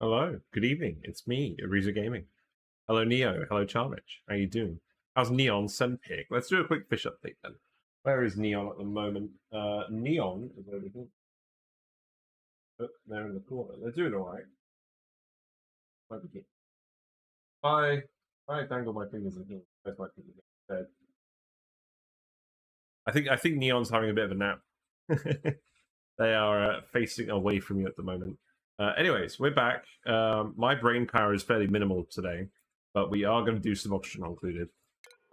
Hello, good evening. It's me, Ariza Gaming. Hello, Neo. Hello, Charmage. How you doing? How's Neon Senpig? Let's do a quick fish update then. Where is Neon at the moment? Neon is over here. Oh, they're in the corner. They're doing all right. I dangle my fingers in here. Where's my fingers? Dead. I think Neon's having a bit of a nap. They are facing away from you at the moment. Anyways, we're back. My brain power is fairly minimal today, but we are going to do some oxygen included.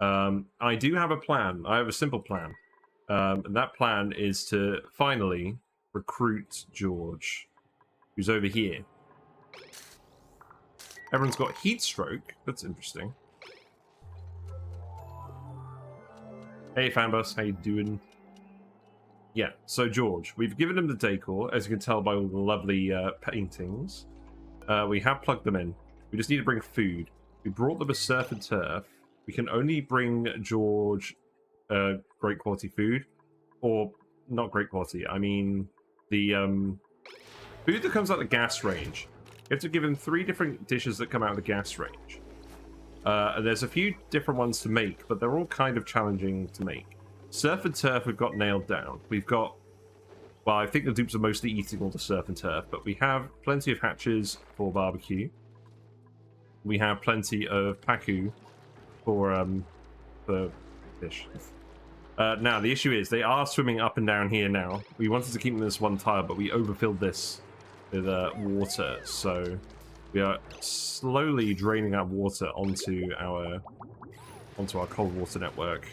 I do have a plan. I have a simple plan. And that plan is to finally recruit George, who's over here. Everyone's got heat stroke. That's interesting. Hey, Fanbus, how you doing? Yeah, so George, we've given him the decor, as you can tell by all the lovely paintings. We have plugged them in. We just need to bring food. We brought them a surf and turf. We can only bring George great quality food. Or, not great quality, I mean the food that comes out the gas range. You have to give him 3 different dishes that come out of the gas range. And there's a few different ones to make, but they're all kind of challenging to make. Surf and turf we've got nailed down. We've got, well, I think the dupes are mostly eating all the surf and turf, but we have plenty of hatches for barbecue. We have plenty of paku for fish. Now, the issue is they are swimming up and down here now. We wanted to keep them in this one tile, but we overfilled this with water, so we are slowly draining our water onto our cold water network.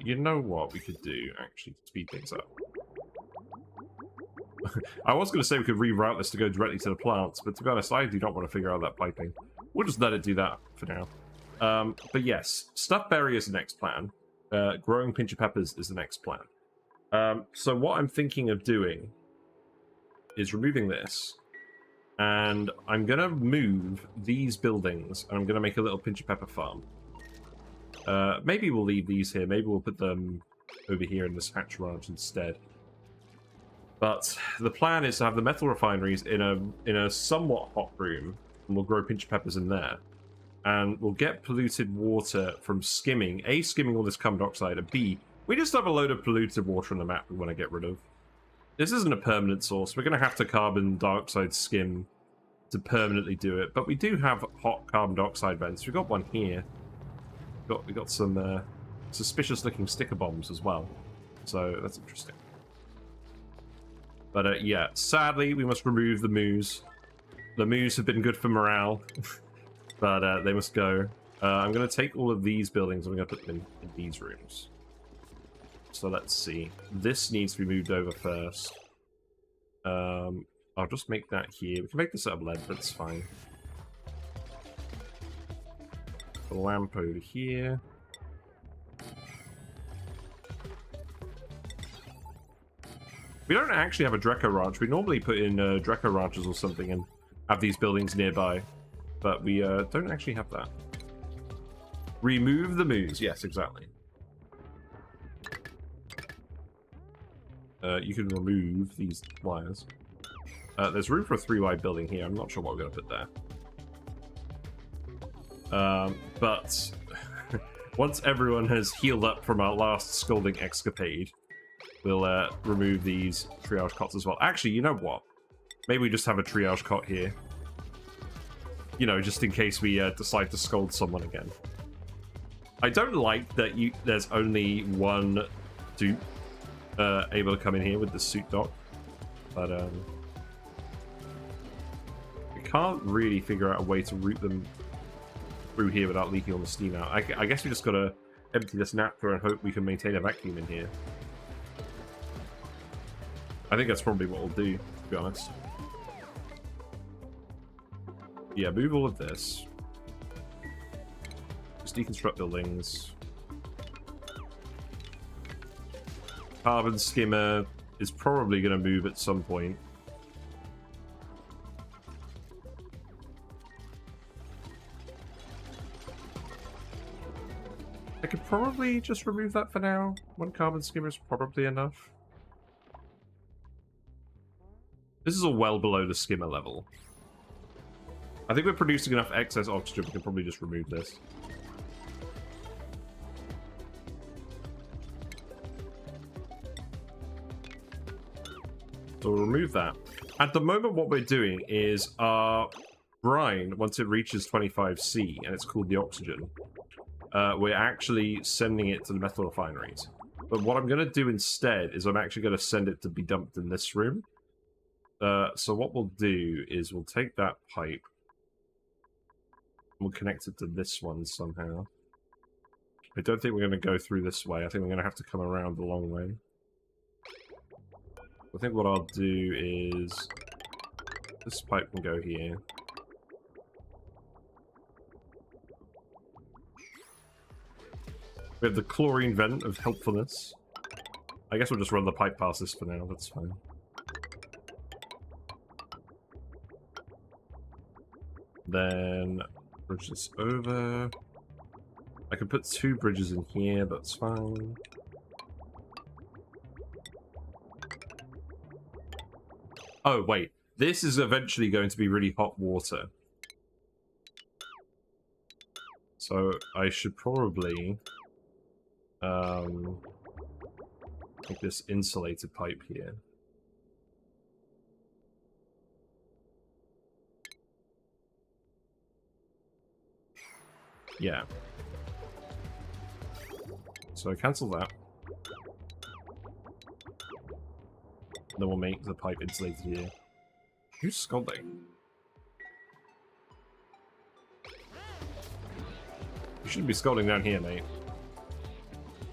You know what we could do, actually, to speed things up? I was going to say we could reroute this to go directly to the plants, but to be honest, I do not want to figure out that piping. We'll just let it do that for now. But yes, stuffed berry is the next plan. Growing pincha peppers is the next plan. So what I'm thinking of doing is removing this, and I'm going to move these buildings, and I'm going to make a little pincha pepper farm. Maybe we'll leave these here. Maybe we'll put them over here in this hatch ranch instead. But the plan is to have the metal refineries in a somewhat hot room, and we'll grow pinch peppers in there. And we'll get polluted water from skimming. A, skimming all this carbon dioxide, and B, we just have a load of polluted water on the map we want to get rid of. This isn't a permanent source. We're going to have to carbon dioxide skim to permanently do it. But we do have hot carbon dioxide vents. We've got one here. We got some suspicious-looking sticker bombs as well, so that's interesting. But yeah, sadly, we must remove the moos. The moos have been good for morale, but they must go. I'm going to take all of these buildings and I'm going to put them in these rooms. So let's see. This needs to be moved over first. I'll just make that here. We can make this out of lead, that's fine. The lamp over here. We don't actually have a Dreco ranch. We normally put in Dreco ranches or something and have these buildings nearby, but we don't actually have that. Remove the moos. Yes, exactly. You can remove these wires. There's room for a 3-wide building here. I'm not sure what we're going to put there. But once everyone has healed up from our last scalding escapade, we'll remove these triage cots as well. Actually, you know what? Maybe we just have a triage cot here. You know, just in case we decide to scold someone again. I don't like that there's only one dupe able to come in here with the suit dock, but we can't really figure out a way to route them through here without leaking all the steam out. I guess we just gotta empty this naphtha and hope we can maintain a vacuum in here. I think that's probably what we'll do, to be honest. Yeah, move all of this. Just deconstruct buildings. Carbon Skimmer is probably going to move at some point. I could probably just remove that for now. One Carbon Skimmer is probably enough. This is all well below the skimmer level. I think we're producing enough excess oxygen, we can probably just remove this. So we'll remove that. At the moment, what we're doing is our brine, once it reaches 25C, and it's called the oxygen, we're actually sending it to the metal refineries. But what I'm going to do instead is I'm actually going to send it to be dumped in this room. So what we'll do is we'll take that pipe. We'll connect it to this one somehow. I don't think we're going to go through this way. I think we're going to have to come around the long way. I think what I'll do is... this pipe can go here. We have the chlorine vent of helpfulness. I guess we'll just run the pipe past this for now, that's fine. Then bridge this over. I can put 2 bridges in here, that's fine. Oh, wait. This is eventually going to be really hot water. So I should probably make this insulated pipe here. Yeah. So cancel that. Then we'll make the pipe insulated here. Who's scolding? You shouldn't be scolding down here, mate.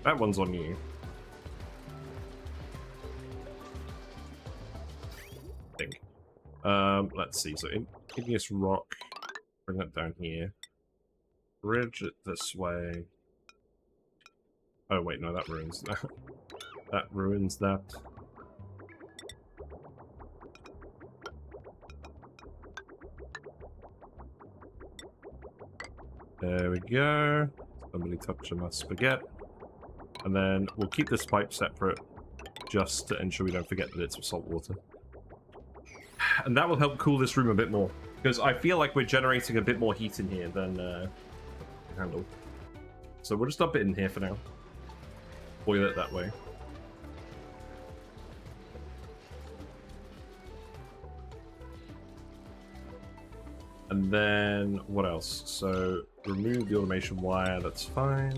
That one's on you. I think. Let's see. So igneous rock. Bring that down here. Bridge it this way. Oh wait, no, that ruins that. That ruins that. There we go. Somebody touching my spaghetti. And then we'll keep this pipe separate just to ensure we don't forget that it's salt water. And that will help cool this room a bit more. Because I feel like we're generating a bit more heat in here than handle. So we'll just dump it in here for now. Boil it that way. And then, what else? So, remove the automation wire, that's fine.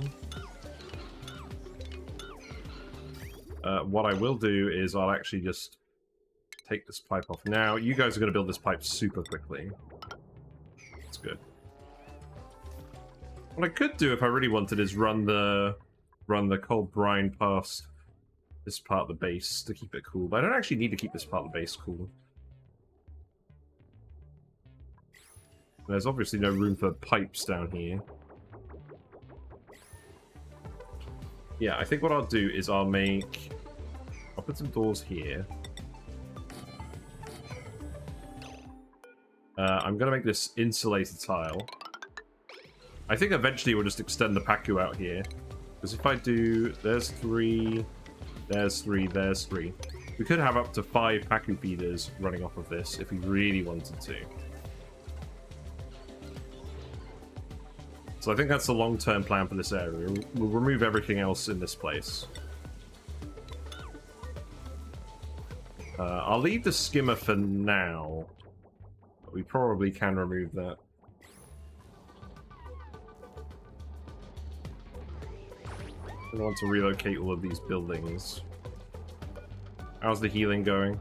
What I will do is I'll actually just take this pipe off. Now, you guys are going to build this pipe super quickly. That's good. What I could do if I really wanted is run the cold brine past this part of the base to keep it cool. But I don't actually need to keep this part of the base cool. There's obviously no room for pipes down here. Yeah, I think what I'll do is I'll put some doors here. I'm going to make this insulated tile. I think eventually we'll just extend the Pacu out here. Because if I do... there's 3, there's 3, there's 3. We could have up to 5 Pacu feeders running off of this if we really wanted to. So I think that's the long-term plan for this area. We'll remove everything else in this place. I'll leave the skimmer for now. But we probably can remove that. I want to relocate all of these buildings. How's the healing going?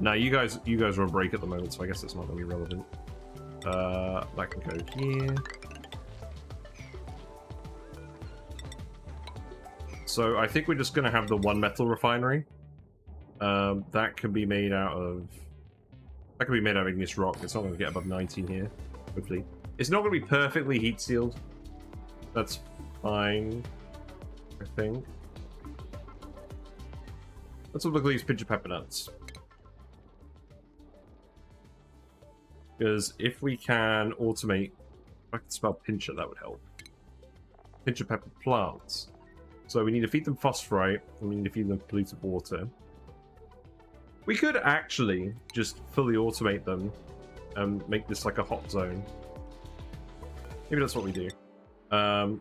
No, you guys are on break at the moment, so I guess it's not going to be relevant. That can go here. So I think we're just going to have the one metal refinery. That can be made out of... that can be made out of igneous rock. It's not going to get above 19 here, hopefully. It's not going to be perfectly heat sealed. That's fine, I think. Let's look at these Pincha Pepper nuts. Because if we can automate... if I can spell Pincha, that would help. Pincha Pepper plants. So we need to feed them phosphorite, and we need to feed them polluted water. We could actually just fully automate them and make this like a hot zone. Maybe that's what we do. Because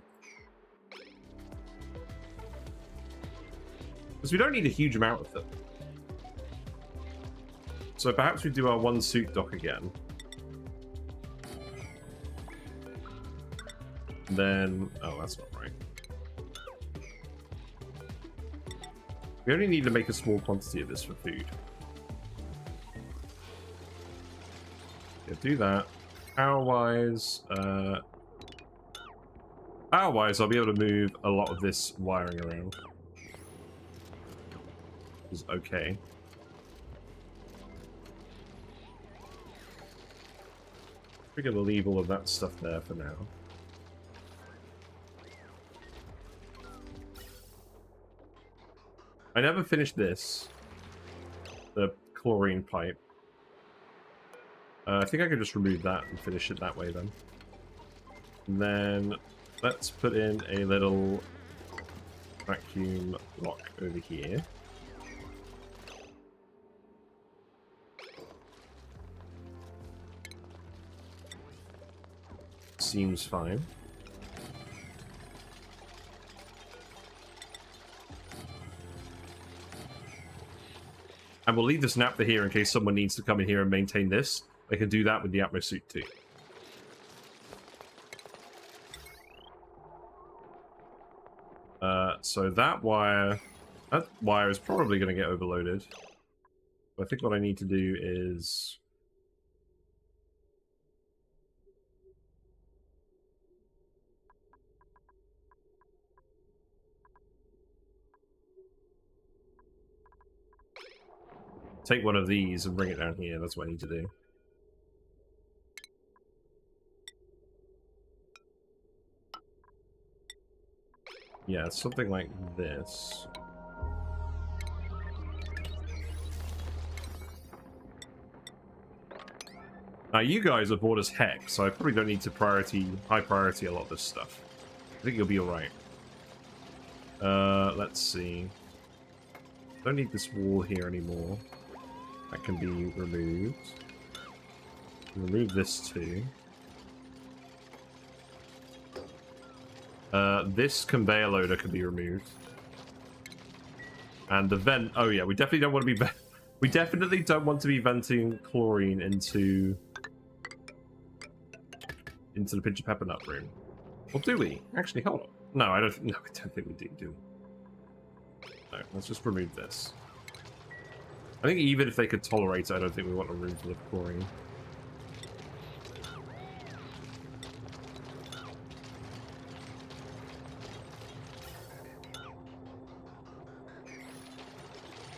we don't need a huge amount of them. So perhaps we do our one suit dock again. And then... oh, that's not right. We only need to make a small quantity of this for food. Yeah, do that. Power-wise, power-wise, I'll be able to move a lot of this wiring around. Which is okay. We're gonna leave all of that stuff there for now. I never finished this. The chlorine pipe. I think I could just remove that and finish it that way then. And then let's put in a little vacuum block over here. Seems fine. And we'll leave this naphtha here in case someone needs to come in here and maintain this. They can do that with the Atmo suit too. So that wire is probably going to get overloaded. I think what I need to do is... take one of these and bring it down here. That's what I need to do. Yeah, something like this. Now, you guys are bored as heck, so I probably don't need to high priority a lot of this stuff. I think you'll be alright. Let's see. Don't need this wall here anymore. That can be removed. Remove this too. This conveyor loader can be removed. And the vent... oh yeah, we definitely don't want to be... we definitely don't want to be venting chlorine into the Pincha Pepper nut room. Or do we? Actually, hold on. No, I don't think we do. No, let's just remove this. I think even if they could tolerate it, I don't think we want a room full of chlorine.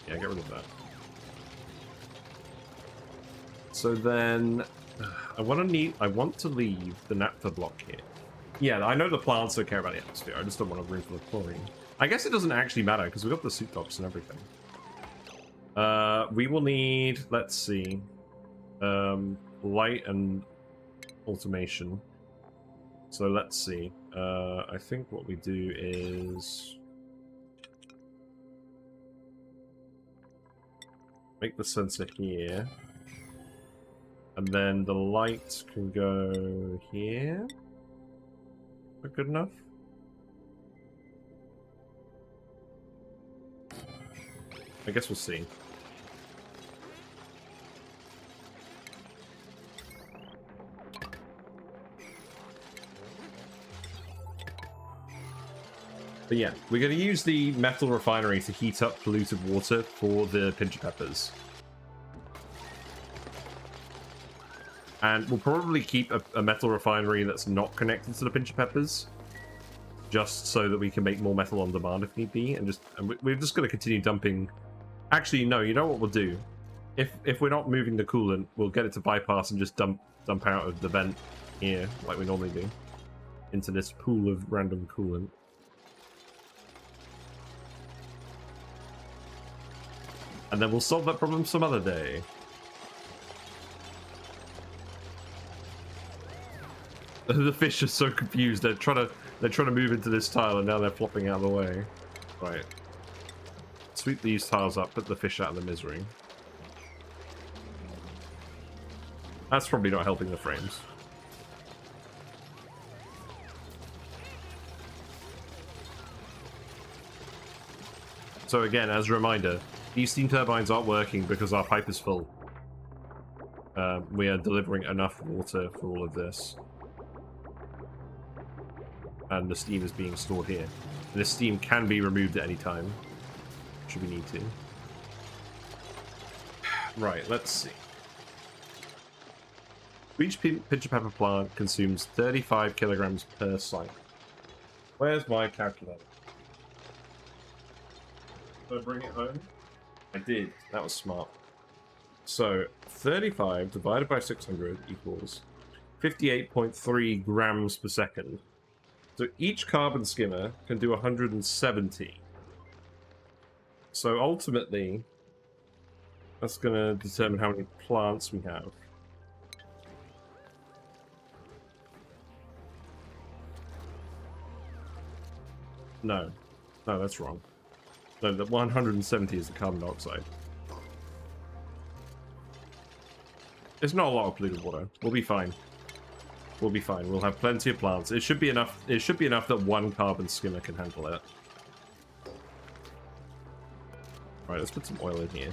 Yeah, get rid of that. So then, I want to leave the naphtha block here. Yeah, I know the plants don't care about the atmosphere. I just don't want a room full of chlorine. I guess it doesn't actually matter because we've got the suit tops and everything. We will need, let's see, light and automation. So let's see. I think what we do is make the sensor here, and then the light can go here. Is that good enough? I guess we'll see. But yeah, we're going to use the Metal Refinery to heat up polluted water for the Pincha Peppers. And we'll probably keep a Metal Refinery that's not connected to the Pincha Peppers, just so that we can make more metal on demand if need be, and we're just going to continue dumping. Actually, no, you know what we'll do? If we're not moving the coolant, we'll get it to bypass and just dump out of the vent here, like we normally do, into this pool of random coolant. And then we'll solve that problem some other day. The fish are so confused. They're trying to move into this tile, and now they're flopping out of the way. Right. Sweep these tiles up. Put the fish out of the misery. That's probably not helping the frames. So again, as a reminder, these steam turbines aren't working because our pipe is full. We are delivering enough water for all of this. And the steam is being stored here. And the steam can be removed at any time, should we need to. Right, let's see. Each Pincha Pepperplant consumes 35 kilograms per site. Where's my calculator? Did I bring it home? I did. That was smart. So, 35 divided by 600 equals 58.3 grams per second. So each carbon skimmer can do 170. So ultimately, that's going to determine how many plants we have. No. No, that's wrong. No, the 170 is the carbon dioxide. It's not a lot of polluted water. We'll be fine. We'll be fine. We'll have plenty of plants. It should be enough. It should be enough that one carbon skimmer can handle it. Right, let's put some oil in here.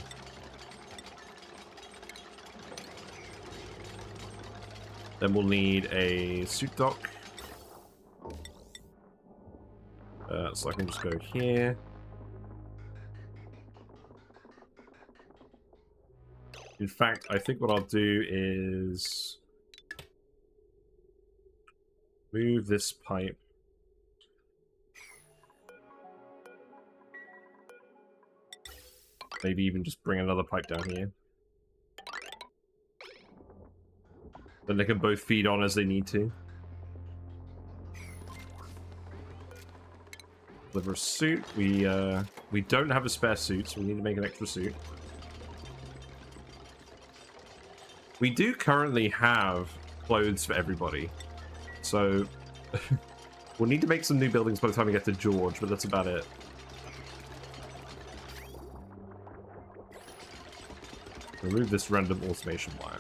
Then we'll need a suit dock. So I can just go here. In fact, I think what I'll do is move this pipe. Maybe even just bring another pipe down here. Then they can both feed on as they need to. Deliver a suit. We don't have a spare suit, so we need to make an extra suit. We do currently have clothes for everybody. So, we'll need to make some new buildings by the time we get to George, but that's about it. Remove this random automation wire.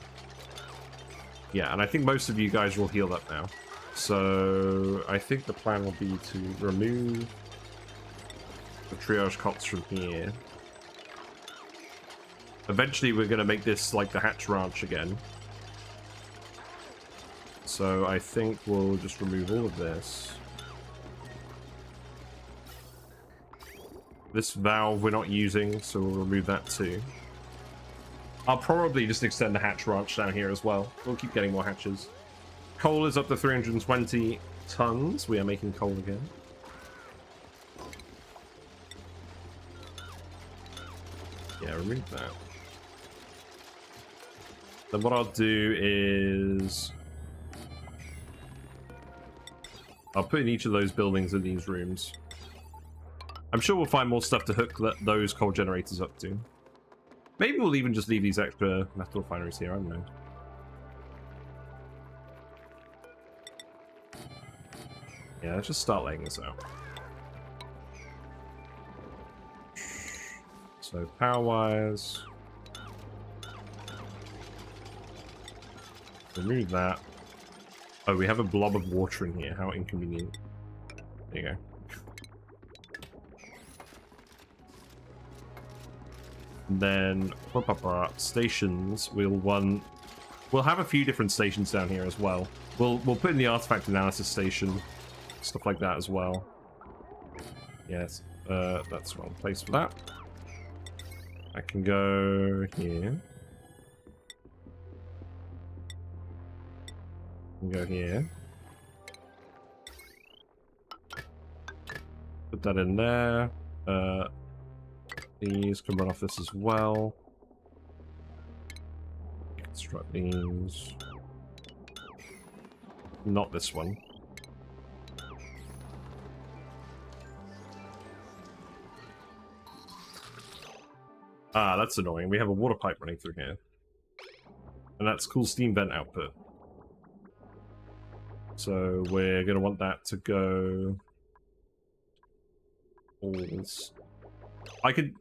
Yeah, and I think most of you guys will heal up now. So, I think the plan will be to remove the triage cots from here. Eventually, we're going to make this like the Hatch Ranch again. So I think we'll just remove all of this. This valve we're not using, so we'll remove that too. I'll probably just extend the Hatch Ranch down here as well. We'll keep getting more hatches. Coal is up to 320 tons. We are making coal again. Yeah, remove that. Then what I'll do is I'll put in each of those buildings in these rooms. I'm sure we'll find more stuff to hook those coal generators up to. Maybe we'll even just leave these extra metal refineries here, I don't know. Yeah, let's just start laying this out. So, power wires. Remove that. Oh, we have a blob of water in here. How inconvenient. There you go. And then stations. We'll have a few different stations down here as well. We'll put in the artifact analysis station, stuff like that as well. Yes, that's the wrong place for that. I can go here. Go here. Put that in there. These can run off this as well. Construct these. Not this one. Ah, that's annoying. We have a water pipe running through here. And that's cool steam vent output. So we're going to want that to go... I can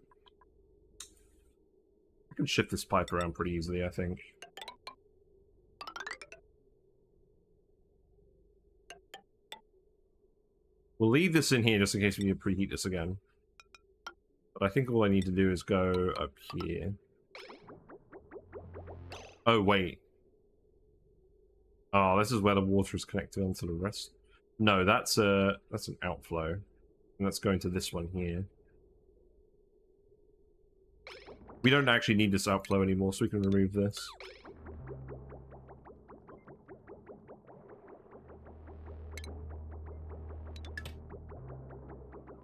shift this pipe around pretty easily, I think. We'll leave this in here just in case we need to preheat this again. But I think all I need to do is go up here. Oh, wait. Oh, this is where the water is connected onto the rest. No, that's an outflow. And that's going to this one here. We don't actually need this outflow anymore, so we can remove this.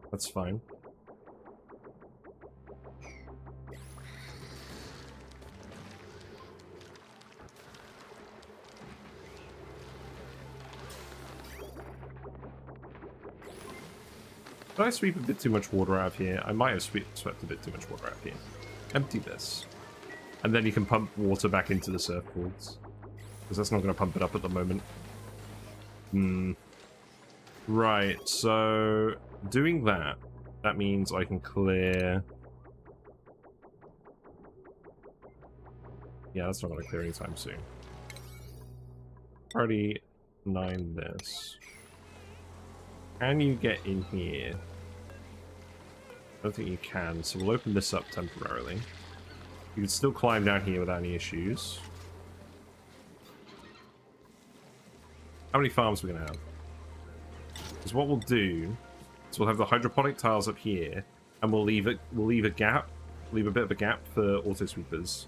That's fine. Did I sweep a bit too much water out of here? I might have swept a bit too much water out of here. Empty this. And then you can pump water back into the surfboards. Because that's not going to pump it up at the moment. Right, so doing that, that means I can clear... Yeah, that's not going to clear anytime soon. Already 9 this. Can you get in here? I don't think you can, so we'll open this up temporarily. You can still climb down here without any issues. How many farms are we going to have? Because what we'll do is we'll have the hydroponic tiles up here, and we'll leave a gap, leave a bit of a gap for auto sweepers.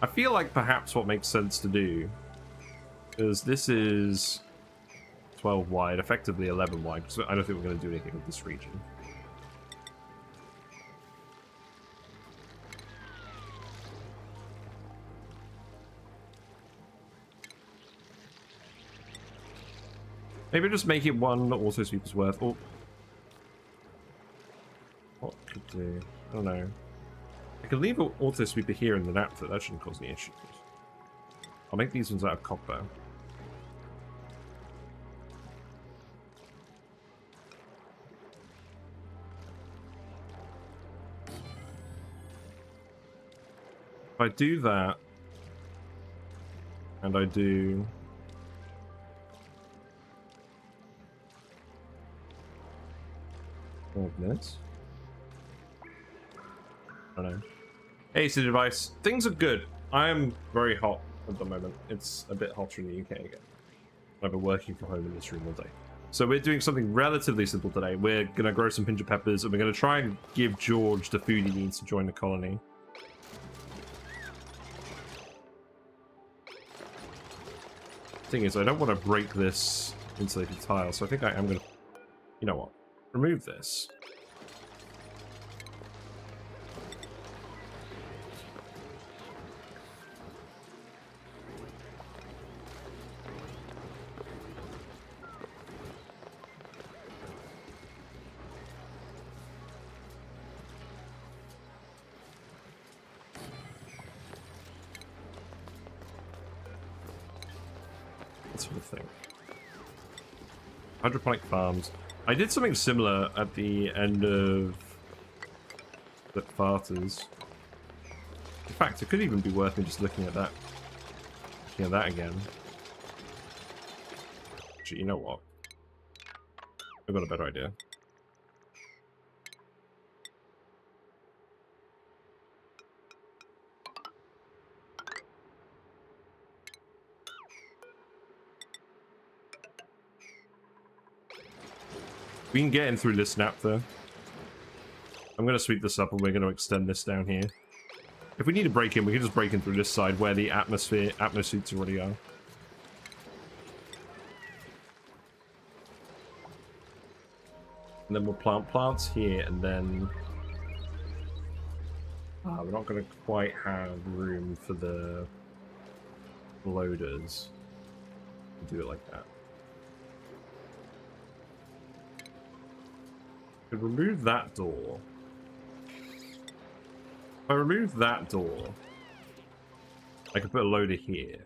I feel like perhaps what makes sense to do, because this is 12 wide, effectively 11 wide, because I don't think we're going to do anything with this region. Maybe just make it one auto sweeper's worth. Oh. What could do? I don't know. I can leave an auto sweeper here in the naphtha. That shouldn't cause any issues. I'll make these ones out of copper. If I do that, and I do... all of this. I don't know. Hey, City Device. Things are good. I am very hot at the moment. It's a bit hotter in the UK again. I've been working from home in this room all day. So we're doing something relatively simple today. We're going to grow some pincha peppers, and we're going to try and give George the food he needs to join the colony. Thing is, I don't want to break this insulated tile, so I think I am going to... You know what? Remove this. That sort of thing. Hydroponic farms. I did something similar at the end of the Farters. In fact, it could even be worth me just looking at that. Looking at that again. Actually, you know what? I've got a better idea. We can get in through this naphtha. I'm going to sweep this up and we're going to extend this down here. If we need to break in, we can just break in through this side where the atmosuits already are. And then we'll plant plants here, and then... we're not going to quite have room for the loaders. We'll do it like that. Could remove that door. If I remove that door, I could put a loader here.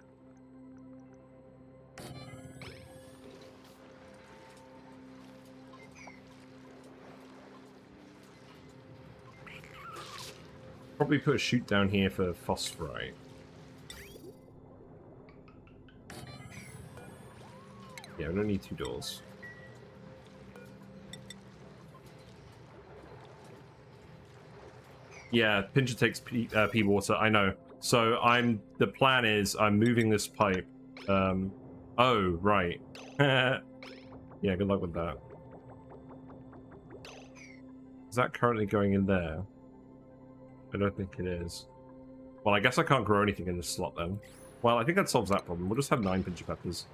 Probably put a chute down here for phosphorite. we don't need 2 doors. Yeah, Pincha takes pea water, I know. So the plan is I'm moving this pipe. Oh, right. Yeah, good luck with that. Is that currently going in there? I don't think it is. Well, I guess I can't grow anything in this slot then. Well, I think that solves that problem. We'll just have 9 Pincha Peppers.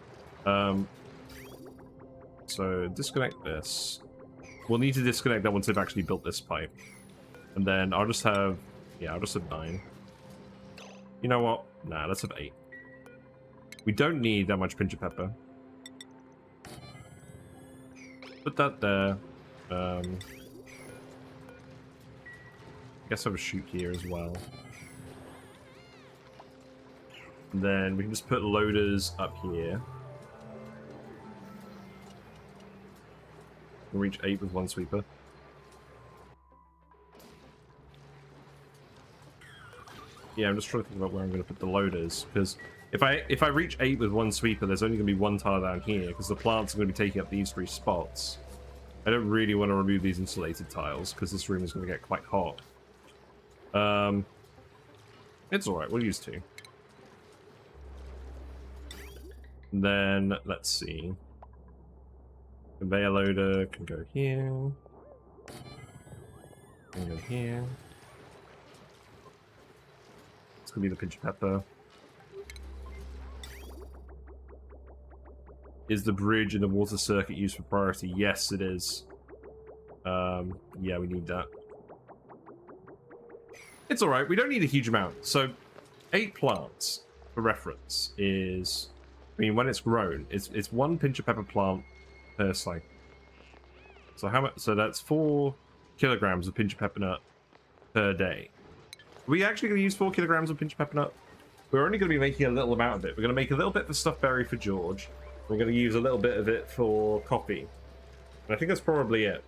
So disconnect this. We'll need to disconnect that once they've actually built this pipe. And then I'll just have... Yeah, I'll just have 9. You know what? Nah, let's have 8. We don't need that much Pincha Pepper. Put that there. I guess I have a chute here as well. And then we can just put loaders up here. We'll reach 8 with 1 sweeper. Yeah, I'm just trying to think about where I'm going to put the loaders, because if I reach 8 with 1 sweeper, there's only going to be 1 tile down here, because the plants are going to be taking up these 3 spots. I don't really want to remove these insulated tiles, because this room is going to get quite hot. It's alright, we'll use 2. And then, let's see. Conveyor loader can go here. Can go here. It's gonna be the Pincha Pepper. Is the bridge in the water circuit used for priority? Yes, it is. Yeah, we need that. It's alright, we don't need a huge amount. So, 8 plants, for reference, is... I mean, when it's grown, it's 1 Pincha Pepper plant per cycle. So how much? So that's 4 kilograms of Pincha Pepper nut per day. Are we actually going to use 4 kilograms of Pincha Pepper nut? We're only going to be making a little amount of it. We're going to make a little bit for stuffed berry for George. We're going to use a little bit of it for coffee. And I think that's probably it.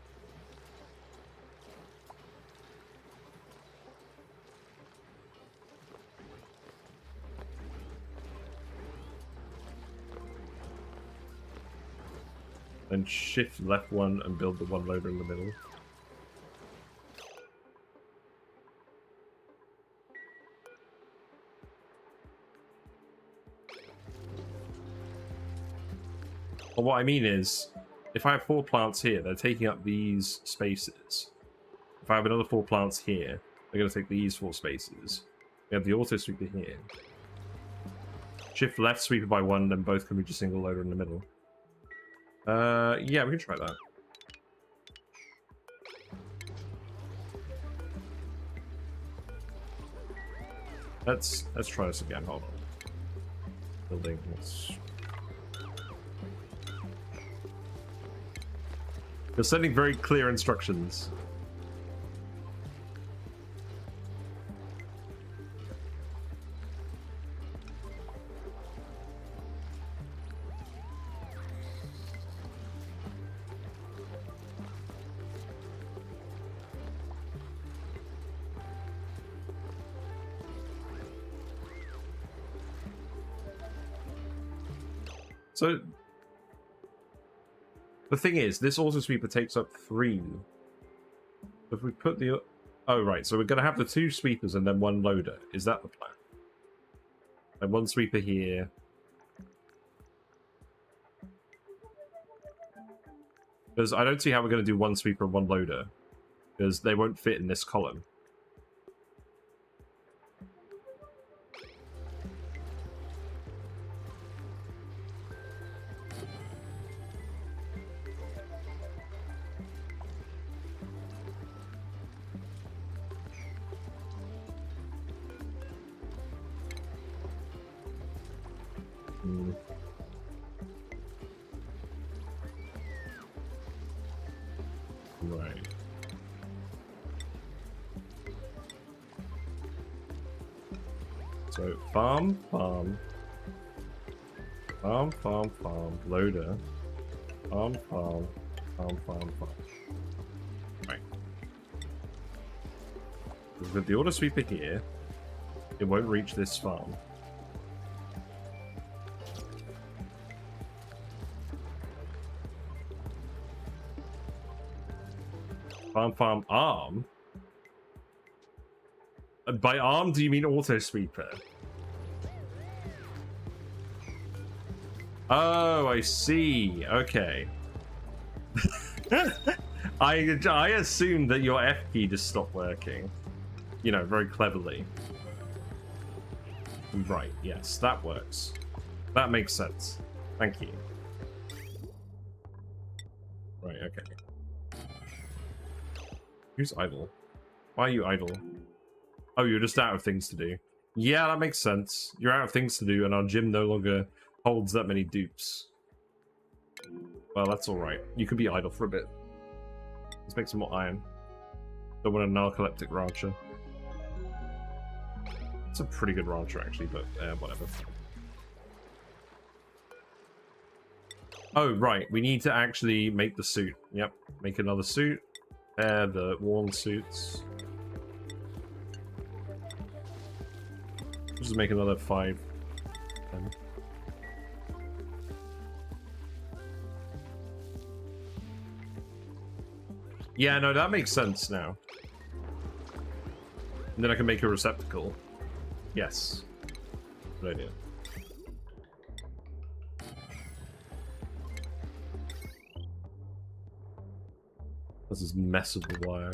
And shift left 1 and build the 1 loader in the middle. Well, what I mean is, if I have 4 plants here, they're taking up these spaces. If I have another 4 plants here, they're going to take these 4 spaces. We have the auto sweeper here. Shift left sweeper by 1, then both can reach a single loader in the middle. Yeah, we can try that. Let's try this again. Hold on. Building. You're sending very clear instructions. So, the thing is, this auto sweeper takes up 3. If we put the... Oh, right, so we're going to have the 2 sweepers and then 1 loader. Is that the plan? And 1 sweeper here. Because I don't see how we're going to do 1 sweeper and 1 loader. Because they won't fit in this column. Right. So farm, loader, farm. Right. With the auto sweeper here, it won't reach this farm. Farm arm? By arm, do you mean auto sweeper? Oh, I see. Okay. I assumed that your F key just stopped working. You know, very cleverly. Right, yes, that works. That makes sense. Thank you. Right, okay. Who's idle? Why are you idle? Oh, you're just out of things to do. Yeah, that makes sense. You're out of things to do, and our gym no longer holds that many dupes. Well, that's alright. You can be idle for a bit. Let's make some more iron. Don't want a narcoleptic rancher. It's a pretty good rancher, actually, but whatever. Oh, right. We need to actually make the suit. Yep. Make another suit. The worn suits. Just make another 5. 10. Yeah, no, that makes sense now. And then I can make a receptacle. Yes. Good idea. This is mess of the wire.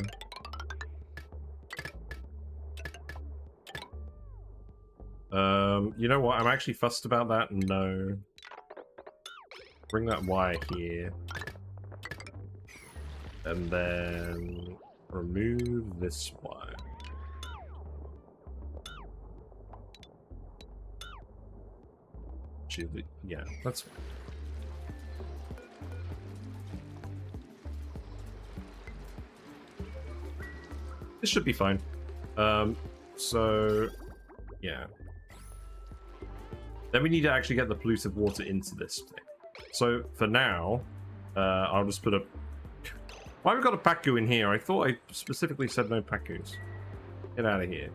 You know what? I'm actually fussed about that. No. Bring that wire here. And then remove this wire. Actually, yeah, that's fine. This should be fine. So yeah. Then we need to actually get the polluted water into this thing. So for now, I'll just put a... Why have we got a Pacu in here? I thought I specifically said no Pacus. Get out of here.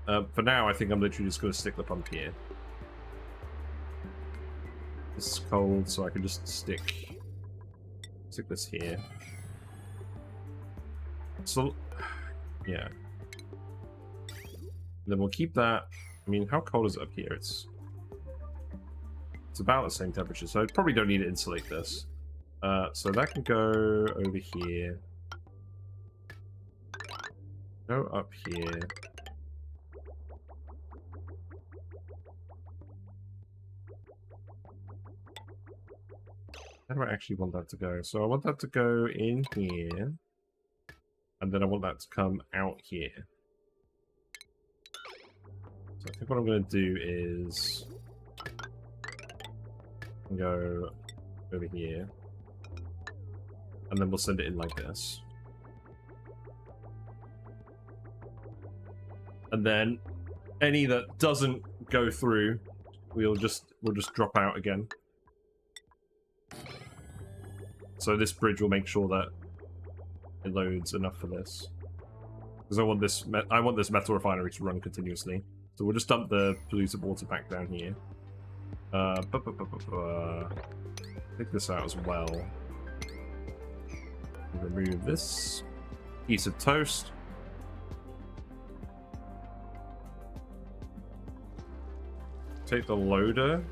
For now, I think I'm literally just going to stick the pump here. This is cold, so I can just stick this here. So, yeah. Then we'll keep that. I mean, how cold is it up here? It's about the same temperature, so I probably don't need to insulate this. So that can go over here. Go up here. How do I actually want that to go? So I want that to go in here. And then I want that to come out here. So I think what I'm going to do is go over here. And then we'll send it in like this. And then any that doesn't go through, we'll just drop out again. So this bridge will make sure that it loads enough for this. Because I want this metal refinery to run continuously. So we'll just dump the polluted water back down here. Take this out as well. Remove this piece of toast. Take the loader.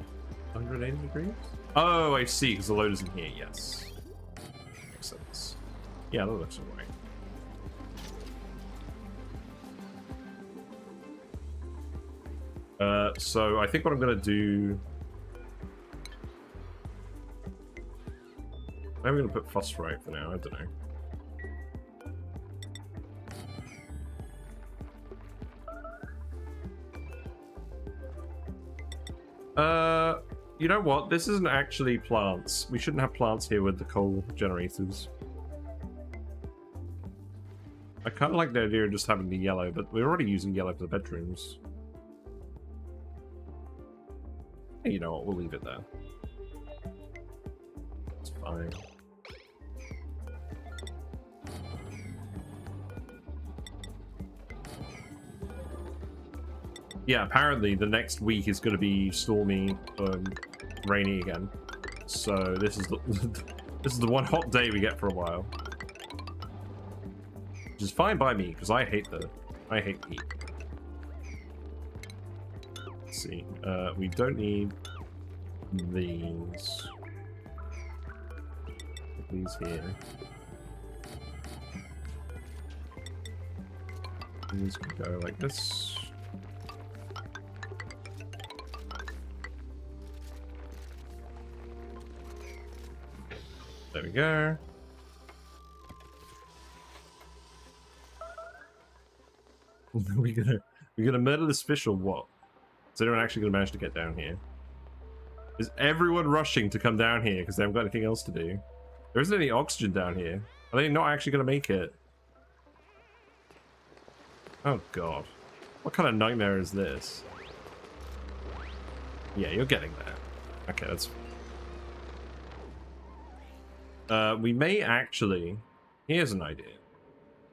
180 degrees? Oh, I see, because the loader's in here, yes. Makes sense. Yeah, that looks alright. So I think what I'm gonna do... I'm gonna put phosphorite for now, I don't know. You know what? This isn't actually plants. We shouldn't have plants here with the coal generators. I kind of like the idea of just having the yellow, but we're already using yellow for the bedrooms. You know what? We'll leave it there. It's fine. Yeah, apparently the next week is going to be stormy, rainy again. So this is This is the one hot day we get for a while. Which is fine by me, because I hate heat. Let's see. We don't need these. Put these here. These can go like this. There we go. we gonna murder this fish or what? Is anyone actually gonna manage to get down here? Is everyone rushing to come down here because they haven't got anything else to do? There isn't any oxygen down here. Are they not actually gonna make it? Oh god. What kind of nightmare is this? Yeah, you're getting there. Okay, that's... we may actually... Here's an idea.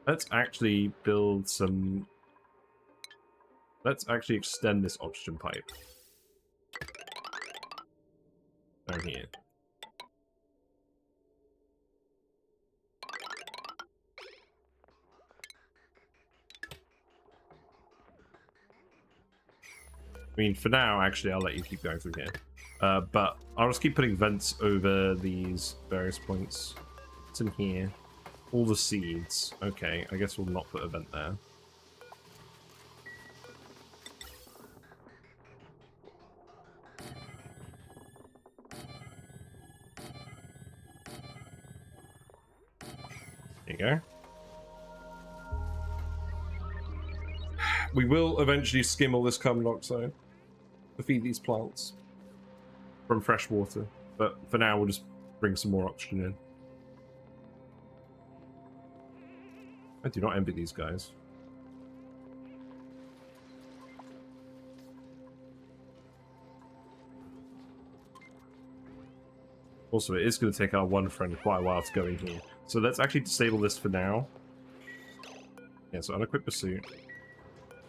Let's actually build some... Let's actually extend this oxygen pipe. Down here. I mean, for now, actually, I'll let you keep going through here. But I'll just keep putting vents over these various points. What's in here? All the seeds. Okay, I guess we'll not put a vent there. There you go. We will eventually skim all this carbon dioxide to feed these plants from fresh water, but for now we'll just bring some more oxygen in. I do not envy these guys. Also, it is going to take our one friend quite a while to go in here, so let's actually disable this for now. Yeah, so unequip the suit,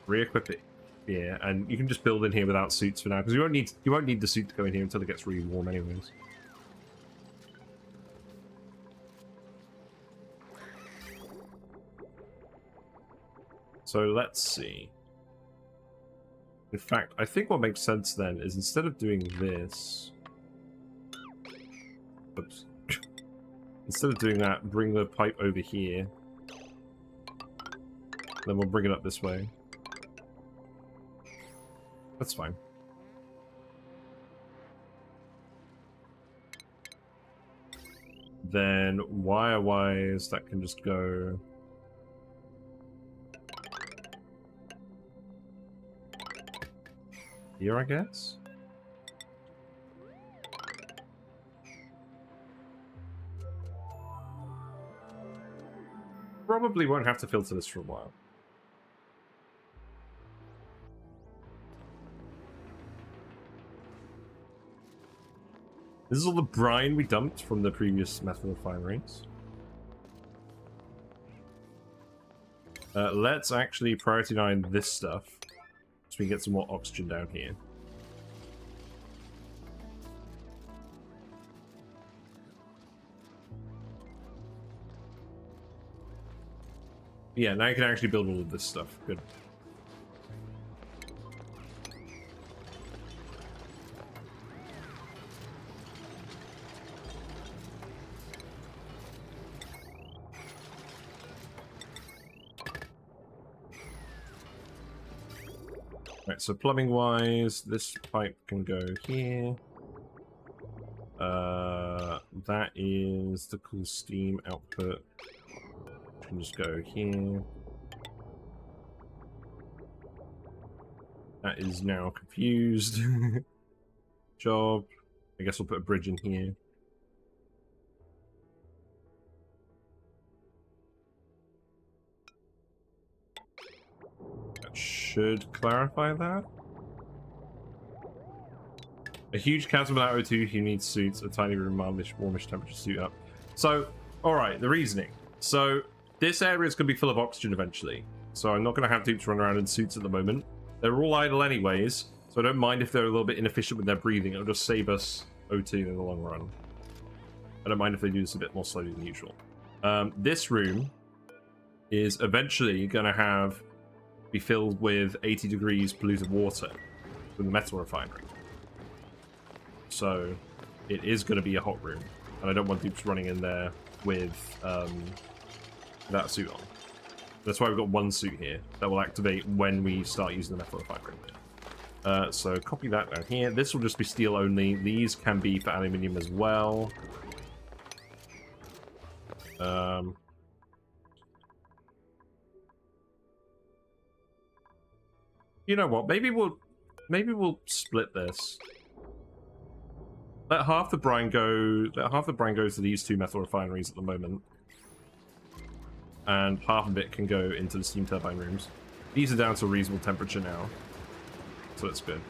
re-equip it. Yeah, and you can just build in here without suits for now, because you won't need the suit to go in here until it gets really warm anyways. So let's see. In fact, I think what makes sense then is instead of doing this... Oops. Instead of doing that, bring the pipe over here. Then we'll bring it up this way. That's fine. Then wire-wise, that can just go... here, I guess? Probably won't have to filter this for a while. This is all the brine we dumped from the previous Metal Refineries. Let's actually priority 9 this stuff, so we can get some more oxygen down here. Yeah, now you can actually build all of this stuff. Good. Right, so plumbing wise, this pipe can go here. That is the cool steam output. Can just go here. That is now confused. Job. I guess we'll put a bridge in here. That should clarify that. A huge chasm without O2, he needs suits, a tiny room, mildish, warmish temperature suit up. So, alright, the reasoning. So, this area is going to be full of oxygen eventually. So I'm not going to have dupes run around in suits at the moment. They're all idle anyways, so I don't mind if they're a little bit inefficient with their breathing. It'll just save us O2 in the long run. I don't mind if they do this a bit more slowly than usual. This room is eventually going to be filled with 80 degrees polluted water from the Metal Refinery. So it is going to be a hot room, and I don't want dupes running in there with that suit on. That's why we've got one suit here that will activate when we start using the Metal Refinery. So copy that down here. This will just be steel only. These can be for aluminium as well. You know what? Maybe we'll split this. Let half the brine go. Let half the brine go to these two metal refineries at the moment, and half of it can go into the steam turbine rooms. These are down to a reasonable temperature now, so that's good.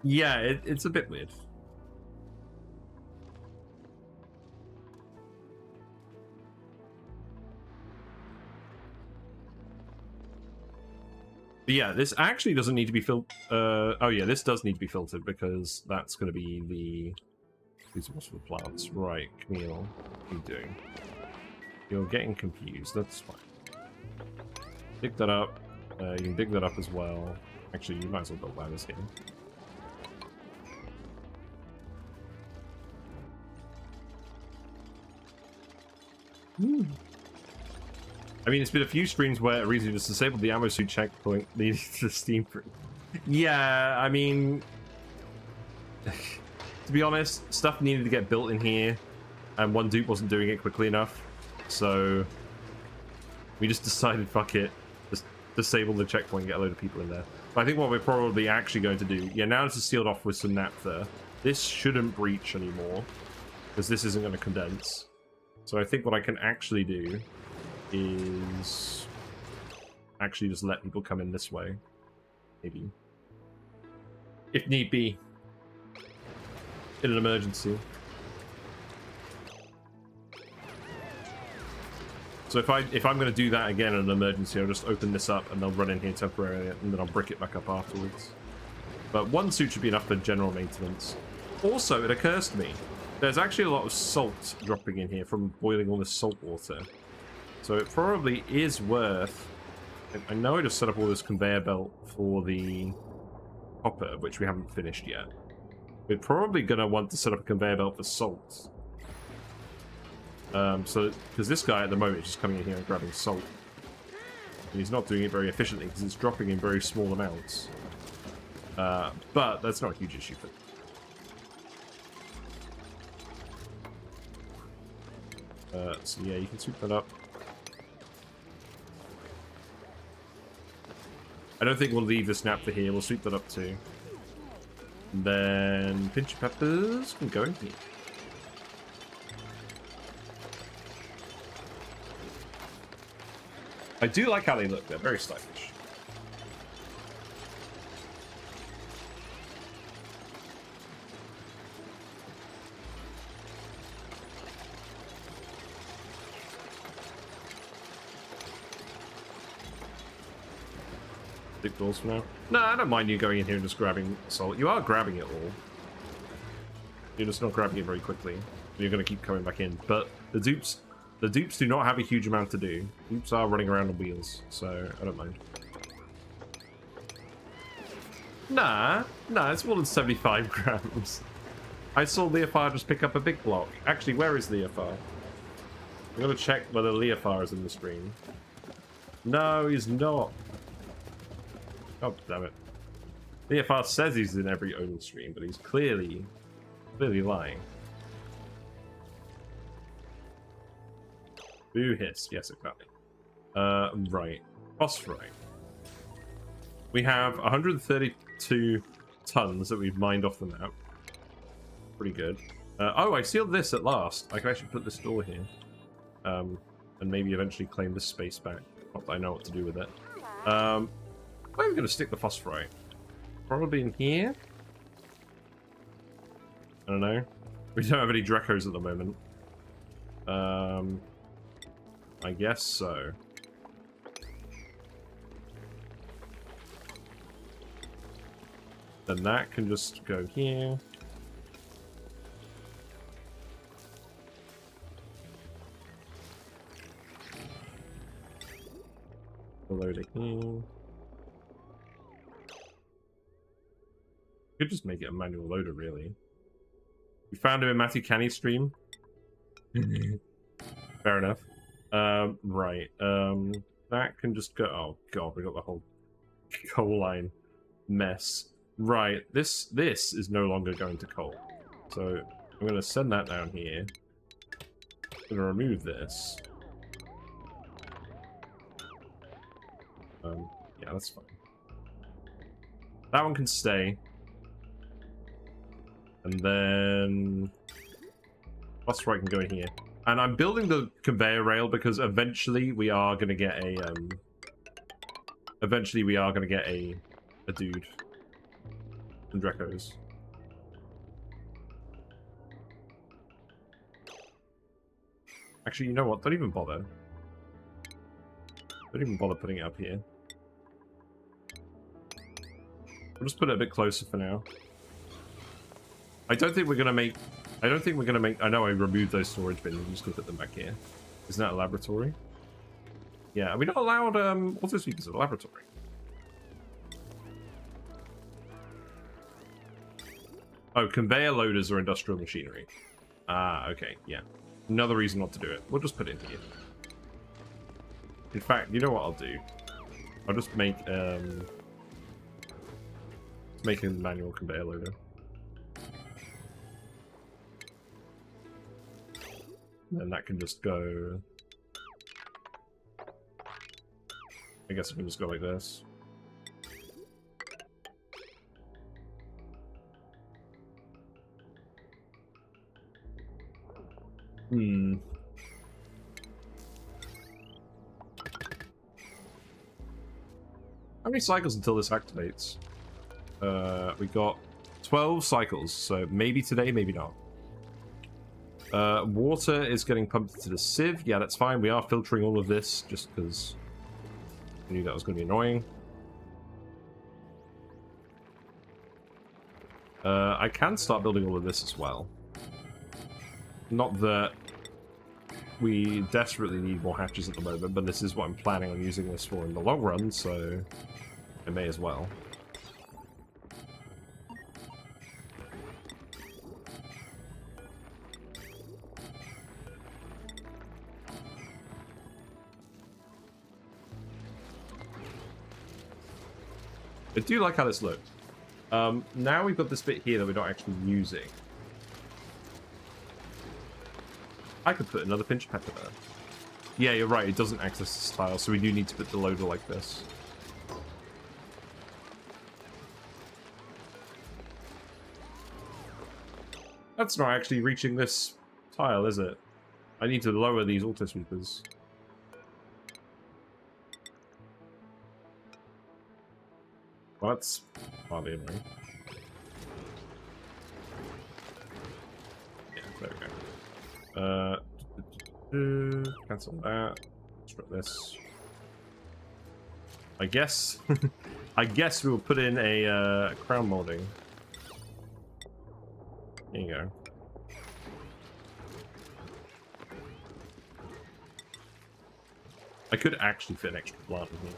Yeah, it's a bit weird. But yeah, this actually doesn't need to be filtered. Oh yeah, this does need to be filtered because that's going to be the suitable for the plants. Right, Camille, what are you doing? You're getting confused. That's fine. Dig that up. You can dig that up as well. Actually, you might as well build ladders here. I mean, it's been a few streams where a reason just disabled the ammo suit checkpoint leading to the steam free. Yeah, I mean, to be honest, stuff needed to get built in here, and one dupe wasn't doing it quickly enough, so we just decided, fuck it, just disable the checkpoint and get a load of people in there. But I think what we're probably actually going to do, yeah, now this is sealed off with some naphtha, this shouldn't breach anymore, because this isn't going to condense. So I think what I can actually do is actually just let people come in this way, maybe, if need be, in an emergency. So if I'm going to do that again in an emergency, I'll just open this up and they'll run in here temporarily, and then I'll brick it back up afterwards. But one suit should be enough for general maintenance. Also, it occurs to me, there's actually a lot of salt dropping in here from boiling all this salt water. So it probably is worth... I know I just set up all this conveyor belt for the copper, which we haven't finished yet. We're probably going to want to set up a conveyor belt for salt. Because this guy at the moment is just coming in here and grabbing salt. And he's not doing it very efficiently because it's dropping in very small amounts. But that's not a huge issue for... so yeah, you can sweep that up. I don't think we'll leave this naphtha here. We'll sweep that up too. And then Pincha Peppers can go in here. I do like how they look. They're very stylish. Doors for now. No, I don't mind you going in here and just grabbing salt. You are grabbing it all. You're just not grabbing it very quickly. You're going to keep coming back in. But the dupes do not have a huge amount to do. Dupes are running around on wheels, so I don't mind. Nah, it's more than 75 grams. I saw Leofar just pick up a big block. Actually, where is Leofar? I'm going to check whether Leofar is in the stream. No, he's not. God damn it. Leofar says he's in every ONI stream, but he's clearly lying. Boo hiss. Yes, exactly. Right. Phosphorite. We have 132 tons that we've mined off the map. Pretty good. Oh, I sealed this at last. I can actually put this door here. And maybe eventually claim this space back. Not that I know what to do with it. Where are we going to stick the phosphorite? Probably in here? I don't know. We don't have any Drecos at the moment. I guess so. Then that can just go here. Load it here. Could just make it a manual loader, really. We found him in Matthew Canny's stream. Fair enough. Right. That can just go. Oh god, we got the whole coal line mess. Right. This is no longer going to coal. So I'm going to send that down here. I'm going to remove this. Yeah, that's fine. That one can stay. And then phosphorite can go in here. And I'm building the conveyor rail because eventually we are going to get a a dude. Some Drecos. Actually, you know what? Don't even bother. Don't even bother putting it up here. We'll just put it a bit closer for now. I don't think we're gonna make. I know I removed those storage bins. I'm just gonna put them back here. Isn't that a laboratory? Yeah. Are we not allowed auto sweepers at a laboratory? Oh, conveyor loaders are industrial machinery. Ah, okay. Yeah. Another reason not to do it. We'll just put it in here. In fact, you know what I'll do? I'll just make a manual conveyor loader. And that can just go... I guess it can just go like this. How many cycles until this activates? We got 12 cycles, so maybe today, maybe not. Water is getting pumped into the sieve. Yeah, that's fine. We are filtering all of this just because I knew that was going to be annoying. I can start building all of this as well. Not that we desperately need more hatches at the moment, but this is what I'm planning on using this for in the long run, so I may as well. I do like how this looks. Now we've got this bit here that we're not actually using. I could put another Pincha Pepper there. Yeah, you're right. It doesn't access this tile, so we do need to put the loader like this. That's not actually reaching this tile, is it? I need to lower these auto sweepers. Well, that's hardly annoying. Yeah, there we go. Cancel that. Strip this. I guess. I guess we'll put in a crown molding. There you go. I could actually fit an extra plant in here.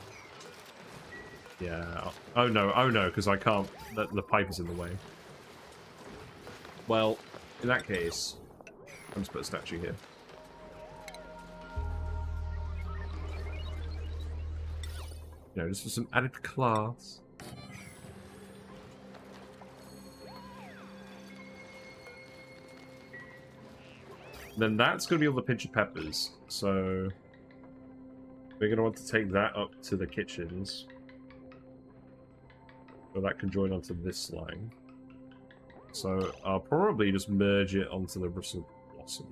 Yeah. Oh no, because I can't. The pipe is in the way. Well, in that case, I'll just put a statue here. You know, just for some added class. Then that's going to be all the Pincha Peppers. So we're going to want to take that up to the kitchens. So that can join onto this line. So I'll probably just merge it onto the bristle blossom.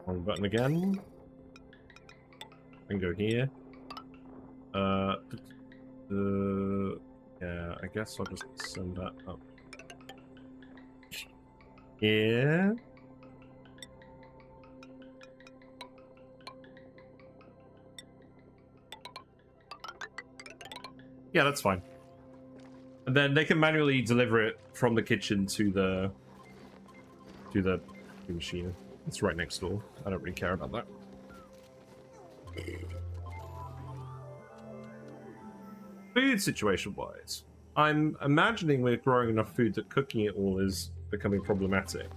Wrong button again. And go here. Yeah, I guess I'll just send that up. Yeah. Yeah, that's fine. And then they can manually deliver it from the kitchen to the machine. It's right next door. I don't really care about that. Food situation wise, I'm imagining we're growing enough food that cooking it all is becoming problematic.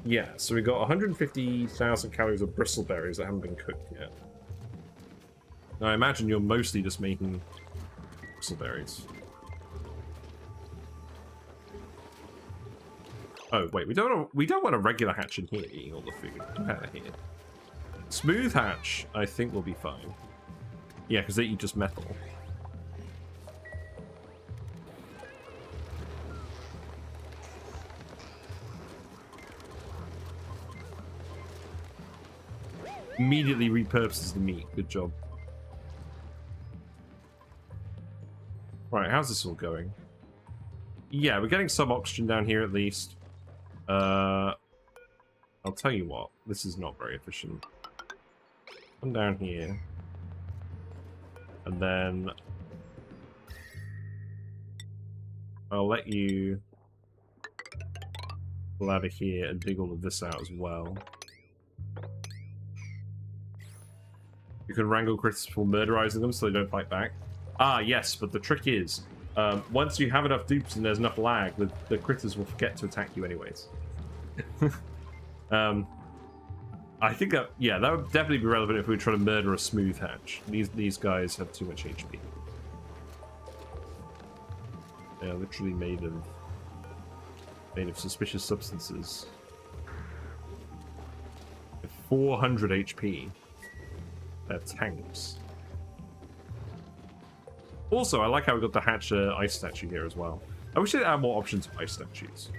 Yeah, so we got 150,000 calories of bristleberries that haven't been cooked yet. Now I imagine you're mostly just making bristleberries. Oh wait, we don't want a regular hatch in here eating all the food. Get out of here. Smooth hatch, I think, will be fine. Yeah, because they eat just metal. Immediately repurposes the meat. Good job. Right, how's this all going? Yeah, we're getting some oxygen down here at least. I'll tell you what, this is not very efficient. Come down here. And then I'll let you pull out of here and dig all of this out as well. You can wrangle crits before murderizing them so they don't fight back. Ah, yes, but the trick is, once you have enough dupes and there's enough lag, the critters will forget to attack you anyways. I think that, yeah, that would definitely be relevant if we were trying to murder a smooth hatch. These guys have too much HP. They are literally made of suspicious substances. 400 HP. They're tanks. Also, I like how we got the hatch ice statue here as well. I wish they'd add more options for ice statues.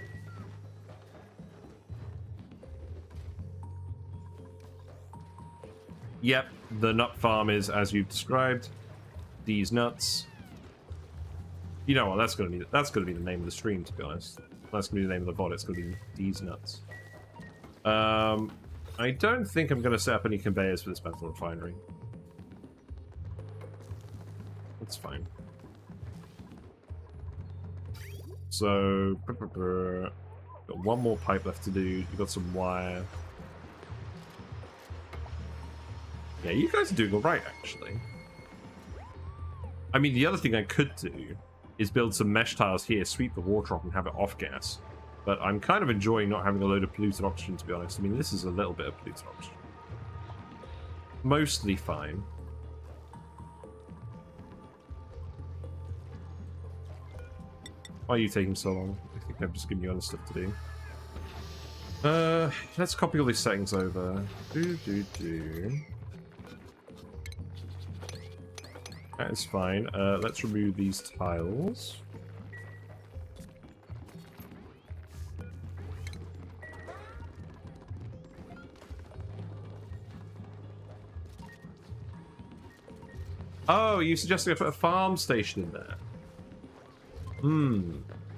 Yep, the nut farm is as you've described. These nuts. You know what? That's gonna be the name of the stream. To be honest, that's gonna be the name of the VOD. It's gonna be these nuts. I don't think I'm gonna set up any conveyors for this Metal Refinery. That's fine. So, got one more pipe left to do. You've got some wire. Yeah, you guys are doing alright, actually. I mean, the other thing I could do is build some mesh tiles here, sweep the water off, and have it off gas. But I'm kind of enjoying not having a load of polluted oxygen, to be honest. I mean, this is a little bit of polluted oxygen. Mostly fine. Why are you taking so long? I think I'm just giving you other stuff to do. Let's copy all these settings over. That is fine. Let's remove these tiles. Oh, you suggesting I put a farm station in there?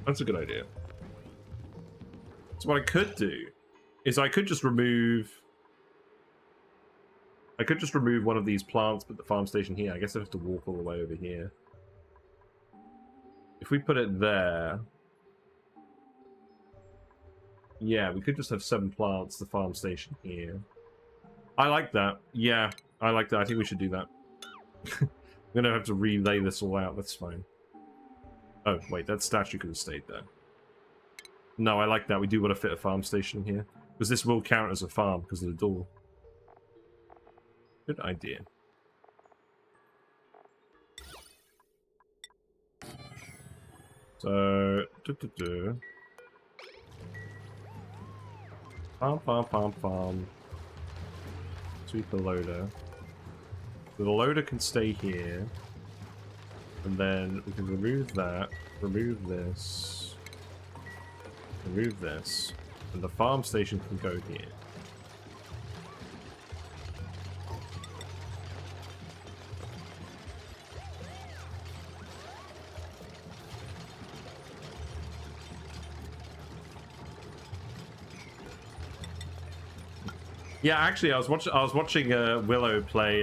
That's a good idea. So what I could do is I could just remove one of these plants, but the farm station here. I guess I have to walk all the way over here. If we put it there, yeah, we could just have 7 plants, the farm station here. I like that. Yeah, I like that. I think we should do that. I'm gonna have to relay this all out. That's fine. Oh, wait, that statue could have stayed there. No, I like that. We do want to fit a farm station here. Because this will count as a farm because of the door. Good idea. So... Farm. Sweep the loader. So the loader can stay here. And then we can remove that, remove this, remove this, and the farm station can go here. Yeah, actually, I was watching Willow play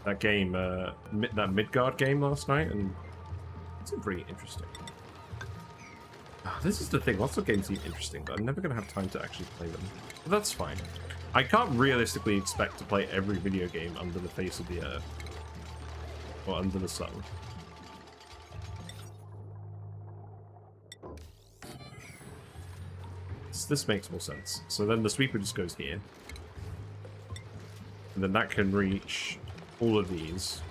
that game, that Midgard game last night, and it's pretty interesting. This is the thing. Lots of games seem interesting, but I'm never going to have time to actually play them. But that's fine. I can't realistically expect to play every video game under the face of the earth. Or under the sun. So this makes more sense. So then the sweeper just goes here. And then that can reach all of these.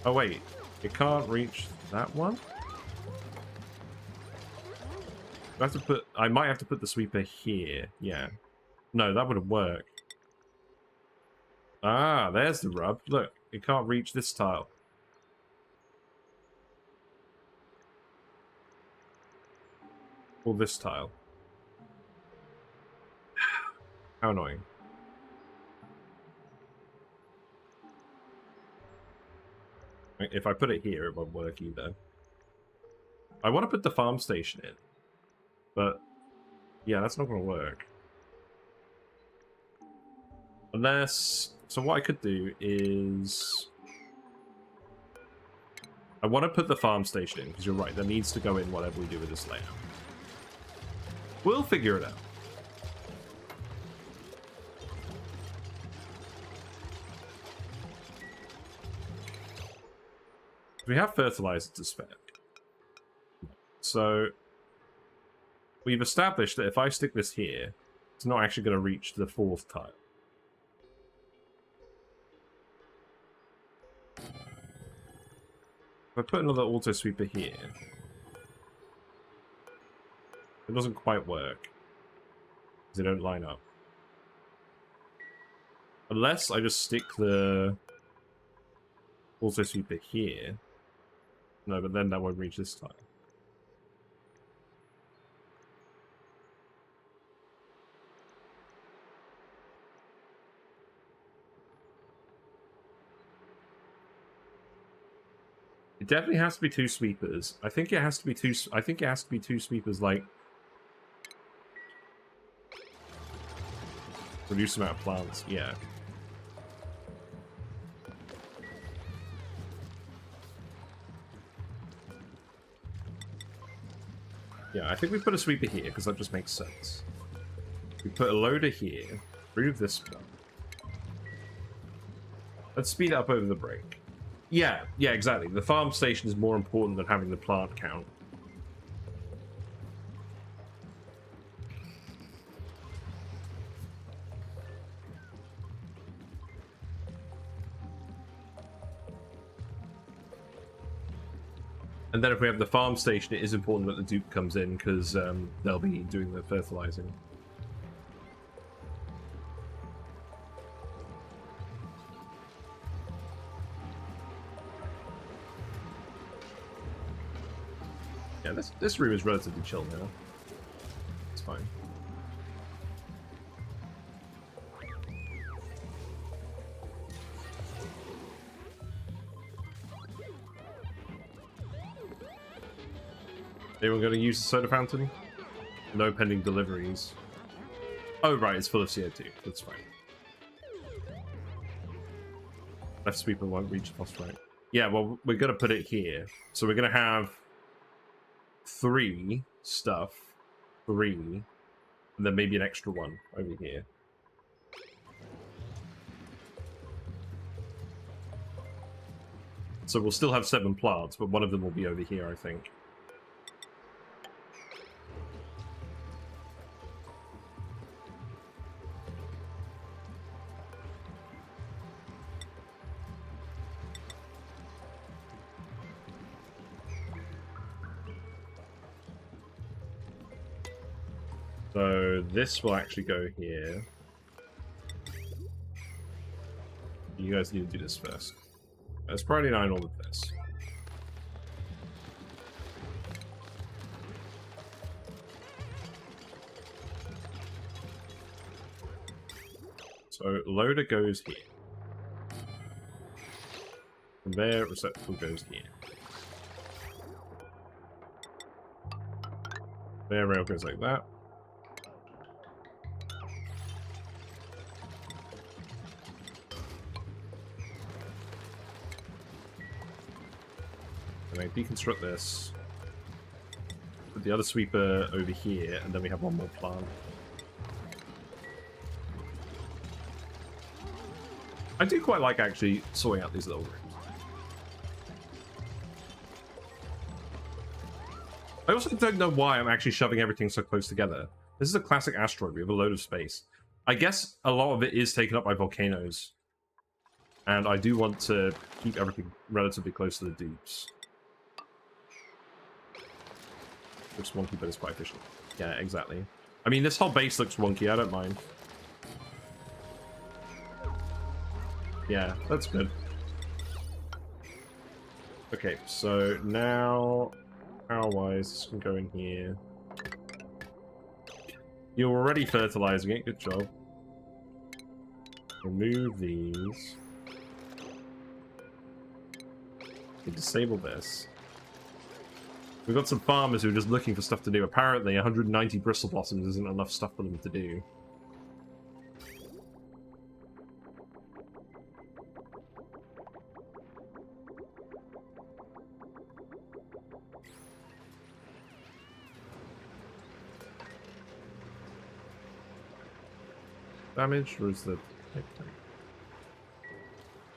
Oh wait, it can't reach that one? I might have to put the sweeper here. Yeah. No, that wouldn't work. Ah, there's the rub. Look, it can't reach this tile. Or this tile. How annoying. If I put it here, it won't work either. I want to put the farm station in. But, yeah, that's not going to work. Unless... So what I could do is... I want to put the farm station in, because you're right, that needs to go in whatever we do with this layout. We'll figure it out. We have fertilizer to spare. So... We've established that if I stick this here, it's not actually going to reach the fourth tile. If I put another auto sweeper here, it doesn't quite work. Because they don't line up. Unless I just stick the auto sweeper here. No, but then that won't reach this tile. It definitely has to be two sweepers. I think it has to be two. I think it has to be two sweepers, like reduce amount of plants. Yeah. Yeah, I think we put a sweeper here because that just makes sense. We put a loader here. Remove this one. Let's speed up over the break. Yeah, exactly. The farm station is more important than having the plant count. And then if we have the farm station, it is important that the dupe comes in, because they'll be doing the fertilizing. Yeah, this room is relatively chill now. It's fine. Anyone going to use the soda fountain? No pending deliveries. Oh, right, it's full of CO2. That's fine. Left sweeper won't reach phosphate. Yeah, well, we're going to put it here. So we're going to have 3 stuff. 3. And then maybe an extra one over here. So we'll still have 7 plants, but one of them will be over here, I think. So this will actually go here. You guys need to do this first. Let's priority 9 all of this. So loader goes here. From there, receptacle goes here. There, rail goes like that. Anyway, deconstruct this. Put the other sweeper over here, and then we have one more plant. I do quite like actually sorting out these little rooms. I also don't know why I'm actually shoving everything so close together. This is a classic asteroid. We have a load of space. I guess a lot of it is taken up by volcanoes. And I do want to keep everything relatively close to the dupes. Looks wonky, but it's quite efficient. Yeah, exactly. I mean, this whole base looks wonky. I don't mind. Yeah, that's good. Okay, so now, power-wise, this can go in here. You're already fertilizing it. Good job. Remove these. Okay, disable this. We've got some farmers who are just looking for stuff to do. Apparently, 190 bristle blossoms isn't enough stuff for them to do. Damage, or is the... Okay.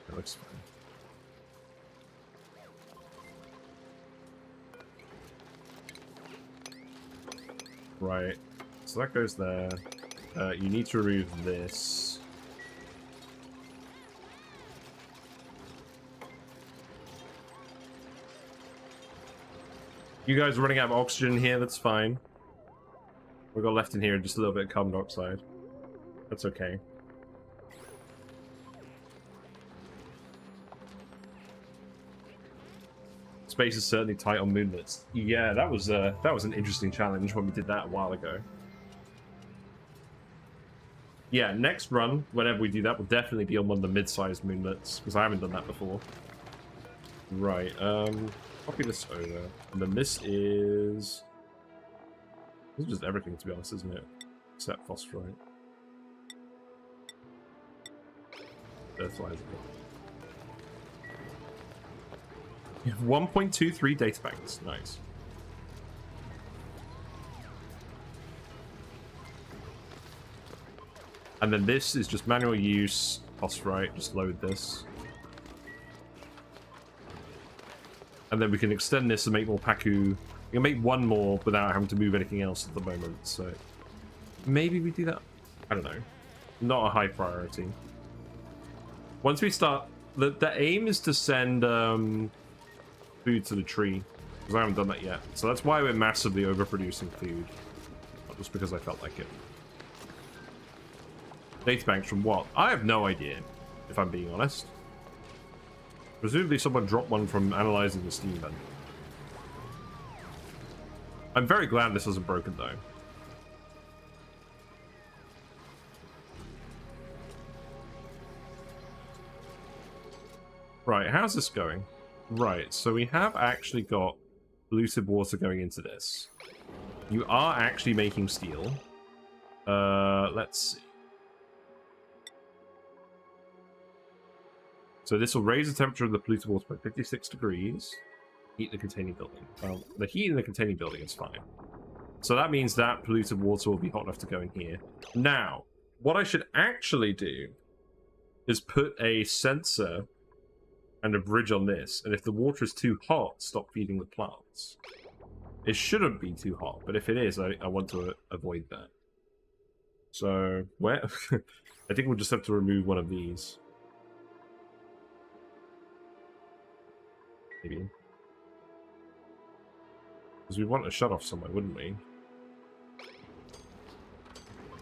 That looks fine. Right, so that goes there. You need to remove this. You guys are running out of oxygen here, that's fine. We've got left in here just a little bit of carbon dioxide. That's okay. Space is certainly tight on moonlets. Yeah, that was an interesting challenge when we did that a while ago. Yeah, next run, whenever we do that, will definitely be on one of the mid-sized moonlets, because I haven't done that before. Right, copy this over. And then this is just everything, to be honest, isn't it? Except phosphorite. Fertilizer. You have 1.23 data banks. Nice. And then this is just manual use. Phosphorite. Just load this. And then we can extend this and make more Paku. We can make one more without having to move anything else at the moment. So maybe we do that. I don't know. Not a high priority. Once we start, the aim is to send food to the tree, because I haven't done that yet. So that's why we're massively overproducing food, not just because I felt like it. Databanks from what? I have no idea, if I'm being honest. Presumably someone dropped one from analyzing the steam vent. I'm very glad this isn't broken though. Right, how's this going? Right, so we have actually got polluted water going into this. You are actually making steel. Let's see. So this will raise the temperature of the polluted water by 56 degrees. Heat the containing building. Well, the heat in the containing building is fine. So that means that polluted water will be hot enough to go in here. Now, what I should actually do is put a sensor and a bridge on this, and if the water is too hot, stop feeding the plants. It shouldn't be too hot, but if it is, I want to avoid that. So, where? I think we'll just have to remove one of these. Maybe. Because we want a shutoff somewhere, wouldn't we?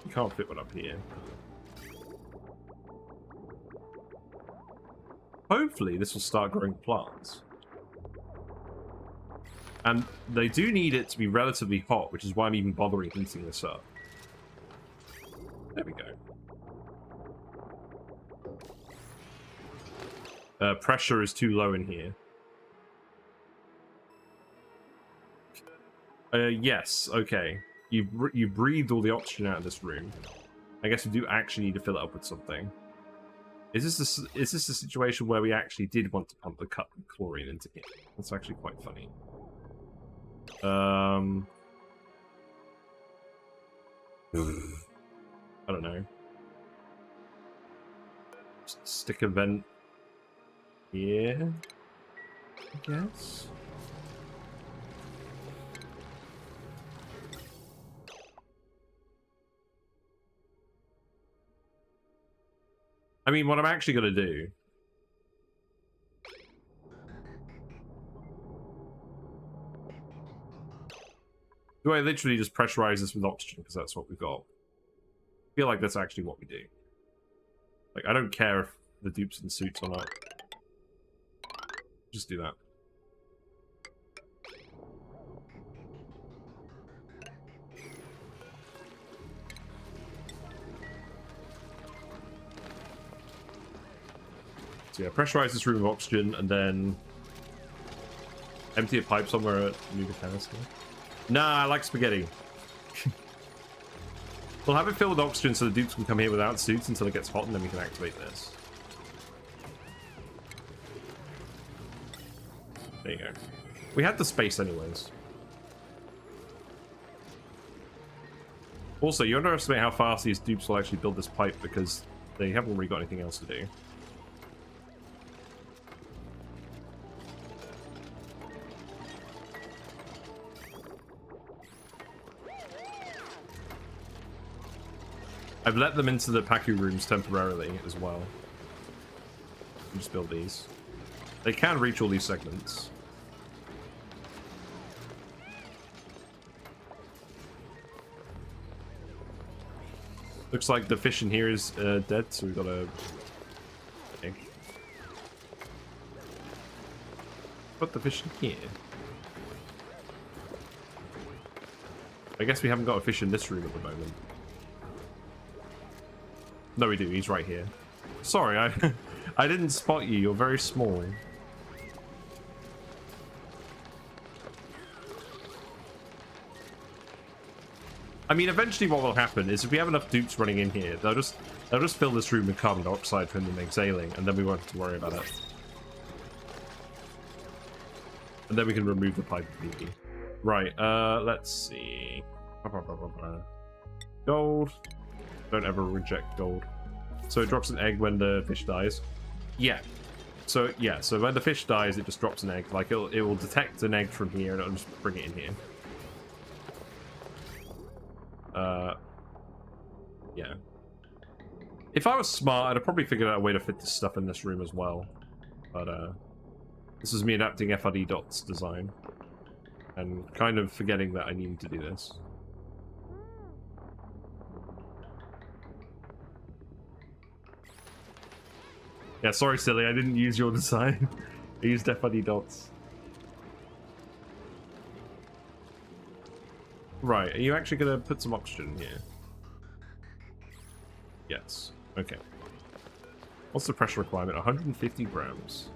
You can't fit one up here. Hopefully this will start growing plants. And they do need it to be relatively hot, which is why I'm even bothering heating this up. There we go. Pressure is too low in here. Yes, okay. You breathed all the oxygen out of this room. I guess we do actually need to fill it up with something. Is this a situation where we actually did want to pump the chlorine into here? That's actually quite funny. I don't know. Just stick a vent here, I guess. I mean, what I'm actually going to do... Do I literally just pressurize this with oxygen, because that's what we've got? I feel like that's actually what we do. Like, I don't care if the dupes in suits or not. Just do that. So yeah, pressurize this room with oxygen, and then empty a pipe somewhere at New Canister. Nah, I like spaghetti. We'll have it filled with oxygen so the dupes can come here without suits until it gets hot, and then we can activate this. There you go. We had the space anyways. Also, you underestimate how fast these dupes will actually build this pipe because they haven't really got anything else to do. I've let them into the Paku rooms temporarily as well. Just build these. They can reach all these segments. Looks like the fish in here is dead, so we've got a egg. Put the fish in here. I guess we haven't got a fish in this room at the moment. No, we do. He's right here. Sorry, I didn't spot you. You're very small. I mean, eventually what will happen is if we have enough dupes running in here, they'll just fill this room with carbon dioxide from them exhaling, and then we won't have to worry about it. And then we can remove the pipe if need be. Right, let's see. Gold. Don't ever reject gold. So it drops an egg when the fish dies. Yeah. So yeah, so when the fish dies, it just drops an egg. Like it will detect an egg from here and it'll just bring it in here. Yeah. If I was smart, I'd have probably figured out a way to fit this stuff in this room as well. But this is me adapting FRD.'s design. And kind of forgetting that I needed to do this. Yeah, sorry, silly. I didn't use your design. I used FRD.'s. Right, are you actually going to put some oxygen here? Yes. Okay. What's the pressure requirement? 150 grams.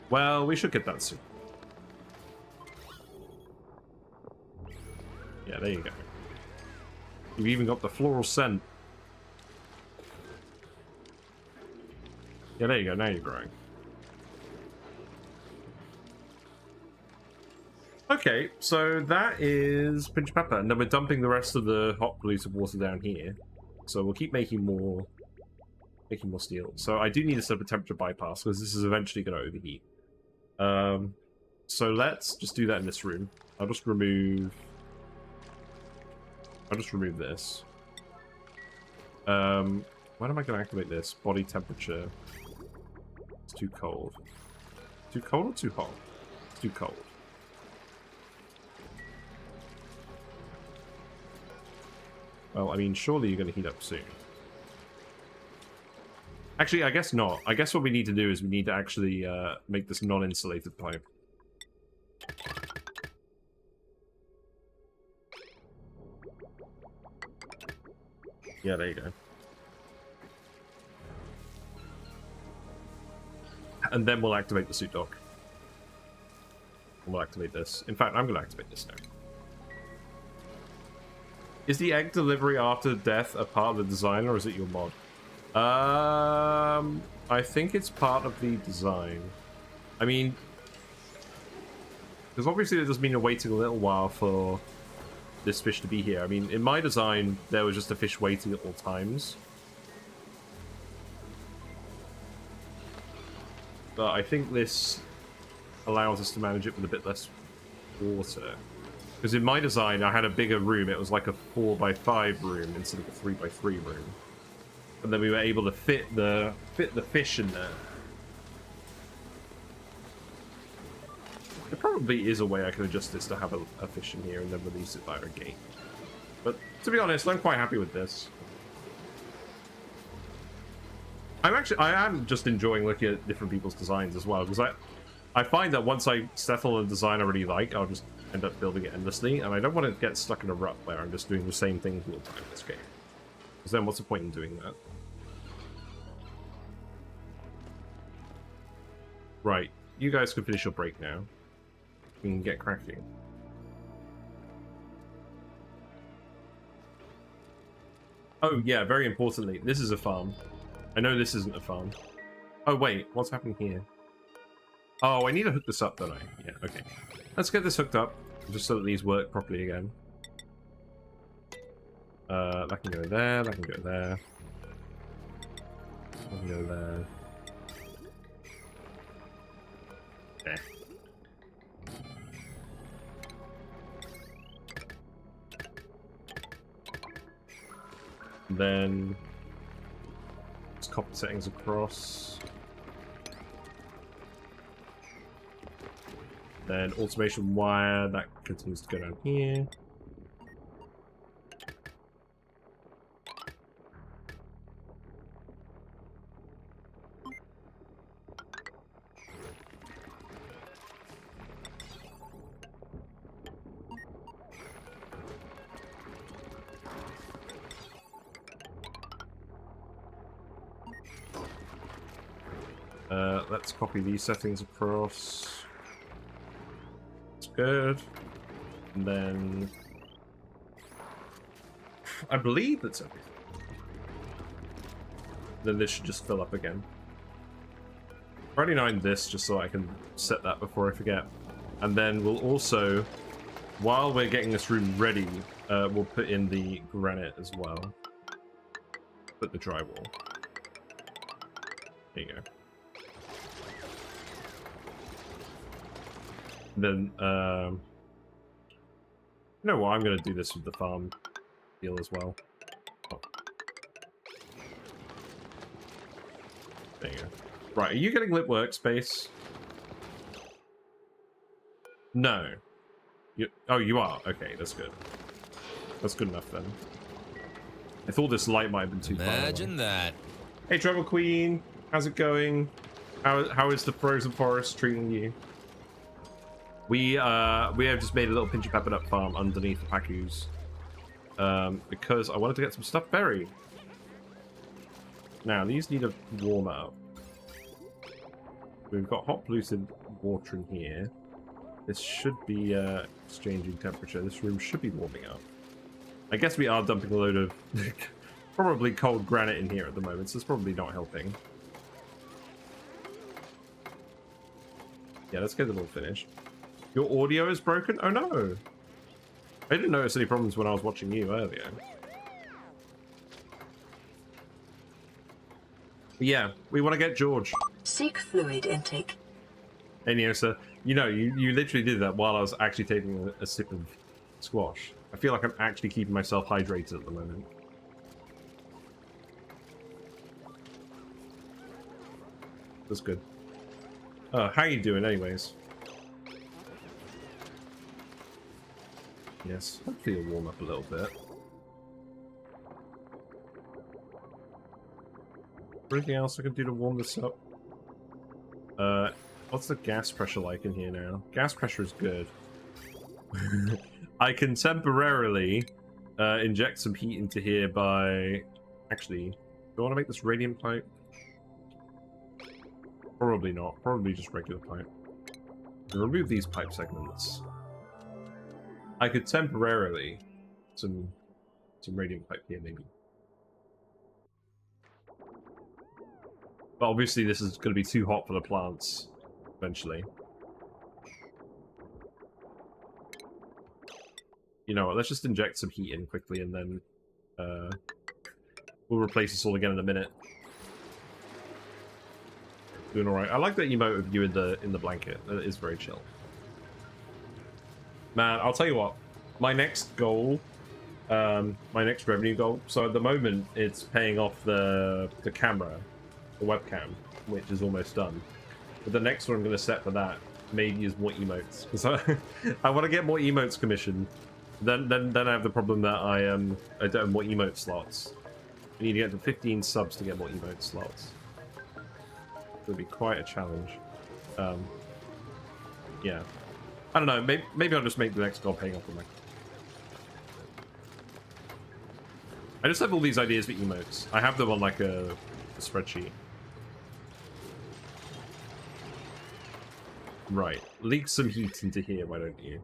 Well, we should get that soon. Yeah, there you go. You've even got the floral scent. Yeah, there you go. Now you're growing. Okay, so that is Pincha Pepper, and then we're dumping the rest of the hot polluted water down here. So we'll keep making more steel. So I do need to set up a temperature bypass because this is eventually going to overheat. So let's just do that in this room. I'll just remove this. When am I going to activate this? Body temperature. It's too cold. Too cold or too hot? It's too cold. Well, I mean, surely you're going to heat up soon. Actually, I guess not. I guess what we need to do is we need to actually make this non-insulated pipe. Yeah, there you go. And then we'll activate the suit dock. And we'll activate this. In fact, I'm going to activate this now. Is the egg delivery after death a part of the design, or is it your mod? I think it's part of the design. I mean, because obviously it does mean you're waiting a little while for this fish to be here. I mean, in my design, there was just a fish waiting at all times. But I think this allows us to manage it with a bit less water. Because in my design, I had a bigger room. It was like a 4x5 room instead of a 3x3 room. And then we were able to fit the fish in there. There probably is a way I can adjust this to have a fish in here and then release it via a gate. But to be honest, I'm quite happy with this. I am just enjoying looking at different people's designs as well, because I find that once I settle on a design I really like, I'll just end up building it endlessly, and I don't want to get stuck in a rut where I'm just doing the same thing all the time in this game. Because then what's the point in doing that? Right, you guys can finish your break now. We can get cracking. Oh yeah, very importantly, this is a farm. I know this isn't a farm. Oh wait, what's happening here? Oh, I need to hook this up, don't I? Yeah, okay. Let's get this hooked up, just so that these work properly again. That can go there, that can go there. That can go there. Okay. Then let's copy settings across. Then automation wire, that continues to go down here. Let's copy these settings across. That's good. And then I believe that's everything. Then this should just fill up again. 39 this just so I can set that before I forget. And then we'll also, while we're getting this room ready, we'll put in the granite as well. Put the drywall. There you go. Then, you know what? I'm going to do this with the farm deal as well. Oh. There you go. Right, are you getting lit workspace? No. Oh, you are? Okay, that's good. That's good enough then. I thought this light might have been too far away. Imagine that. Hey, Travel Queen. How's it going? How is the frozen forest treating you? We have just made a little Pincha Pepperplant Farm underneath the Pacus. Because I wanted to get some stuff buried. Now, these need to warm up. We've got hot polluted water in here. This should be exchanging temperature. This room should be warming up. I guess we are dumping a load of probably cold granite in here at the moment, so it's probably not helping. Yeah, let's get it all finished. Your audio is broken? Oh no! I didn't notice any problems when I was watching you earlier. But yeah, we want to get George. Seek fluid intake. Hey Neosa, you know, you literally did that while I was actually taking a sip of squash. I feel like I'm actually keeping myself hydrated at the moment. That's good. How you doing anyways? Yes, hopefully it'll warm up a little bit. Anything else I can do to warm this up? What's the gas pressure like in here now? Gas pressure is good. I can temporarily inject some heat into here by... Actually, do I want to make this radiant pipe? Probably not. Probably just regular pipe. Remove these pipe segments. I could temporarily some radiant pipe here, maybe. But obviously this is going to be too hot for the plants eventually. You know what, let's just inject some heat in quickly and then we'll replace this all again in a minute. Doing alright. I like that emote of you in the blanket. That is very chill. Man, I'll tell you what. My next goal, my next revenue goal. So at the moment, it's paying off the camera, the webcam, which is almost done. But the next one I'm going to set for that maybe is more emotes, because I want to get more emotes commissioned. Then I have the problem that I don't have more emote slots. I need to get to 15 subs to get more emote slots. It'll be quite a challenge. Yeah. I don't know, maybe I'll just make the next goal paying off on my... I just have all these ideas for emotes. I have them on like a spreadsheet. Right. Leak some heat into here, why don't you?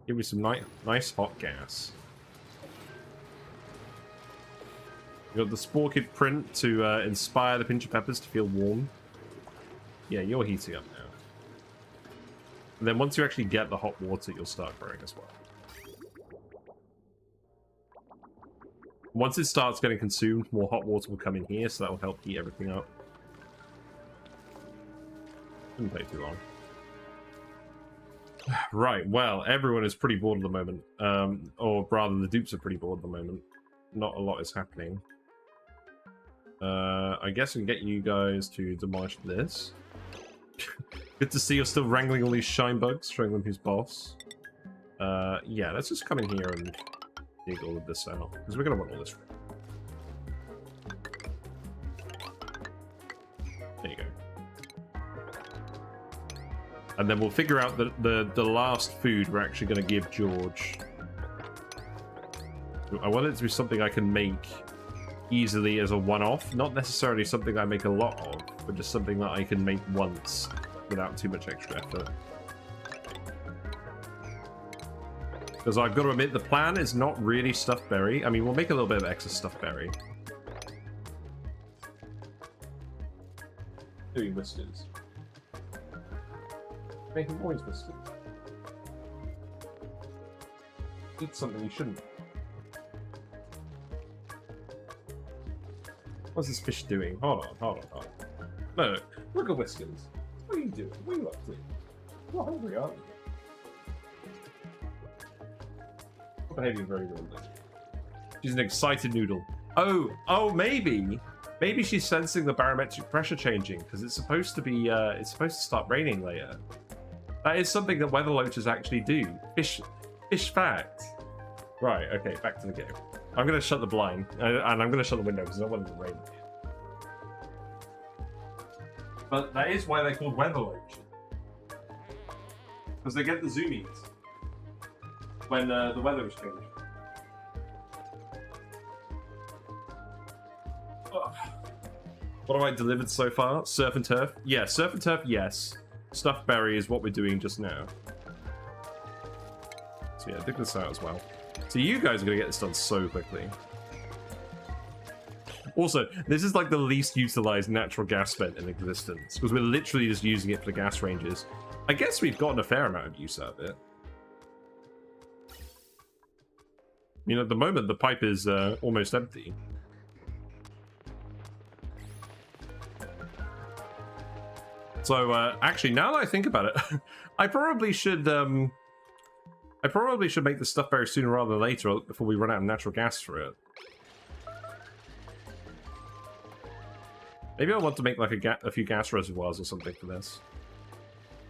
Give me some nice hot gas. You got the Spore Kid print to inspire the Pincha Peppers to feel warm. Yeah, you're heating up now. And then once you actually get the hot water, you'll start growing as well. Once it starts getting consumed, more hot water will come in here, so that will help heat everything up. Didn't take too long. Right, well, everyone is pretty bored at the moment. Or rather, the dupes are pretty bored at the moment. Not a lot is happening. I guess we can get you guys to demolish this. Good to see you're still wrangling all these shine bugs, showing them who's boss. Yeah, let's just come in here and dig all of this out, because we're going to want all this. There you go. And then we'll figure out the last food we're actually going to give George. I want it to be something I can make easily as a one-off, not necessarily something I make a lot of, but just something that I can make once without too much extra effort. Because I've got to admit, the plan is not really stuffed berry. I mean, we'll make a little bit of extra stuffed berry. Doing whiskers. Making boys whiskers. Eat something you shouldn't. What's this fish doing? Hold on. No, look at Whiskers. What are you doing? What are you up to? You're hungry, aren't you? You're behaving very rudely. She's an excited noodle. Oh, maybe she's sensing the barometric pressure changing, because it's supposed to be, it's supposed to start raining later. That is something that weather loaches actually do. Fish fact. Right, okay, back to the game. I'm going to shut the blind, and I'm going to shut the window because I don't want it to rain. But that is why they're called weather loaches. Because they get the zoomies when the weather is changing. Ugh. What have I delivered so far? Surf and turf? Yeah, surf and turf, yes. Stuffed berry is what we're doing just now. So yeah, dig this out as well. So you guys are going to get this done so quickly. Also, this is like the least utilized natural gas vent in existence, because we're literally just using it for the gas ranges. I guess we've gotten a fair amount of use out of it. You know, at the moment, the pipe is almost empty. So, actually, now that I think about it, I probably should make the stuff very sooner rather than later before we run out of natural gas for it. Maybe I want to make like a few gas reservoirs or something for this.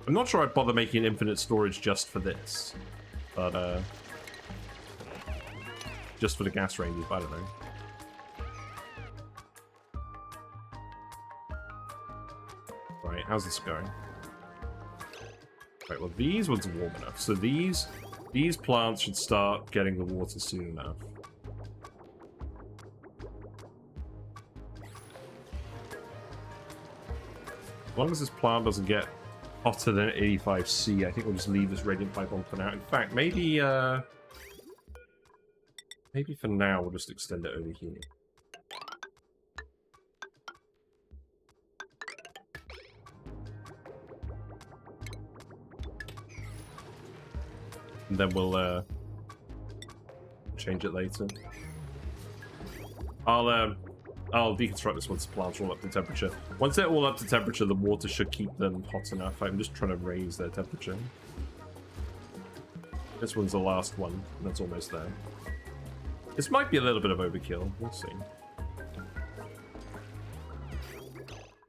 I'm not sure I'd bother making infinite storage just for this, but just for the gas ranges, I don't know. Right, how's this going? Right, well these ones are warm enough, so these plants should start getting the water soon enough. As long as this plant doesn't get hotter than 85°C, I think we'll just leave this radiant pipe on for now. In fact, maybe Maybe for now we'll just extend it over here. And then we'll change it later. I'll deconstruct this once the plants are all up to temperature. Once they're all up to temperature, the water should keep them hot enough. I'm just trying to raise their temperature. This one's the last one, and that's almost there. This might be a little bit of overkill. We'll see.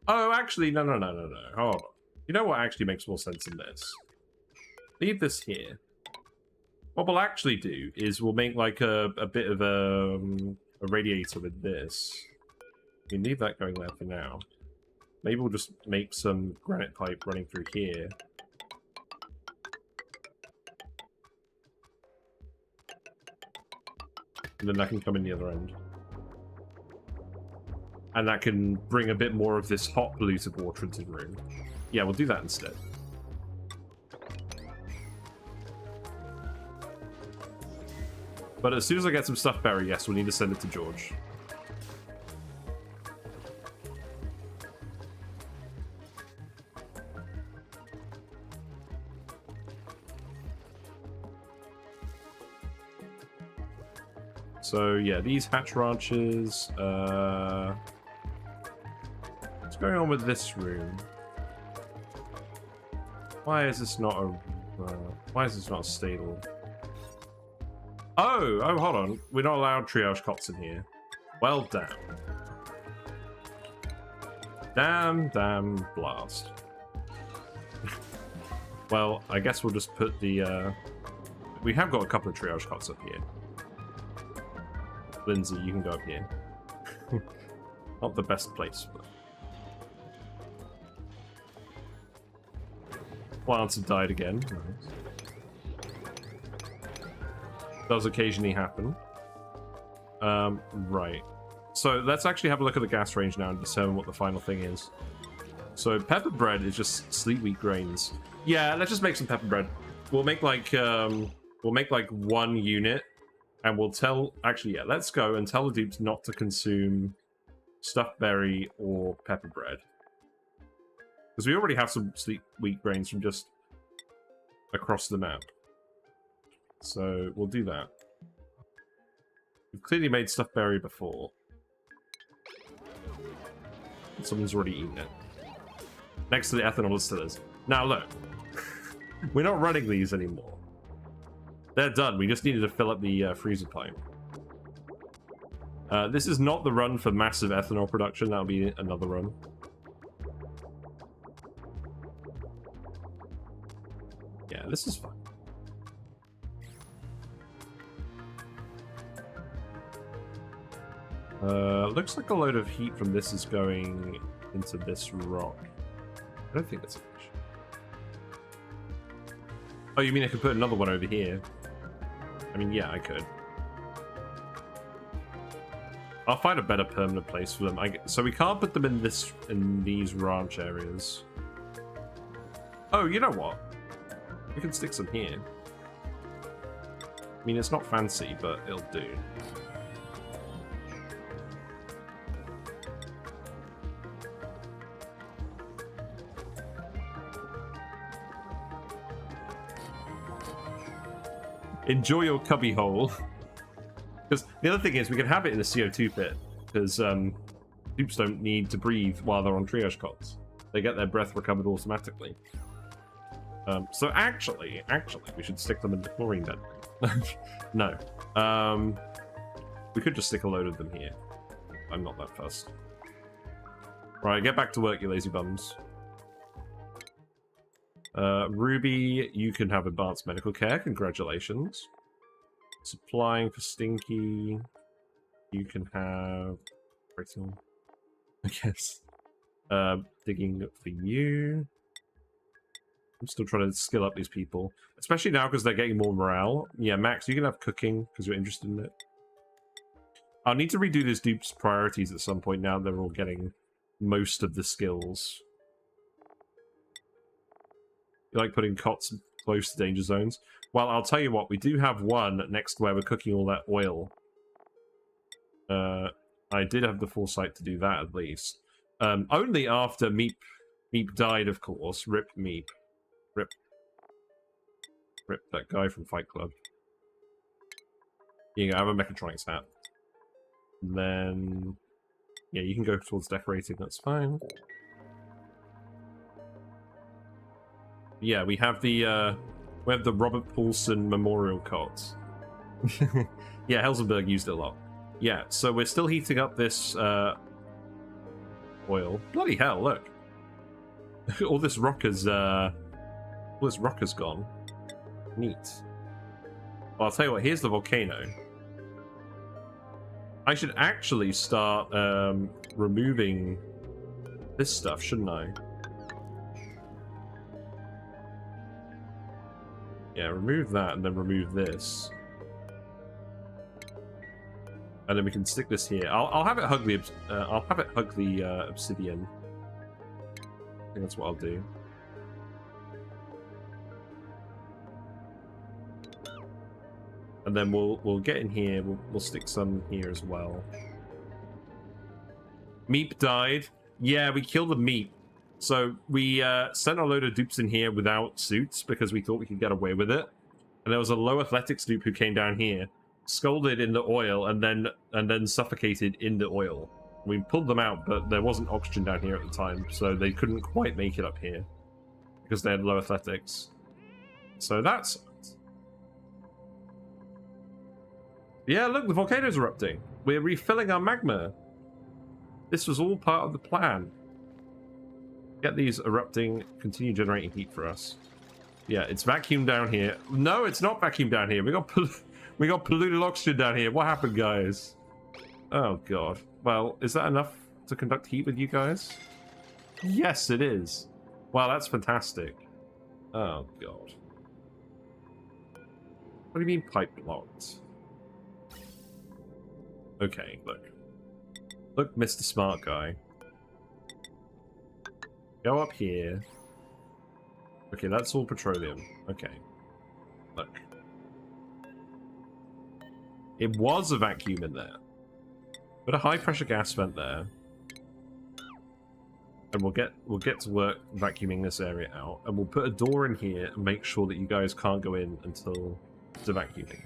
Oh, actually, no. Hold on. You know what actually makes more sense in this? Leave this here. What we'll actually do is we'll make like a bit of a radiator with this. We can leave that going there for now. Maybe we'll just make some granite pipe running through here. And then that can come in the other end. And that can bring a bit more of this hot polluted water into the room. Yeah, we'll do that instead. But as soon as I get some stuff buried, yes, we'll need to send it to George. So yeah, these hatch ranches. What's going on with this room? Why is this not a? Why is this not a stable? Oh, hold on. We're not allowed triage cots in here. Well, damn, blast. Well, I guess we'll just put the. We have got a couple of triage cots up here. Lindsay, you can go up here. Not the best place, but... Plants have died again. Nice. Does occasionally happen. Right. So let's actually have a look at the gas range now and determine what the final thing is. So pepper bread is just sleet wheat grains. Yeah, let's just make some pepper bread. We'll make like one unit. And we'll tell... Actually, yeah, let's go and tell the dupes not to consume stuffed berry or pepper bread. Because we already have some sleet wheat grains from just across the map. So we'll do that. We've clearly made stuffed berry before. And someone's already eaten it. Next to the ethanol distillers. Now look, we're not running these anymore. They're done. We just needed to fill up the freezer pipe. This is not the run for massive ethanol production. That'll be another run. Yeah, this is fun. Looks like a load of heat from this is going into this rock. I don't think that's an issue. Oh, you mean I could put another one over here? I mean, yeah, I could. I'll find a better permanent place for them. So we can't put them in these ranch areas. Oh, you know what? We can stick some here. I mean, it's not fancy, but it'll do. Enjoy your cubby hole. Because the other thing is, we can have it in a CO2 pit. Because dupes don't need to breathe while they're on triage cots. They get their breath recovered automatically. So actually, we should stick them in the chlorine bed. No. We could just stick a load of them here. I'm not that fussed. Right, get back to work, you lazy bums. Ruby, you can have advanced medical care. Congratulations. Supplying for Stinky. You can have... I guess. Digging for you. I'm still trying to skill up these people. Especially now because they're getting more morale. Yeah, Max, you can have cooking because you're interested in it. I'll need to redo this dupe's priorities at some point now they're all getting most of the skills. You like putting cots close to danger zones? Well, I'll tell you what, we do have one next to where we're cooking all that oil I did have the foresight to do that at least. Only after Meep died, of course. Rip Meep. Rip that guy from Fight Club. You go, I have a mechatronics hat. And then... yeah, you can go towards decorating, that's fine. Yeah, we have the Robert Paulson Memorial Cot. Yeah, Helsenberg used it a lot. Yeah, so we're still heating up this oil. Bloody hell, look. all this rock has gone. Neat. Well, I'll tell you what, here's the volcano. I should actually start removing this stuff, shouldn't I? Yeah, remove that and then remove this. And then we can stick this here. I'll have it hug the obsidian. I think that's what I'll do. And then we'll get in here. We'll stick some here as well. Meep died. Yeah, we killed the Meep. So we sent a load of dupes in here without suits because we thought we could get away with it. And there was a low athletics dupe who came down here, scalded in the oil, and then suffocated in the oil. We pulled them out, but there wasn't oxygen down here at the time, so they couldn't quite make it up here because they had low athletics. So that's... yeah, look, the volcano's erupting. We're refilling our magma. This was all part of the plan. Get these erupting, continue generating heat for us. Yeah, it's vacuum down here. No, it's not vacuum down here. We got polluted oxygen down here. What happened, guys? Oh, God. Well, is that enough to conduct heat with you guys? Yes, it is. Wow, that's fantastic. Oh, God. What do you mean pipe blocked? Okay, look. Look, Mr. Smart Guy. Go up here. Okay, that's all petroleum. Okay. Look. It was a vacuum in there. Put a high pressure gas vent there. And we'll get to work vacuuming this area out. And we'll put a door in here and make sure that you guys can't go in until the vacuuming.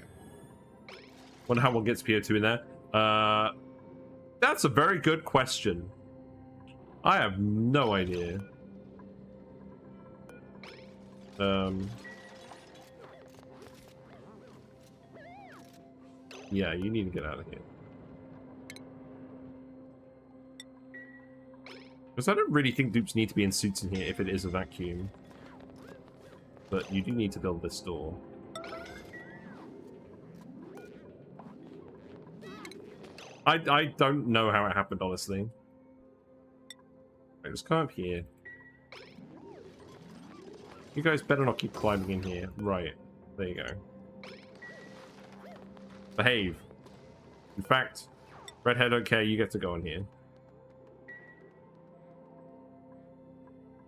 Wonder how one gets PO2 in there. That's a very good question. I have no idea. Yeah, you need to get out of here. Because I don't really think dupes need to be in suits in here if it is a vacuum. But you do need to build this door. I don't know how it happened, honestly. Right, let's come up here. You guys better not keep climbing in here. Right. There you go. Behave. In fact, Redhead, okay, you get to go in here.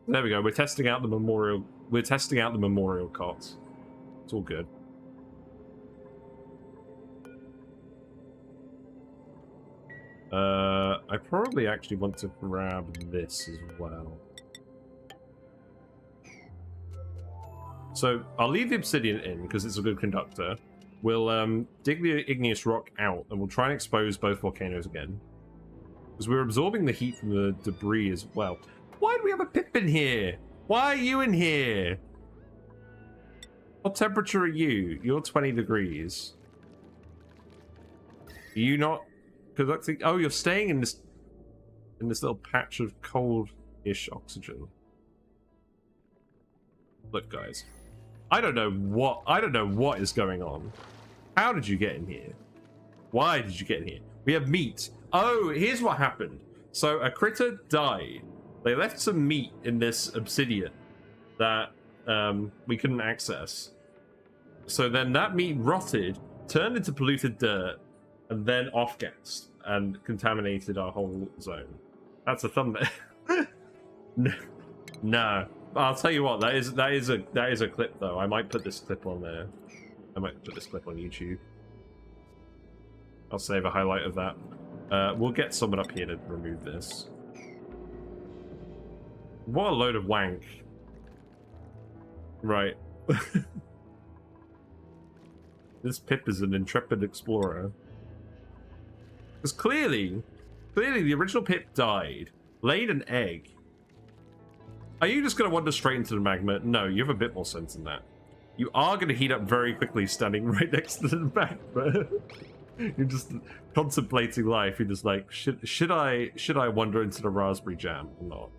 There we go. We're testing out the memorial. We're testing out the memorial cots. It's all good. I probably actually want to grab this as well. So I'll leave the obsidian in because it's a good conductor. We'll dig the igneous rock out and we'll try and expose both volcanoes again. Because we're absorbing the heat from the debris as well. Why do we have a pip in here? Why are you in here? What temperature are you? You're 20 degrees. Are you not conducting? Oh, you're staying in this little patch of cold-ish oxygen. Look, guys. I don't know what is going on. How did you get in here? Why did you get in here? We have meat. Oh, here's what happened. So a critter died. They left some meat in this obsidian that we couldn't access. So then that meat rotted, turned into polluted dirt, and then off-gassed and contaminated our whole zone. That's a thumbnail. No. I'll tell you what, that is a clip though. I might put this clip on there. I might put this clip on YouTube. I'll save a highlight of that. We'll get someone up here to remove this. What a load of wank. Right. This Pip is an intrepid explorer. Because clearly the original Pip died, laid an egg. Are you just going to wander straight into the magma? No, you have a bit more sense than that. You are going to heat up very quickly standing right next to the magma. You're just contemplating life. You're just like, should I wander into the raspberry jam or not?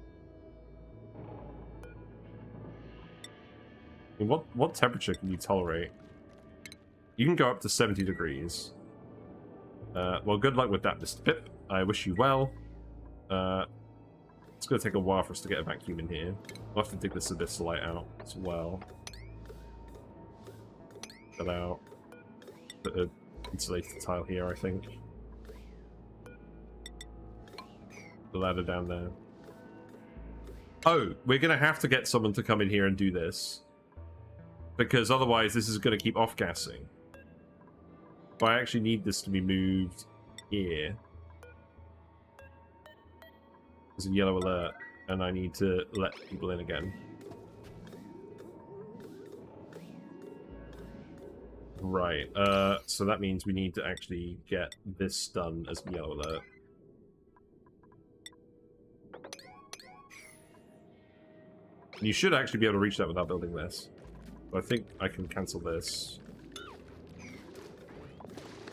I mean, what temperature can you tolerate? You can go up to 70 degrees. Well, good luck with that, Mr. Pip. I wish you well. It's going to take a while for us to get a vacuum in here. We'll have to dig this abyssalite out as well. That out. Put an insulated tile here, I think. The ladder down there. Oh, we're going to have to get someone to come in here and do this. Because otherwise this is going to keep off-gassing. But I actually need this to be moved here. There's a yellow alert, and I need to let people in again. Right, so that means we need to actually get this done as a yellow alert. You should actually be able to reach that without building this. But I think I can cancel this.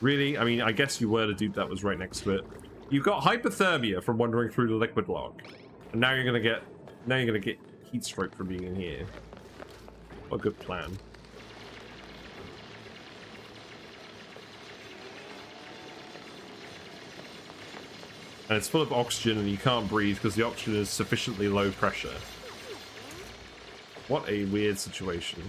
Really? I mean, I guess you were to dupe that was right next to it. You've got hypothermia from wandering through the liquid lock. And now you're gonna get heat stroke from being in here. What a good plan. And it's full of oxygen and you can't breathe because the oxygen is sufficiently low pressure. What a weird situation.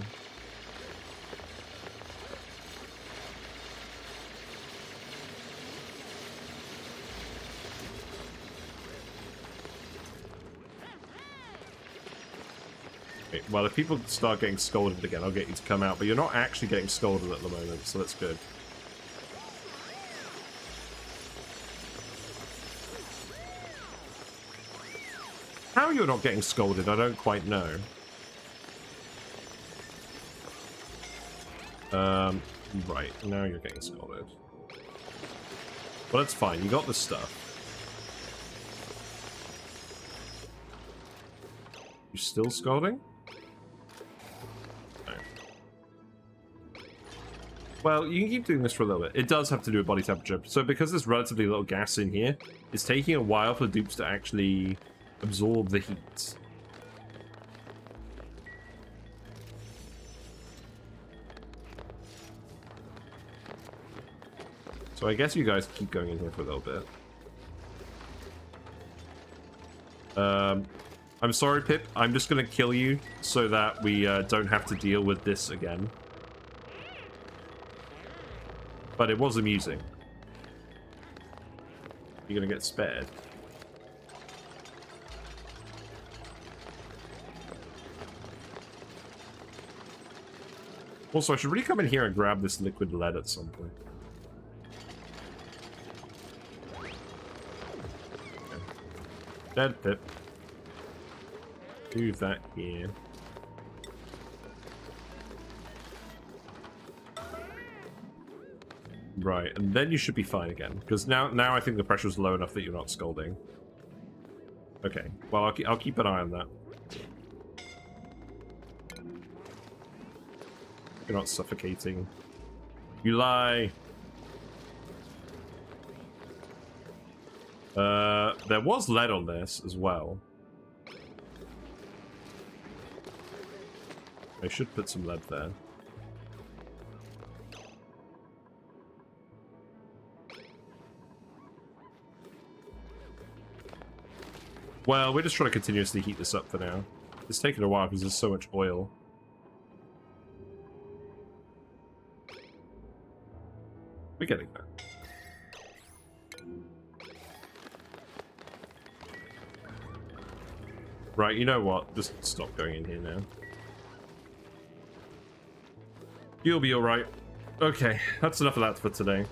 Okay, well, if people start getting scolded again, I'll get you to come out, but you're not actually getting scolded at the moment, so that's good. How you're not getting scolded, I don't quite know. Right, now you're getting scolded. Well, that's fine, you got the stuff. You still scolding? No. Well, you can keep doing this for a little bit. It does have to do with body temperature. So because there's relatively little gas in here, it's taking a while for the dupes to actually absorb the heat. So I guess you guys keep going in here for a little bit. I'm sorry, Pip. I'm just going to kill you so that we don't have to deal with this again. But it was amusing. You're going to get spared. Also, I should really come in here and grab this liquid lead at some point. Okay. Dead Pip. Do that here. Right, and then you should be fine again. Because now I think the pressure's low enough that you're not scalding. Okay, well, I'll keep an eye on that. You're not suffocating. You lie! There was lead on this as well. I should put some lead there. Well, we're just trying to continuously heat this up for now. It's taking a while because there's so much oil. We're getting there. Right, you know what? Just stop going in here now. You'll be alright. Okay, that's enough of that for today.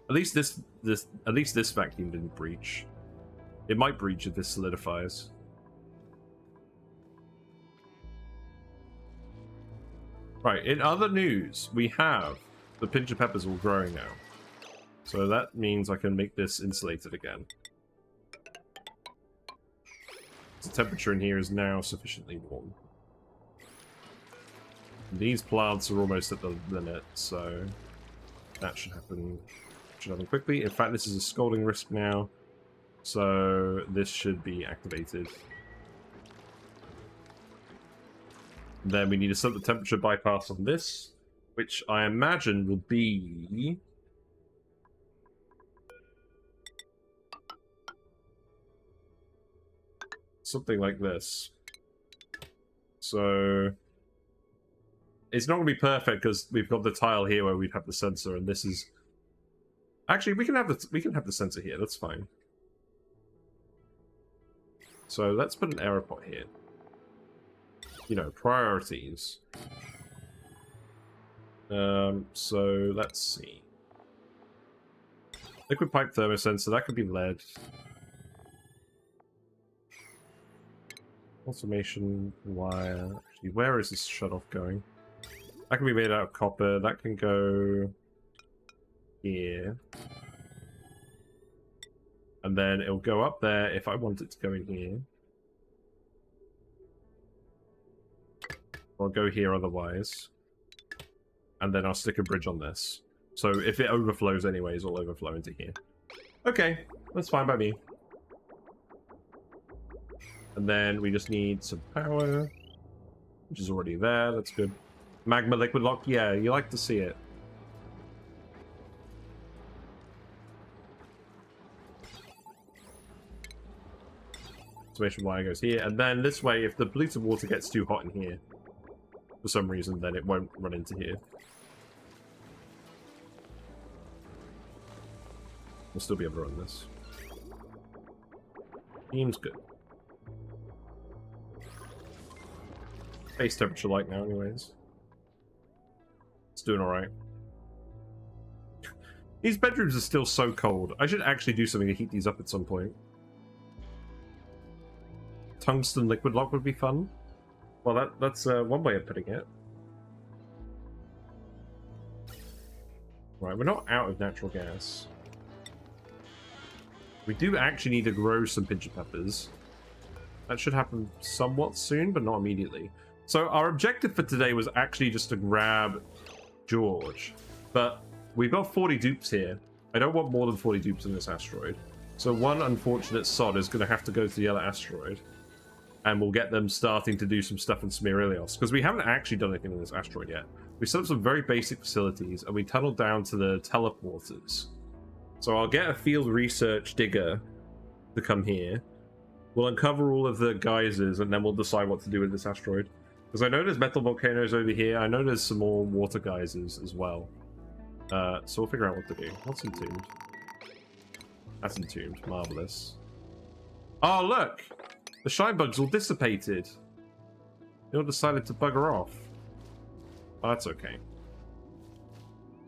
At least this vacuum didn't breach. It might breach if this solidifies. Right, in other news, we have the Pincha Peppers all growing now. So that means I can make this insulated again. The temperature in here is now sufficiently warm. These plants are almost at the limit, so that should happen quickly. In fact, this is a scalding risk now, so this should be activated. Then we need to set the temperature bypass on this, which I imagine will be something like this. So it's not going to be perfect because we've got the tile here where we'd have the sensor, and this is actually we can have the sensor here. That's fine. So let's put an error pot here. You know, priorities. So let's see. Liquid pipe thermosensor, that could be lead. Automation wire. Actually, where is this shutoff going? That can be made out of copper. That can go here. And then it'll go up there if I want it to go in here. I'll go here otherwise. And then I'll stick a bridge on this. So if it overflows anyways, it'll overflow into here. Okay, that's fine by me. And then we just need some power, which is already there. That's good. Magma liquid lock. Yeah, you like to see it. Automation wire goes here. And then this way, if the polluted water gets too hot in here, for some reason, then it won't run into here. We'll still be able to run this. Seems good. Base temperature light now, anyways. It's doing alright. These bedrooms are still so cold. I should actually do something to heat these up at some point. Tungsten liquid lock would be fun. Well, that's one way of putting it. Right, we're not out of natural gas. We do actually need to grow some Pincha Peppers. That should happen somewhat soon, but not immediately. So our objective for today was actually just to grab George. But we've got 40 dupes here. I don't want more than 40 dupes in this asteroid. So one unfortunate sod is going to have to go to the other asteroid. And we'll get them starting to do some stuff in Smirilios. Because we haven't actually done anything in this asteroid yet. We set up some very basic facilities, and we tunneled down to the teleporters. So I'll get a field research digger to come here. We'll uncover all of the geysers, and then we'll decide what to do with this asteroid. Because I know there's metal volcanoes over here. I know there's some more water geysers as well. So we'll figure out what to do. What's entombed? That's entombed. Marvelous. Oh, look! The shine bugs all dissipated. They all decided to bugger off. Oh, that's okay.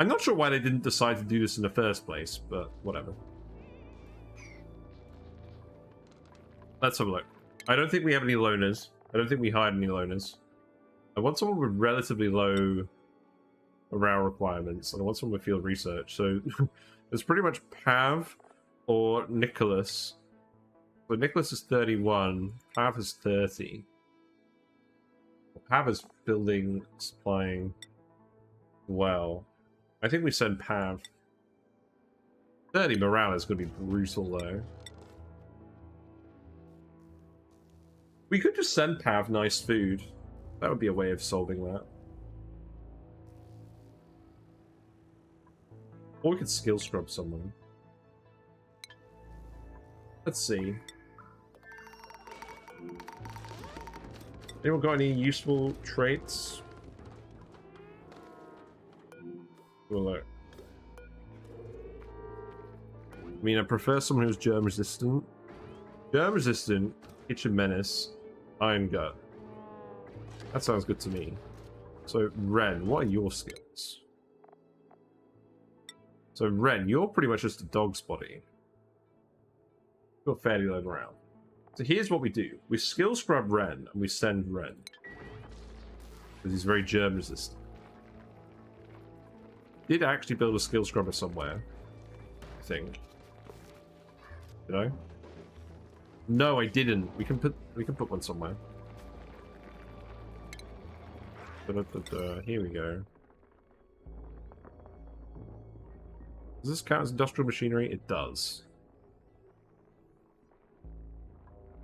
I'm not sure why they didn't decide to do this in the first place, but whatever. Let's have a look. I don't think we have any loners. I don't think we hired any loners. I want someone with relatively low morale requirements, and I want someone with field research. So it's pretty much Pav or Nicholas. So Nicholas is 31, Pav is 30. Pav is building, supplying well. I think we send Pav. 30 morale is going to be brutal though. We could just send Pav nice food. That would be a way of solving that. Or we could skill scrub someone. Let's see. Anyone got any useful traits? Well, look. I mean, I prefer someone who's germ resistant. Germ resistant, kitchen menace, iron gut. That sounds good to me. So, Ren, what are your skills? So Ren, you're pretty much just a dog's body. You're fairly low morale. So here's what we do. We skill scrub Ren, and we send Ren. Because he's very germ resistant. Did actually build a skill scrubber somewhere. I think. Did I? No, I didn't. We can put one somewhere. Here we go. Does this count as industrial machinery? It does.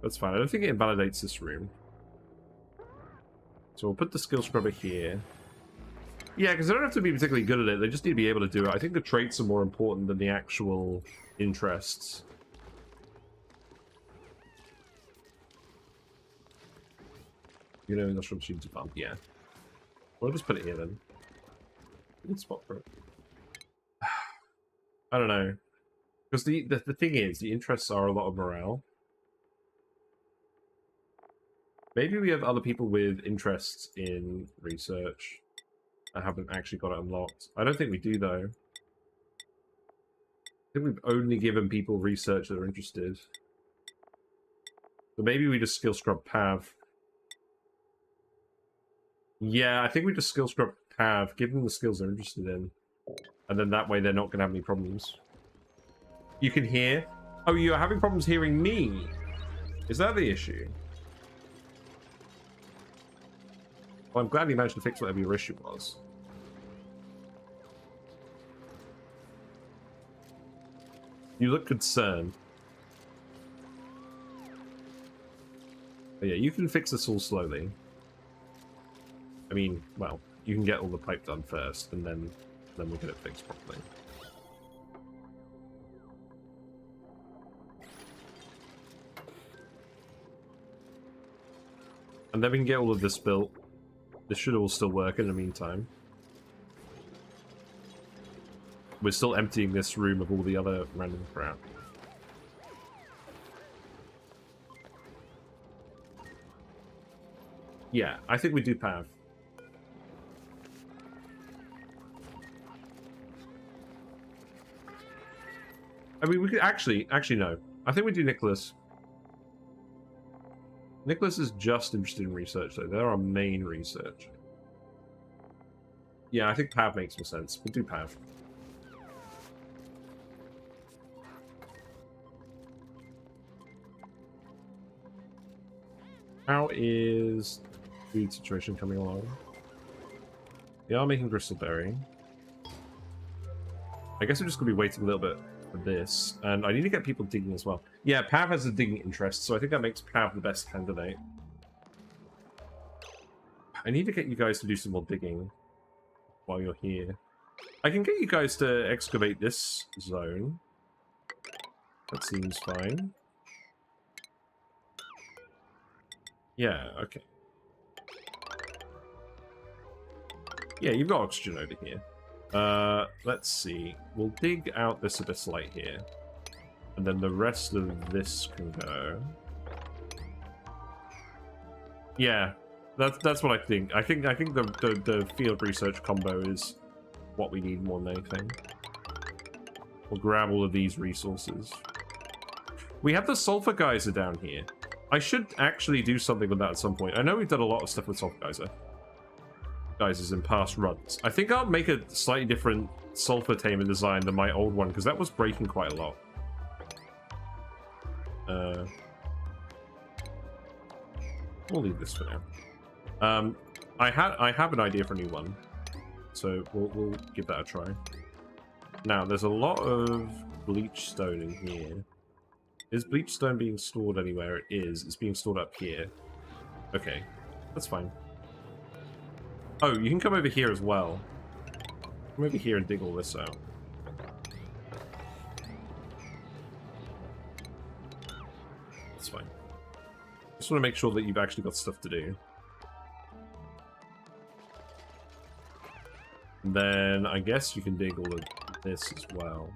That's fine. I don't think it invalidates this room. So we'll put the skill scrubber here. Yeah, because they don't have to be particularly good at it. They just need to be able to do it. I think the traits are more important than the actual interests. You know, industrial machines are fun. Yeah. We'll just put it here then. Good spot for it. I don't know. Because the thing is, the interests are a lot of morale. Maybe we have other people with interests in research. I haven't actually got it unlocked. I don't think we do, though. I think we've only given people research that are interested. So maybe we just skill scrub Pav. Yeah, I think we just skill scrub Pav, give them the skills they're interested in. And then that way they're not going to have any problems. You can hear? Oh, you're having problems hearing me? Is that the issue? Well, I'm glad you managed to fix whatever your issue was. You look concerned. But yeah, you can fix this all slowly. I mean, well, you can get all the pipe done first, and then we'll get it fixed properly. And then we can get all of this built. This should all still work in the meantime. We're still emptying this room of all the other random crap. Yeah, I think we do Pav. I mean, we could actually no. I think we do Nicholas. Nicholas is just interested in research, though. They're our main research. Yeah, I think Pav makes more sense. We'll do Pav. How is the food situation coming along? They are making Gristleberry. I guess we're just going to be waiting a little bit for this. And I need to get people digging as well. Yeah, Pav has a digging interest, so I think that makes Pav the best candidate. I need to get you guys to do some more digging while you're here. I can get you guys to excavate this zone. That seems fine. Yeah, okay. Yeah, you've got oxygen over here. Let's see. We'll dig out this abyss light here. And then the rest of this can go. Yeah, that's what I think. I think the field research combo is what we need more than anything. We'll grab all of these resources. We have the sulfur geyser down here. I should actually do something with that at some point. I know we've done a lot of stuff with sulfur geysers in past runs. I think I'll make a slightly different sulfur tamer design than my old one, because that was breaking quite a lot. We'll leave this for now. I have an idea for a new one, so we'll give that a try. Now, there's a lot of bleach stone in here. Is bleach stone being stored anywhere? It is. It's being stored up here. Okay, that's fine. Oh, you can come over here as well. Come over here and dig all this out. That's fine. Just want to make sure that you've actually got stuff to do. And then I guess you can dig all of this as well.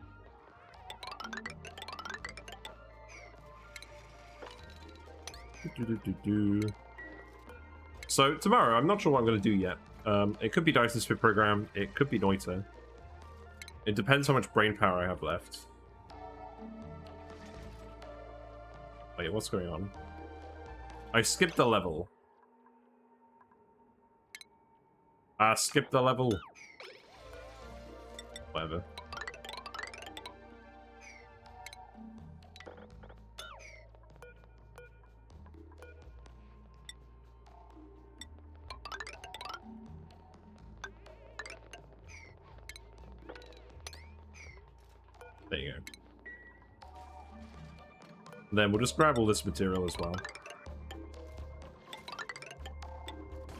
So tomorrow, I'm not sure what I'm going to do yet. It could be Dyson's Fit Program. It could be Noita. It depends how much brain power I have left. Wait, what's going on? I skipped the level. I skipped the level. Whatever. There you go. Then we'll just grab all this material as well.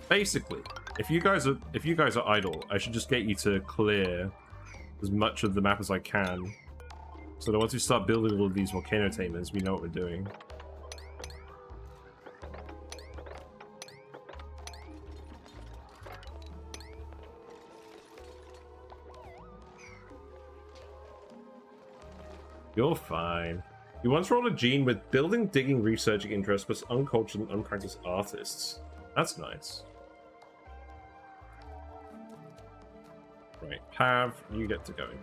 Basically, if you guys are idle, I should just get you to clear as much of the map as I can. So that once we start building all of these volcano tamers, we know what we're doing. You're fine. You once rolled a gene with building, digging, researching interests, plus uncultured and unpracticed artists. That's nice. Right, Pav, you get to go in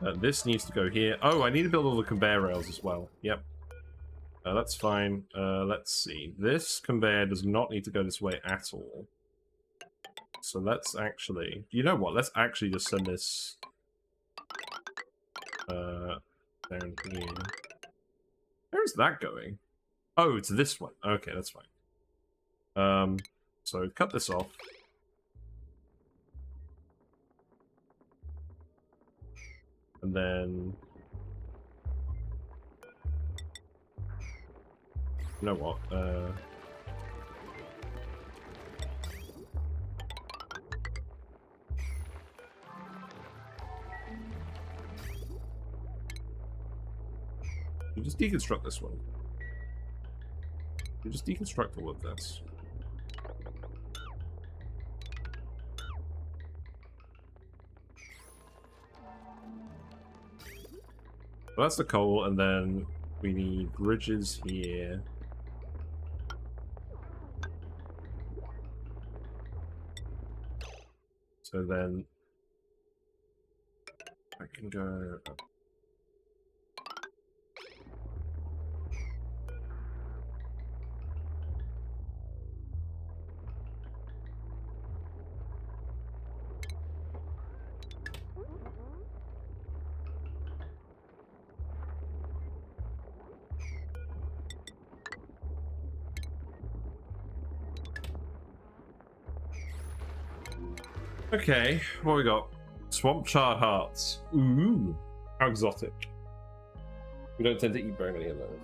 here. This needs to go here. Oh, I need to build all the conveyor rails as well. Yep. That's fine. Let's see. This conveyor does not need to go this way at all. So let's actually... You know what? Let's actually just send this... down here. Where is that going? Oh, it's this one. Okay, that's fine. So cut this off. And then... You know what? You just deconstruct this one. You just deconstruct all of this. Well, that's the coal, and then we need bridges here. So then I can go up. Okay, what we got? Swamp charred hearts. Ooh, how exotic. We don't tend to eat very many of those.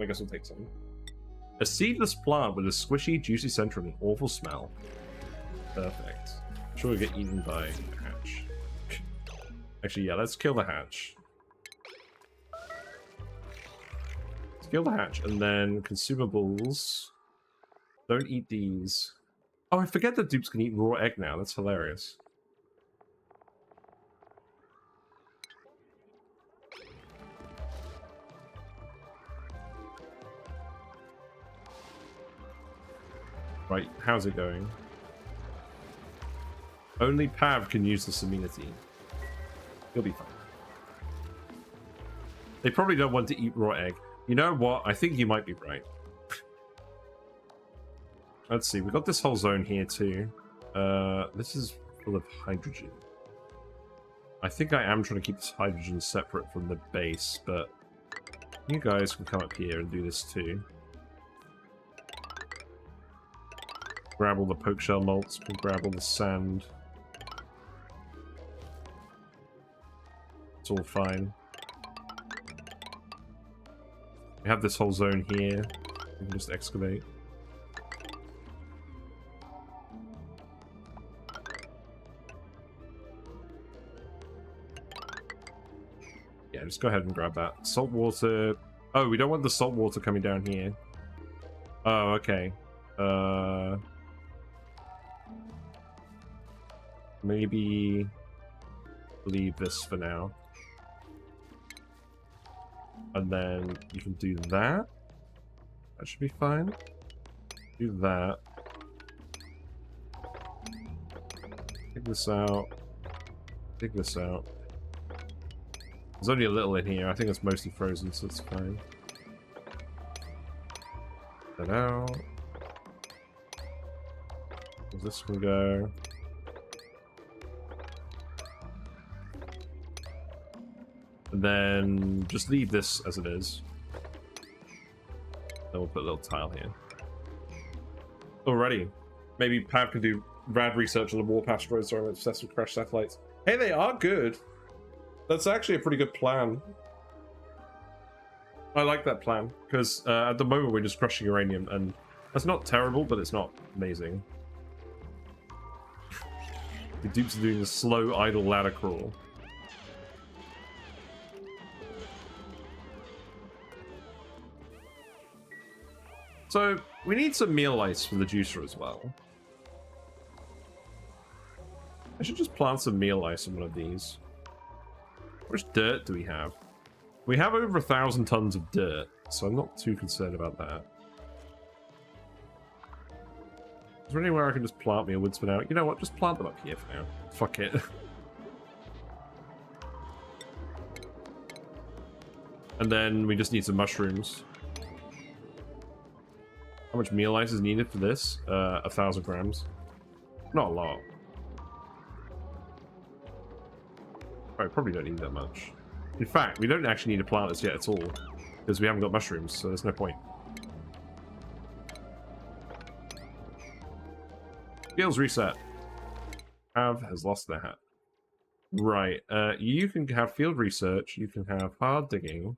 I guess we'll take some. A seedless plant with a squishy, juicy center and an awful smell. Perfect. I'm sure we'll get eaten by a hatch. Actually, yeah, let's kill the hatch. Let's kill the hatch, and then consumables. Don't eat these. Oh, I forget that dupes can eat raw egg now. That's hilarious. Right, how's it going? Only Pav can use this amenity. He'll be fine. They probably don't want to eat raw egg. You know what? I think you might be right. Let's see, we've got this whole zone here too. This is full of hydrogen. I think I am trying to keep this hydrogen separate from the base, but you guys can come up here and do this too. Grab all the poke shell malts, grab all the sand. It's all fine. We have this whole zone here. We can just excavate. Yeah, just go ahead and grab that. Salt water. Oh, we don't want the salt water coming down here. Oh, okay. Maybe leave this for now. And then you can do that. That should be fine. Do that. Dig this out. Dig this out. There's only a little in here. I think it's mostly frozen, so it's fine. That out. This can go. And then just leave this as it is. Then we'll put a little tile here. Alrighty. Maybe Pav can do rad research on the warp asteroids or obsessed with crash satellites. Hey, they are good. That's actually a pretty good plan. I like that plan, because at the moment we're just crushing uranium, and that's not terrible, but it's not amazing. The dupes are doing the slow, idle ladder crawl. So, we need some meal ice for the juicer as well. I should just plant some meal ice on one of these. How much dirt do we have? We have over 1,000 tons of dirt, so I'm not too concerned about that. Is there anywhere I can just plant me a wood spin out? You know what? Just plant them up here for now. Fuck it. And then we just need some mushrooms. How much meal ice is needed for this? 1,000 grams. Not a lot. I probably don't need that much. In fact, we don't actually need to plant this yet at all, because we haven't got mushrooms, so there's no point. Skills reset. Pav has lost their hat. Right, you can have field research, you can have hard digging.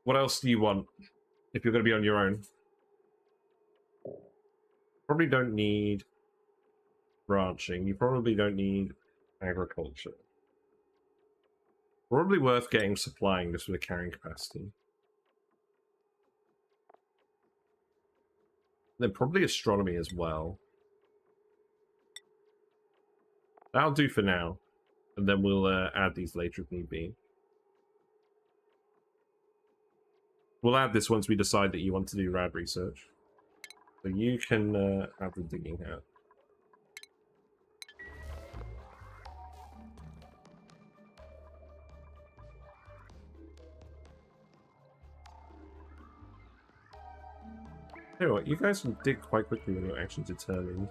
What else do you want if you're going to be on your own? Probably don't need ranching, you probably don't need agriculture. Probably worth getting supplying just for the carrying capacity. Then probably astronomy as well. That'll do for now. And then we'll add these later if need be. We'll add this once we decide that you want to do rad research. So you can have the digging hat. Tell you what, you guys can dig quite quickly when you're actually determined.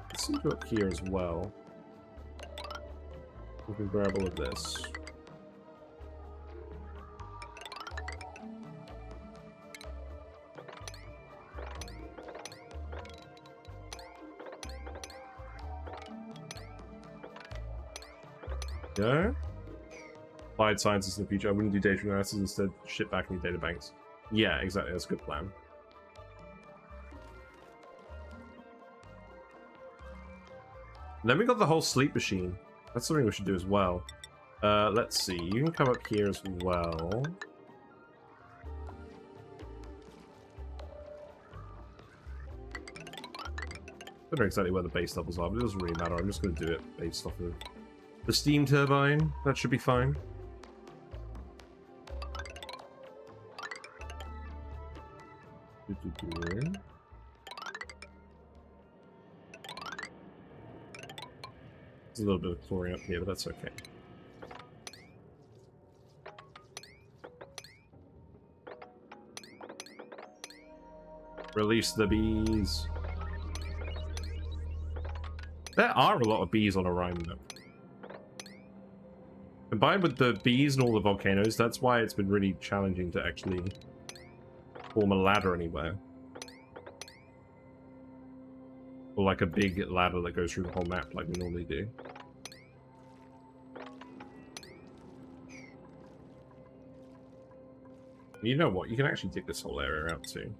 Let's go up here as well. We can grab all of this. Go. Applied sciences in the future. I wouldn't do data analysis, instead shit back in your data banks. Yeah, exactly. That's a good plan. And then we got the whole sleep machine. That's something we should do as well. Let's see. You can come up here as well. I don't know exactly where the base levels are, but it doesn't really matter. I'm just going to do it based off of the steam turbine. That should be fine. There's a little bit of chlorine up here, but that's okay. Release the bees. There are a lot of bees on a Rime, though. Combined with the bees and all the volcanoes, that's why it's been really challenging to actually form a ladder anywhere. Or like a big ladder that goes through the whole map like we normally do. You know what? You can actually dig this whole area out too.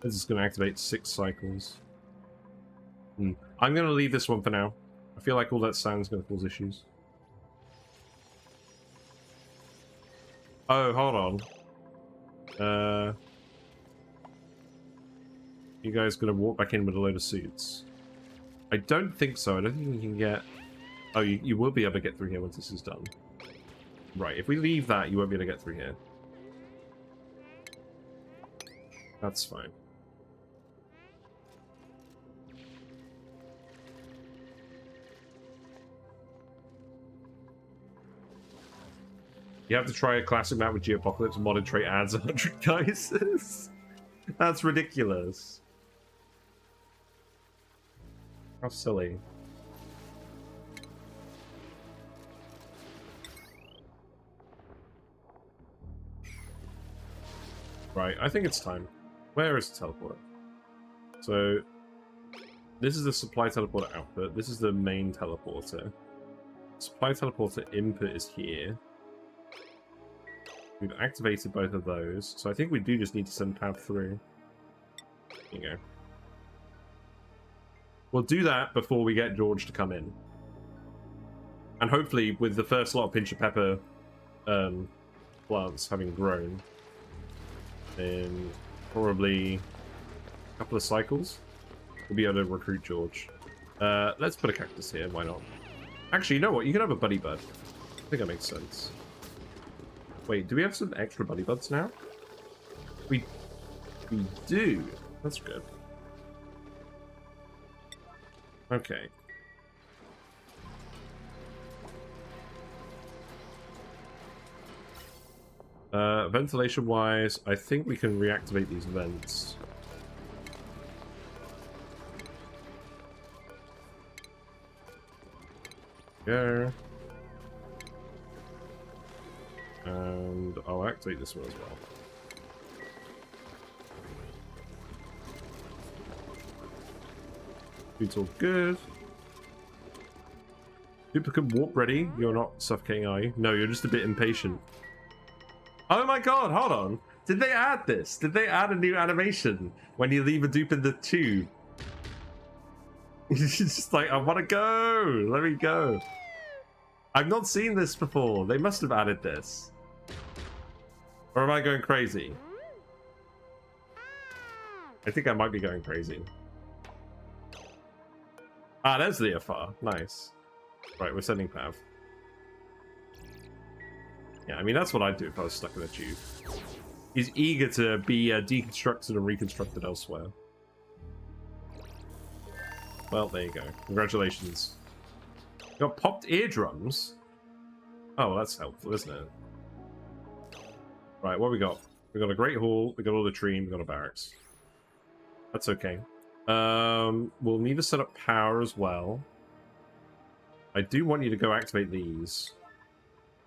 This is going to activate 6 cycles. I'm going to leave this one for now. I feel like all that sand is going to cause issues. Oh, hold on. You guys going to walk back in with a load of suits? I don't think so. I don't think we can get... Oh, you will be able to get through here once this is done. Right, if we leave that, you won't be able to get through here. That's fine. You have to try a classic map with Geopocalypse and modded trait adds 100 Geysers. That's ridiculous. How silly. Right, I think it's time. Where is the teleporter? So, this is the supply teleporter output. This is the main teleporter. Supply teleporter input is here. We've activated both of those, so I think we do just need to send Pav through. There you go. We'll do that before we get George to come in. And hopefully, with the first lot of Pincha Pepper plants having grown, in probably a couple of cycles, we'll be able to recruit George. Let's put a cactus here, why not? Actually, you know what? You can have a buddy bud. I think that makes sense. Wait, do we have some extra buddy buds now? We do. That's good. Okay. Ventilation-wise, I think we can reactivate these vents. Go. And I'll activate this one as well. It's all good. Duplicate warp ready. You're not suffocating, are you? No, you're just a bit impatient. Oh my god, hold on. Did they add this? Did they add a new animation when you leave a dupe in the tube? It's just like, I want to go. Let me go. I've not seen this before. They must have added this. Or am I going crazy? I think I might be going crazy. Ah, there's the Afar. Nice. Right, we're sending Pav. Yeah, I mean, that's what I'd do if I was stuck in a tube. He's eager to be deconstructed and reconstructed elsewhere. Well, there you go. Congratulations. Got popped eardrums? Oh, well, that's helpful, isn't it? Right, what we got? We got a great hall, we got all the tree, we got a barracks. That's okay. We'll need to set up power as well. I do want you to go activate these.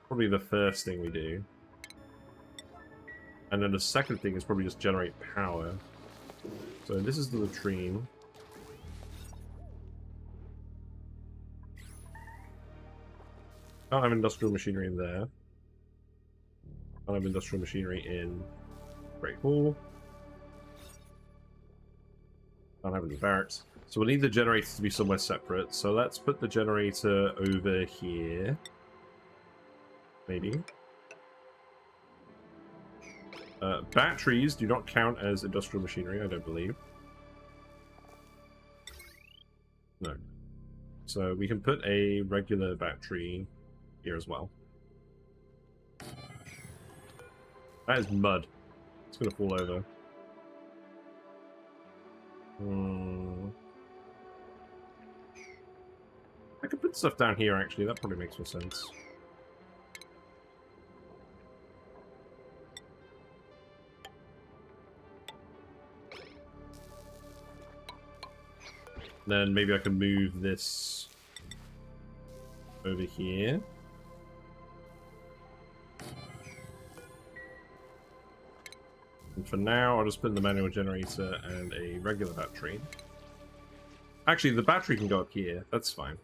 Probably the first thing we do. And then the second thing is probably just generate power. So this is the latrine. Can't have industrial machinery in there. Can't have industrial machinery in Great Hall. Can't have any barracks. So we'll need the generator to be somewhere separate. So let's put the generator over here. Maybe. Batteries do not count as industrial machinery, I don't believe. No. So we can put a regular battery here as well. That is mud. It's going to fall over. I could put stuff down here, actually. That probably makes more sense. Then maybe I can move this over here. And for now, I'll just put in the manual generator and a regular battery. Actually, the battery can go up here. That's fine.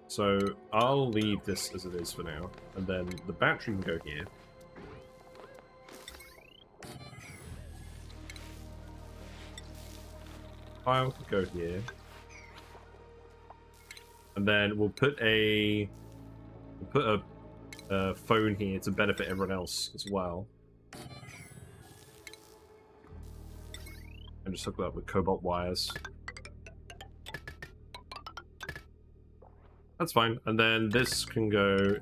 So I'll leave this as it is for now. And then the battery can go here. Pile can go here. And then we'll put a phone here to benefit everyone else as well. And just hook that up with cobalt wires. That's fine. And then this can go...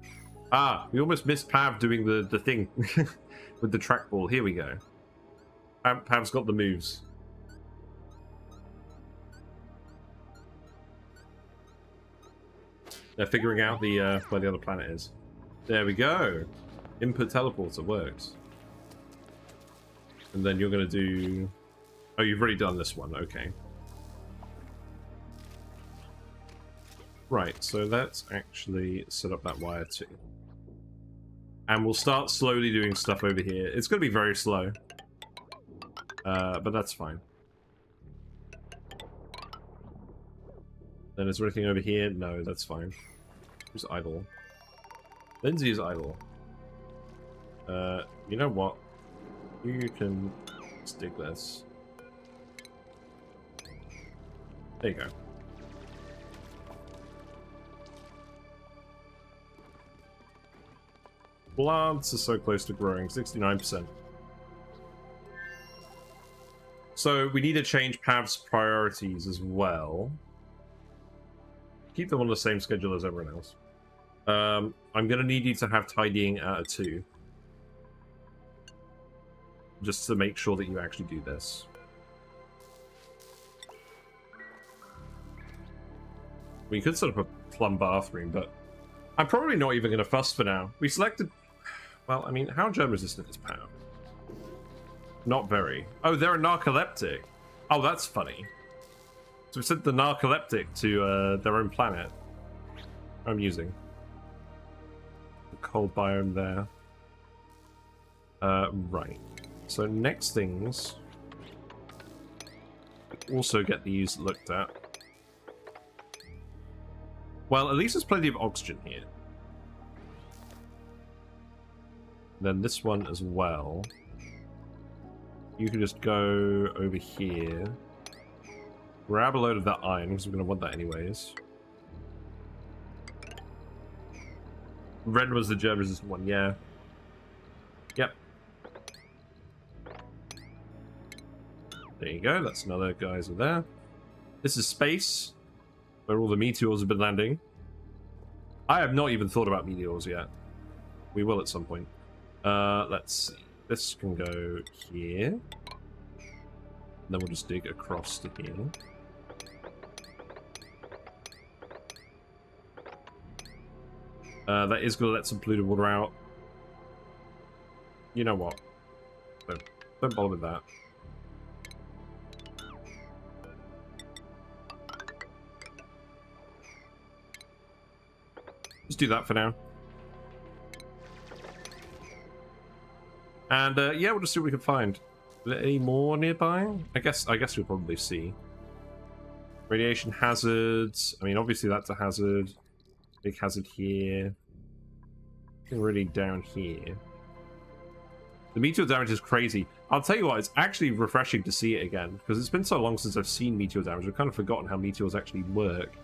Ah, we almost missed Pav doing the thing with the trackball. Here we go. Pav's got the moves. They're figuring out the where the other planet is. There we go. Input teleporter works. And then you're going to do... Oh, you've already done this one. Okay. Right, so let's actually set up that wire too. And we'll start slowly doing stuff over here. It's going to be very slow. But that's fine. Then is there anything over here? No, that's fine. Who's idle? Lindsay is idle. You know what? You can stick this. There you go. Plants are so close to growing, 69%. So we need to change Pav's priorities as well. Keep them on the same schedule as everyone else. I'm going to need you to have tidying at a 2. Just to make sure that you actually do this. We could set up a plum bathroom, but I'm probably not even going to fuss for now. We selected... Well, I mean, how germ resistant is Pav? Not very. Oh, they're a narcoleptic. Oh, that's funny. So we sent the narcoleptic to their own planet. I'm using the cold biome there. Right. So next things, also get these looked at. Well, at least there's plenty of oxygen here. Then this one as well. You can just go over here. Grab a load of that iron, because we're going to want that anyways. Red was the germ-resistant one, yeah. Yep. There you go, that's another geyser there. This is space, where all the meteors have been landing. I have not even thought about meteors yet. We will at some point. Let's see. This can go here. And then we'll just dig across to here. That is going to let some polluted water out. You know what? Don't bother with that. Just do that for now. And yeah, we'll just see what we can find. Are there any more nearby? I guess we'll probably see. Radiation hazards. I mean, obviously that's a hazard. Big hazard here. Nothing really down here. The meteor damage is crazy. I'll tell you what, it's actually refreshing to see it again, because it's been so long since I've seen meteor damage. I've kind of forgotten how meteors actually work.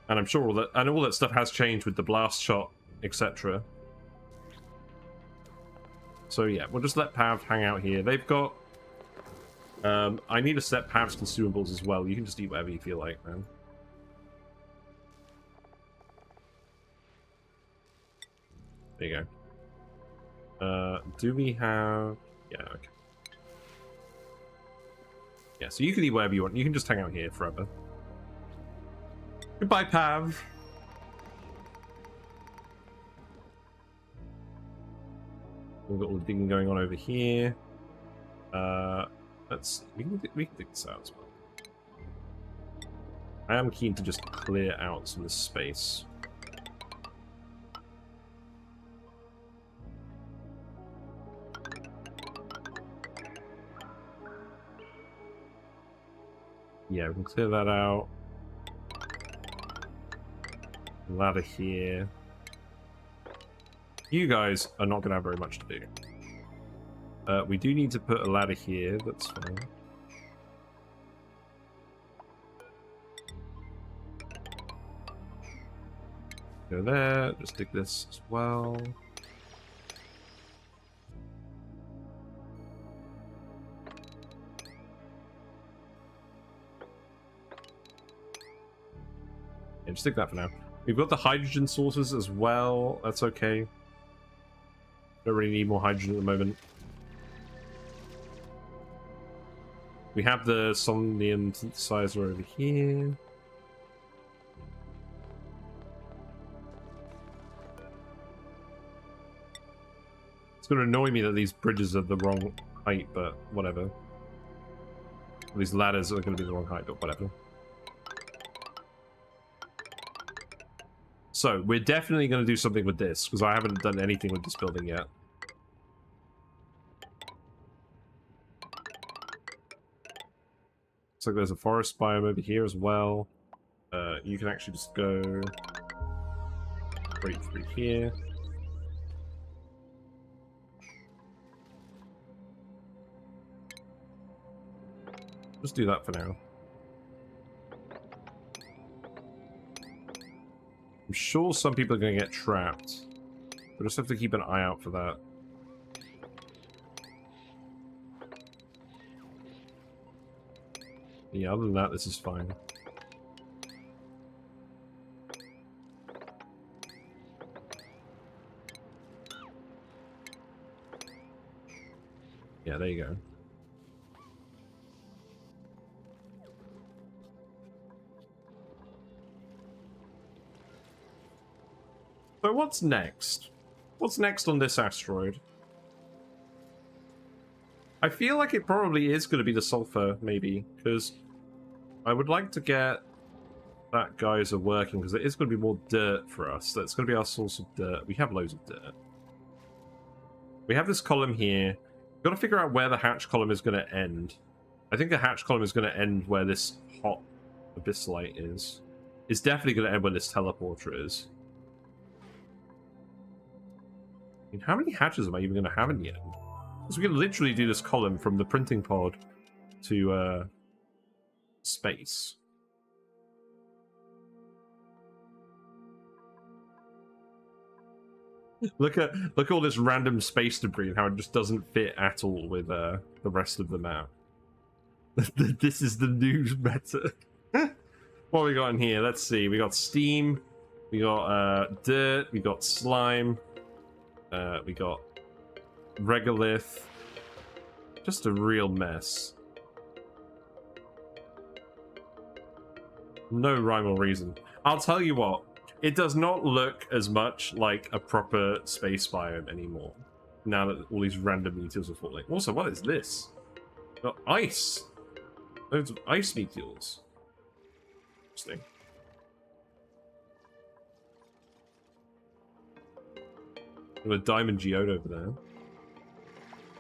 And I'm sure all that stuff has changed with the blast shot, etc. So yeah, we'll just let Pav hang out here. They've got... I need to set Pav's consumables as well. You can just eat whatever you feel like, man. There you go. Do we have... Yeah, okay. Yeah, so you can eat whatever you want. You can just hang out here forever. Goodbye, Pav. We've got all the digging going on over here. Let's see. We can dig this out as well. I am keen to just clear out some of this space. Yeah, we can clear that out. Ladder here. You guys are not going to have very much to do. We do need to put a ladder here, that's fine. Go there, just dig this as well. just take that for now. We've got the hydrogen sources as well. That's okay. Don't really need more hydrogen at the moment. We have the somnium synthesizer over here. It's going to annoy me that these bridges are the wrong height, but whatever. These ladders are going to be the wrong height, but whatever. So, we're definitely going to do something with this, because I haven't done anything with this building yet. Looks like there's a forest biome over here as well. You can actually just go right through here. Just do that for now. I'm sure some people are going to get trapped. We just have to keep an eye out for that. Yeah, other than that, this is fine. Yeah, there you go. So what's next? What's next on this asteroid? I feel like it probably is going to be the sulfur, maybe, because I would like to get that geyser working, because it is going to be more dirt for us. That's going to be our source of dirt. We have loads of dirt. We have this column here. We've got to figure out where the hatch column is going to end. I think the hatch column is going to end where this hot abyssalite is. It's definitely going to end where this teleporter is. I mean, how many hatches am I even going to have in the end? Because we can literally do this column from the printing pod to space. Look at all this random space debris and how it just doesn't fit at all with the rest of the map. This is the new meta. What we got in here? Let's see. We got steam. We got dirt. We got slime. We got regolith. Just a real mess. No rhyme or reason. I'll tell you what. It does not look as much like a proper space biome anymore. Now that all these random meteors are falling. Also, what is this? Got ice. Loads of ice meteors. Interesting. Got a diamond geode over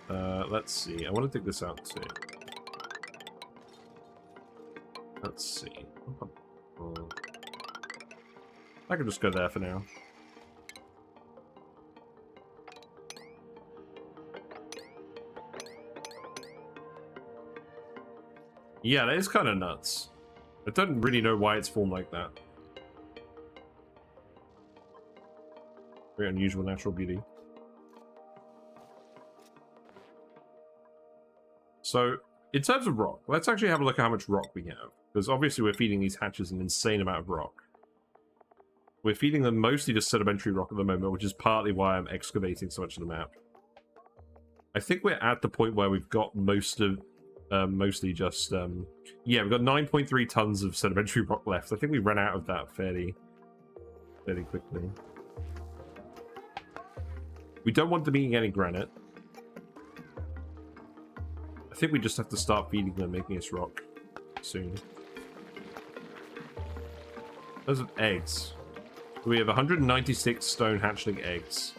there. Let's see. I want to dig this out too. Let's see. I can just go there for now. Yeah, that is kind of nuts. I don't really know why it's formed like that. Very unusual natural beauty. So, in terms of rock, let's actually have a look at how much rock we have. Because obviously we're feeding these hatches an insane amount of rock. We're feeding them mostly just sedimentary rock at the moment, which is partly why I'm excavating so much of the map. I think we're at the point where we've got most of... mostly just... yeah, we've got 9.3 tons of sedimentary rock left. I think we ran out of that fairly quickly. We don't want them eating any granite. I think we just have to start feeding them, making us rock soon. Those are eggs. We have 196 stone hatchling eggs.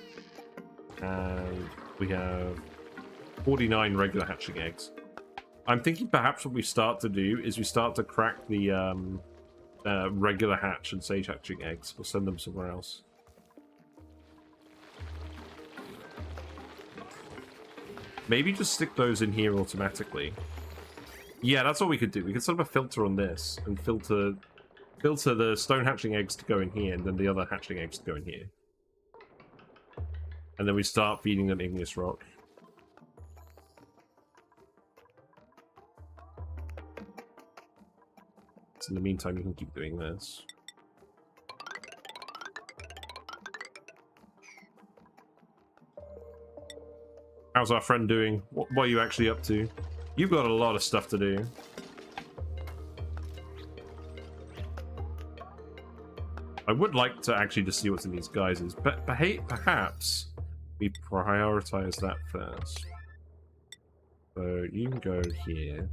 And we have 49 regular hatchling eggs. I'm thinking perhaps what we start to do is we start to crack the regular hatch and sage hatching eggs. We'll send them somewhere else. Maybe just stick those in here automatically. Yeah, that's what we could do. We could set up a filter on this and filter the stone hatchling eggs to go in here, and then the other hatchling eggs to go in here. And then we start feeding them igneous rock. So in the meantime, you can keep doing this. How's our friend doing? What are you actually up to? You've got a lot of stuff to do. I would like to actually just see what's in these geysers, but perhaps we prioritize that first. So you can go here.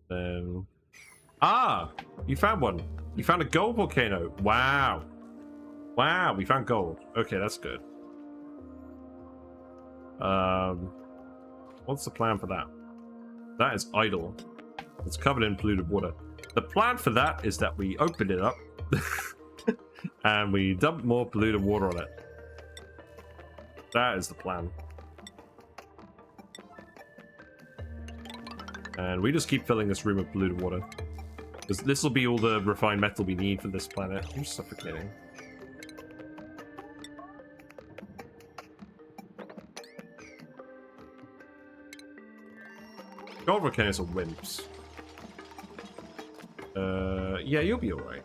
Then... Ah! You found one! You found a gold volcano! Wow! Wow, we found gold. Okay, that's good. What's the plan for that? That is idle. It's covered in polluted water. The plan for that is that we open it up and we dump more polluted water on it. That is the plan. And we just keep filling this room with polluted water. Because this will be all the refined metal we need for this planet. I'm suffocating. Gold volcanoes are wimps. Yeah, you'll be alright.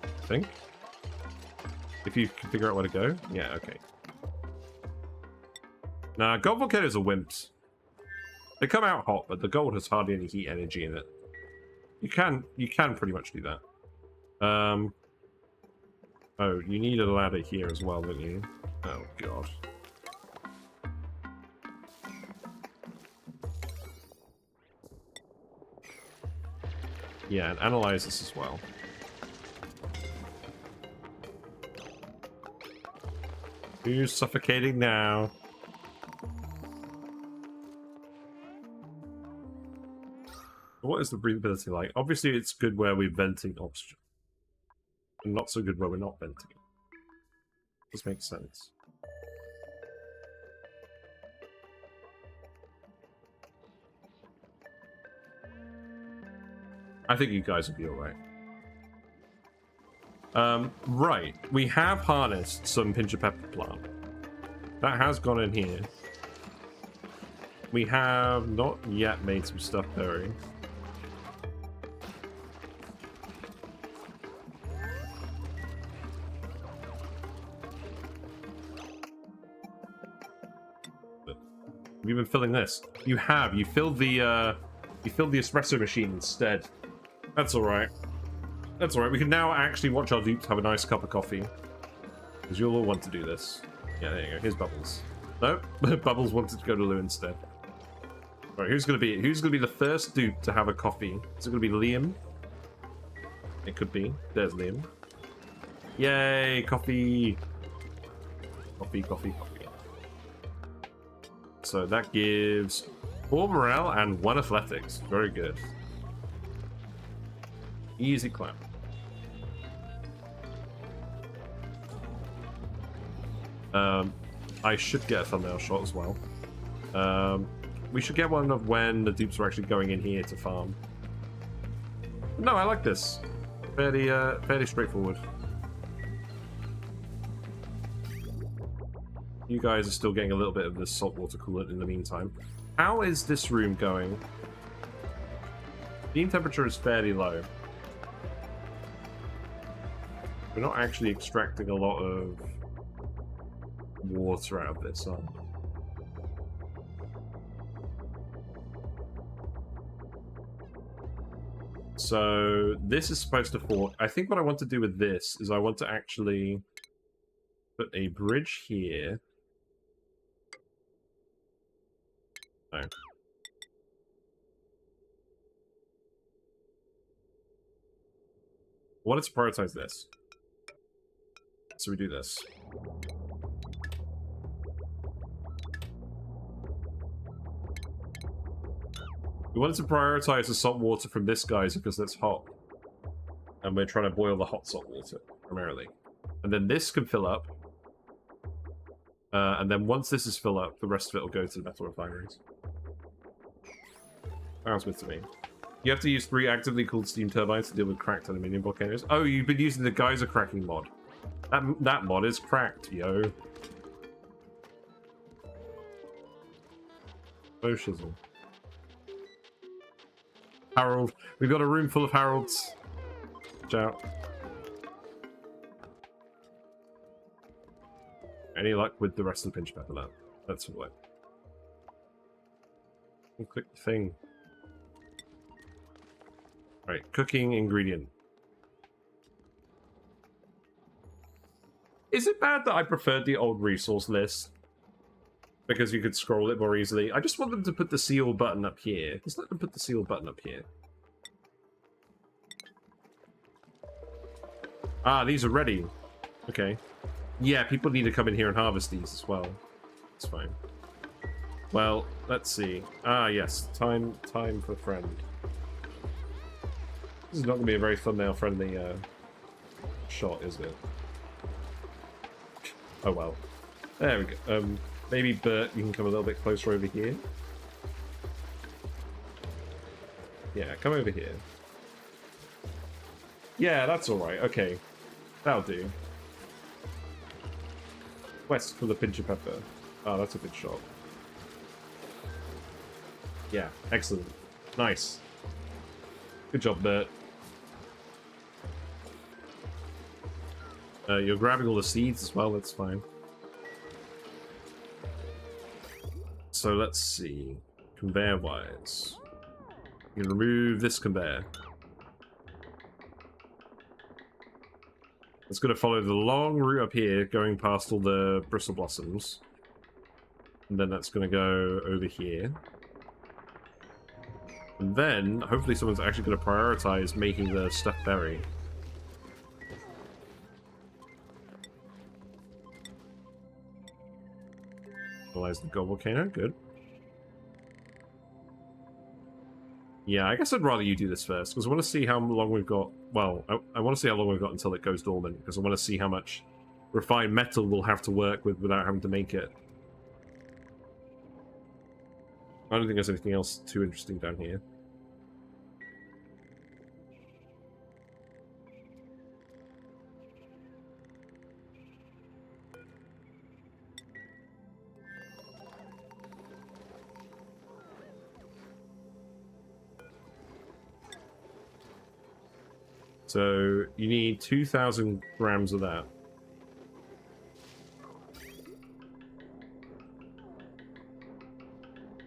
I think. If you can figure out where to go. Yeah, okay. Nah, gold volcanoes are wimps. They come out hot, but the gold has hardly any heat energy in it. You can pretty much do that. Oh, you need a ladder here as well, don't you? Oh god. Yeah, and analyze this as well. Who's suffocating now? What is the breathability like? Obviously, it's good where we're venting oxygen. And not so good where we're not venting it. This makes sense. I think you guys will be alright. Right. We have harnessed some Pincha Pepperplant. That has gone in here. We have not yet made some stuff berry. We've been filling this. You have. You filled the espresso machine instead. That's alright. That's alright. We can now actually watch our dupes have a nice cup of coffee. Because you'll all want to do this. Yeah, there you go. Here's Bubbles. Nope. Bubbles wanted to go to Lou instead. Alright, who's gonna be the first dupe to have a coffee? Is it gonna be Liam? It could be. There's Liam. Yay, coffee! Coffee, coffee, coffee. So that gives 4 morale and 1 athletics. Very good. Easy clap. I should get a thumbnail shot as well. We should get one of when the dupes are actually going in here to farm. No, I like this. Fairly straightforward. You guys are still getting a little bit of this saltwater coolant in the meantime. How is this room going? Steam temperature is fairly low. We're not actually extracting a lot of water out of this, are we? So this is supposed to fork. I think what I want to do with this is I want to actually put a bridge here. No. I wanted to prioritize this. So we do this. We wanted to prioritize the salt water from this geyser because that's hot. And we're trying to boil the hot salt water, primarily. And then this can fill up. And then once this is filled up, the rest of it will go to the metal refineries. Sounds good to me. You have to use 3 actively cooled steam turbines to deal with cracked aluminium volcanoes. Oh, you've been using the geyser cracking mod. That mod is cracked, yo. Oh, shizzle. Harold. We've got a room full of Harolds. Watch out. Any luck with the rest of the Pincha Pepperplant? That's all right. Click the thing. Right, cooking ingredient. Is it bad that I preferred the old resource list? Because you could scroll it more easily. I just want them to put the seal button up here. Just let them put the seal button up here. Ah, these are ready. Okay. Yeah, people need to come in here and harvest these as well. It's fine. Well, let's see. Ah, yes. Time for friend. This is not going to be a very thumbnail-friendly shot, is it? Oh, well. There we go. Maybe Bert, you can come a little bit closer over here. Yeah, come over here. Yeah, that's alright. Okay. That'll do. West for the Pincha Pepper. Oh, that's a good shot. Yeah, excellent. Nice. Good job, Bert. You're grabbing all the seeds as well, that's fine. So let's see. Conveyor-wise. You can remove this conveyor. It's going to follow the long route up here, going past all the bristle blossoms. And then that's going to go over here. And then, hopefully someone's actually going to prioritize making the stuffed berry. Analyze the gold volcano, good. Yeah, I guess I'd rather you do this first, because I want to see how long we've got. Well, I want to see how long we've got until it goes dormant, because I want to see how much refined metal we'll have to work with without having to make it. I don't think there's anything else too interesting down here. So you need 2,000 grams of that.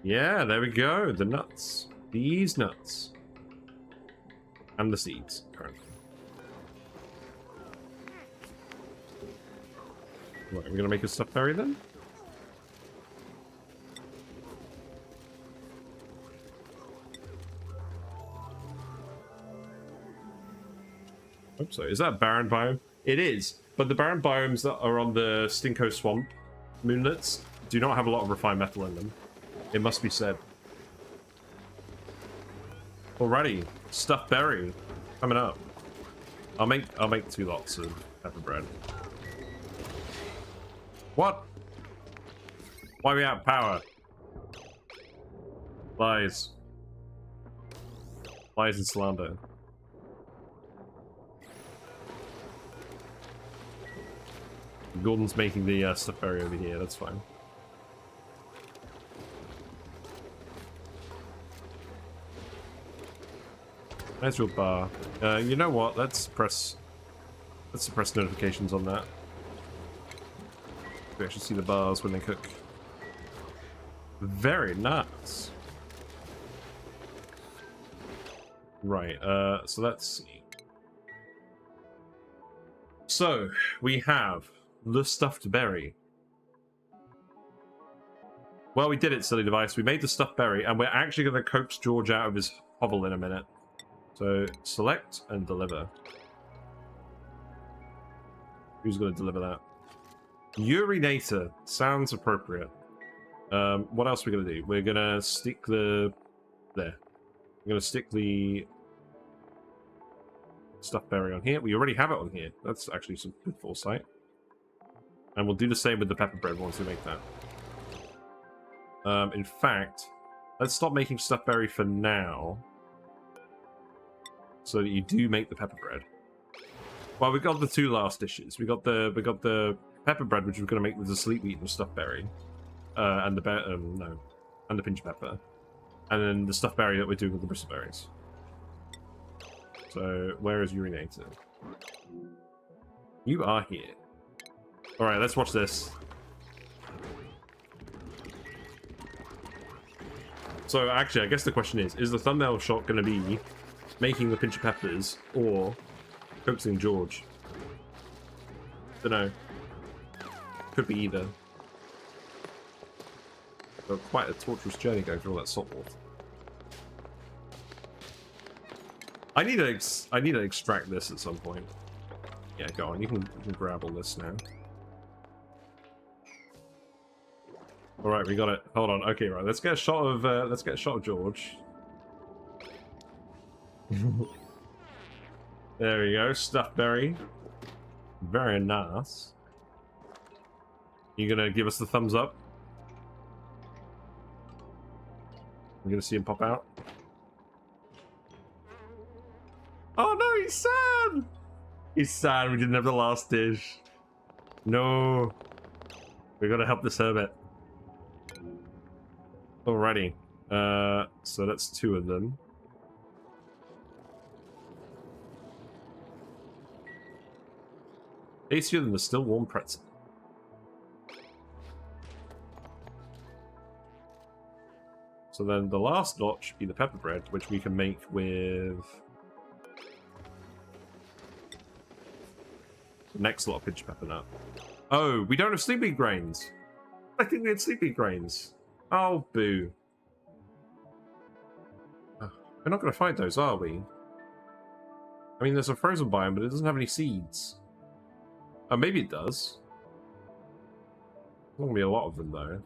Yeah, there we go. The nuts. These nuts. And the seeds, currently. Right, we're going to make a stuffed berry then? Hope so. Is that a barren biome? It is, but the barren biomes that are on the Stinko Swamp moonlets do not have a lot of refined metal in them. It must be said. Alrighty, stuffed berry coming up. I'll make 2 lots of pepper bread. What? Why are we out of power? Lies. Lies and slander. Gordon's making the stuffed berry over here, that's fine. There's your bar. You know what? Let's suppress notifications on that. We actually see the bars when they cook. Very nice. Right, so let's see. So, we have the stuffed berry. Well, we did it, silly device. We made the stuffed berry, and we're actually going to coax George out of his hovel in a minute. So, select and deliver. Who's going to deliver that? Urinator. Sounds appropriate. What else are we going to do? We're going to stick the... There. We're going to stick the stuffed berry on here. We already have it on here. That's actually some good foresight. And we'll do the same with the pepper bread once we make that. In fact, let's stop making stuffed berry for now. So that you do make the pepper bread. Well, we got the 2 last dishes. We got the pepper bread, which we're going to make with the sleep wheat and stuffed berry. And the Pincha Pepper. And then the stuffed berry that we're doing with the bristle berries. So, where is Urinator? You are here. Alright, let's watch this. So, actually, I guess the question is the thumbnail shot going to be making the pinch of peppers or coaxing George? Don't know. Could be either. But quite a torturous journey going through all that salt water. I need to extract this at some point. Yeah, go on. You can grab all this now. All right, we got it. Hold on. Okay, right. Let's get a shot of George. There we go. Stuffed berry. Very nice. You gonna give us the thumbs up? We're gonna see him pop out. Oh no, he's sad! He's sad we didn't have the last dish. No. We gotta help this hermit. Alrighty. So that's 2 of them. Tastier than the still warm pretzel. So then the last lot should be the pepper bread, which we can make with the next lot of pinch pepper nut. Oh, we don't have sleepy grains. I think we had sleepy grains. Oh, boo. We're not going to find those, are we? I mean, there's a frozen biome, but it doesn't have any seeds. Oh, maybe it does. There's not going to be a lot of them, though.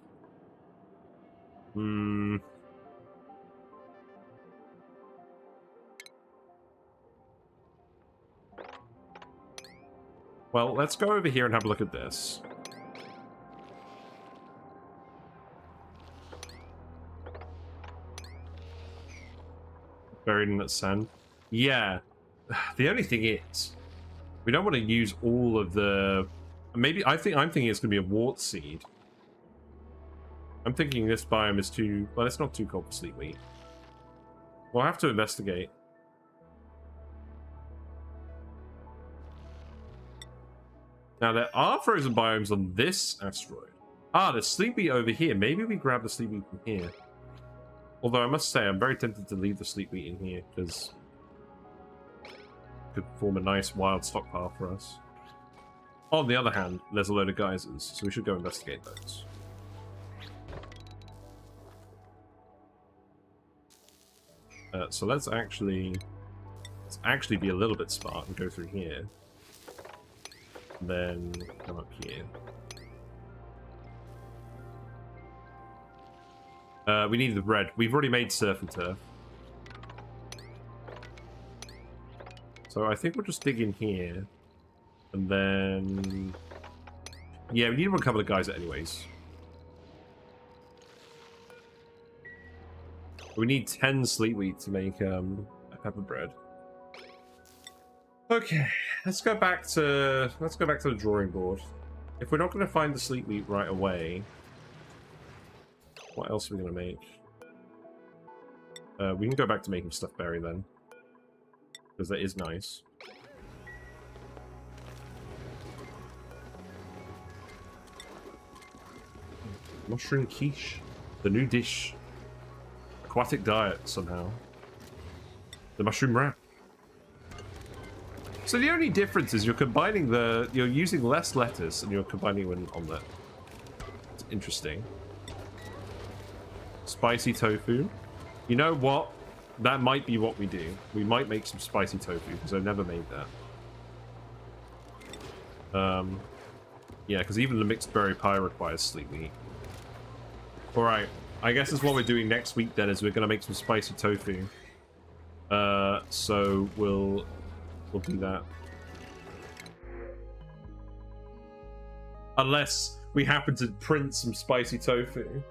Well, let's go over here and have a look at this. Buried in that sand. Yeah. The only thing is, we don't want to use all of the... Maybe, I'm thinking it's going to be a wart seed. I'm thinking this biome is too... Well, it's not too cold for sleep wheat. We'll have to investigate. Now, there are frozen biomes on this asteroid. Ah, there's sleepy over here. Maybe we grab the sleepy from here. Although I must say, I'm very tempted to leave the sleep wheat in here, because it could form a nice wild stockpile for us. On the other hand, there's a load of geysers, so we should go investigate those. So let's actually be a little bit smart and go through here. And then come up here. We need the bread. We've already made surf and turf. So I think we'll just dig in here. And then... Yeah, we need to recover the geyser anyways. We need 10 sleep wheat to make a pepper bread. Okay, let's go back to the drawing board. If we're not going to find the sleep wheat right away, what else are we going to make? We can go back to making stuffed berry then, because that is nice. Mushroom quiche, the new dish. Aquatic diet somehow. The mushroom wrap. So the only difference is you're using less lettuce and you're combining it with an omelette. It's interesting. Spicy tofu. You know what? That might be what we do. We might make some spicy tofu because I've never made that. Yeah, because even the mixed berry pie requires sleep meat. Alright, I guess that's what we're doing next week then, is we're going to make some spicy tofu. So we'll do that. Unless we happen to print some spicy tofu.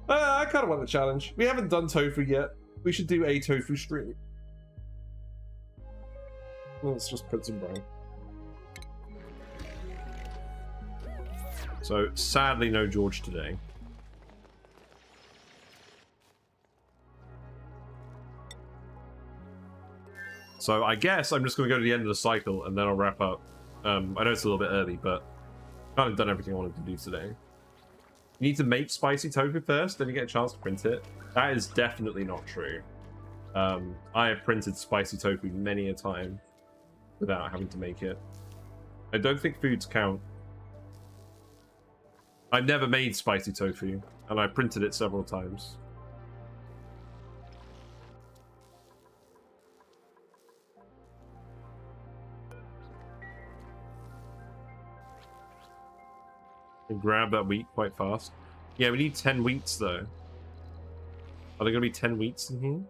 I kind of want the challenge. We haven't done tofu yet. We should do a tofu stream. Let's just print some brown. So, sadly, no George today. So I guess I'm just going to go to the end of the cycle and then I'll wrap up. I know it's a little bit early, but I've kind of done everything I wanted to do today. You need to make spicy tofu first, then you get a chance to print it. That is definitely not true. I have printed spicy tofu many a time without having to make it. I don't think foods count. I've never made spicy tofu, and I printed it several times. And grab that wheat quite fast. Yeah, we need 10 wheats though. Are there going to be 10 wheats in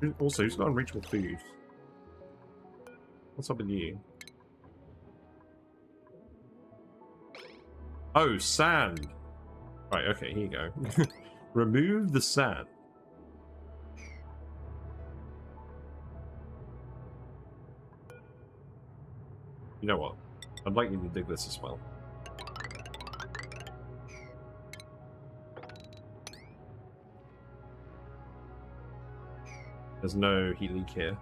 here? Also, who's got unreachable food? What's up with you? Oh, sand. Right, okay, here you go. Remove the sand. You know what? I'd like you to dig this as well. There's no heat leak here.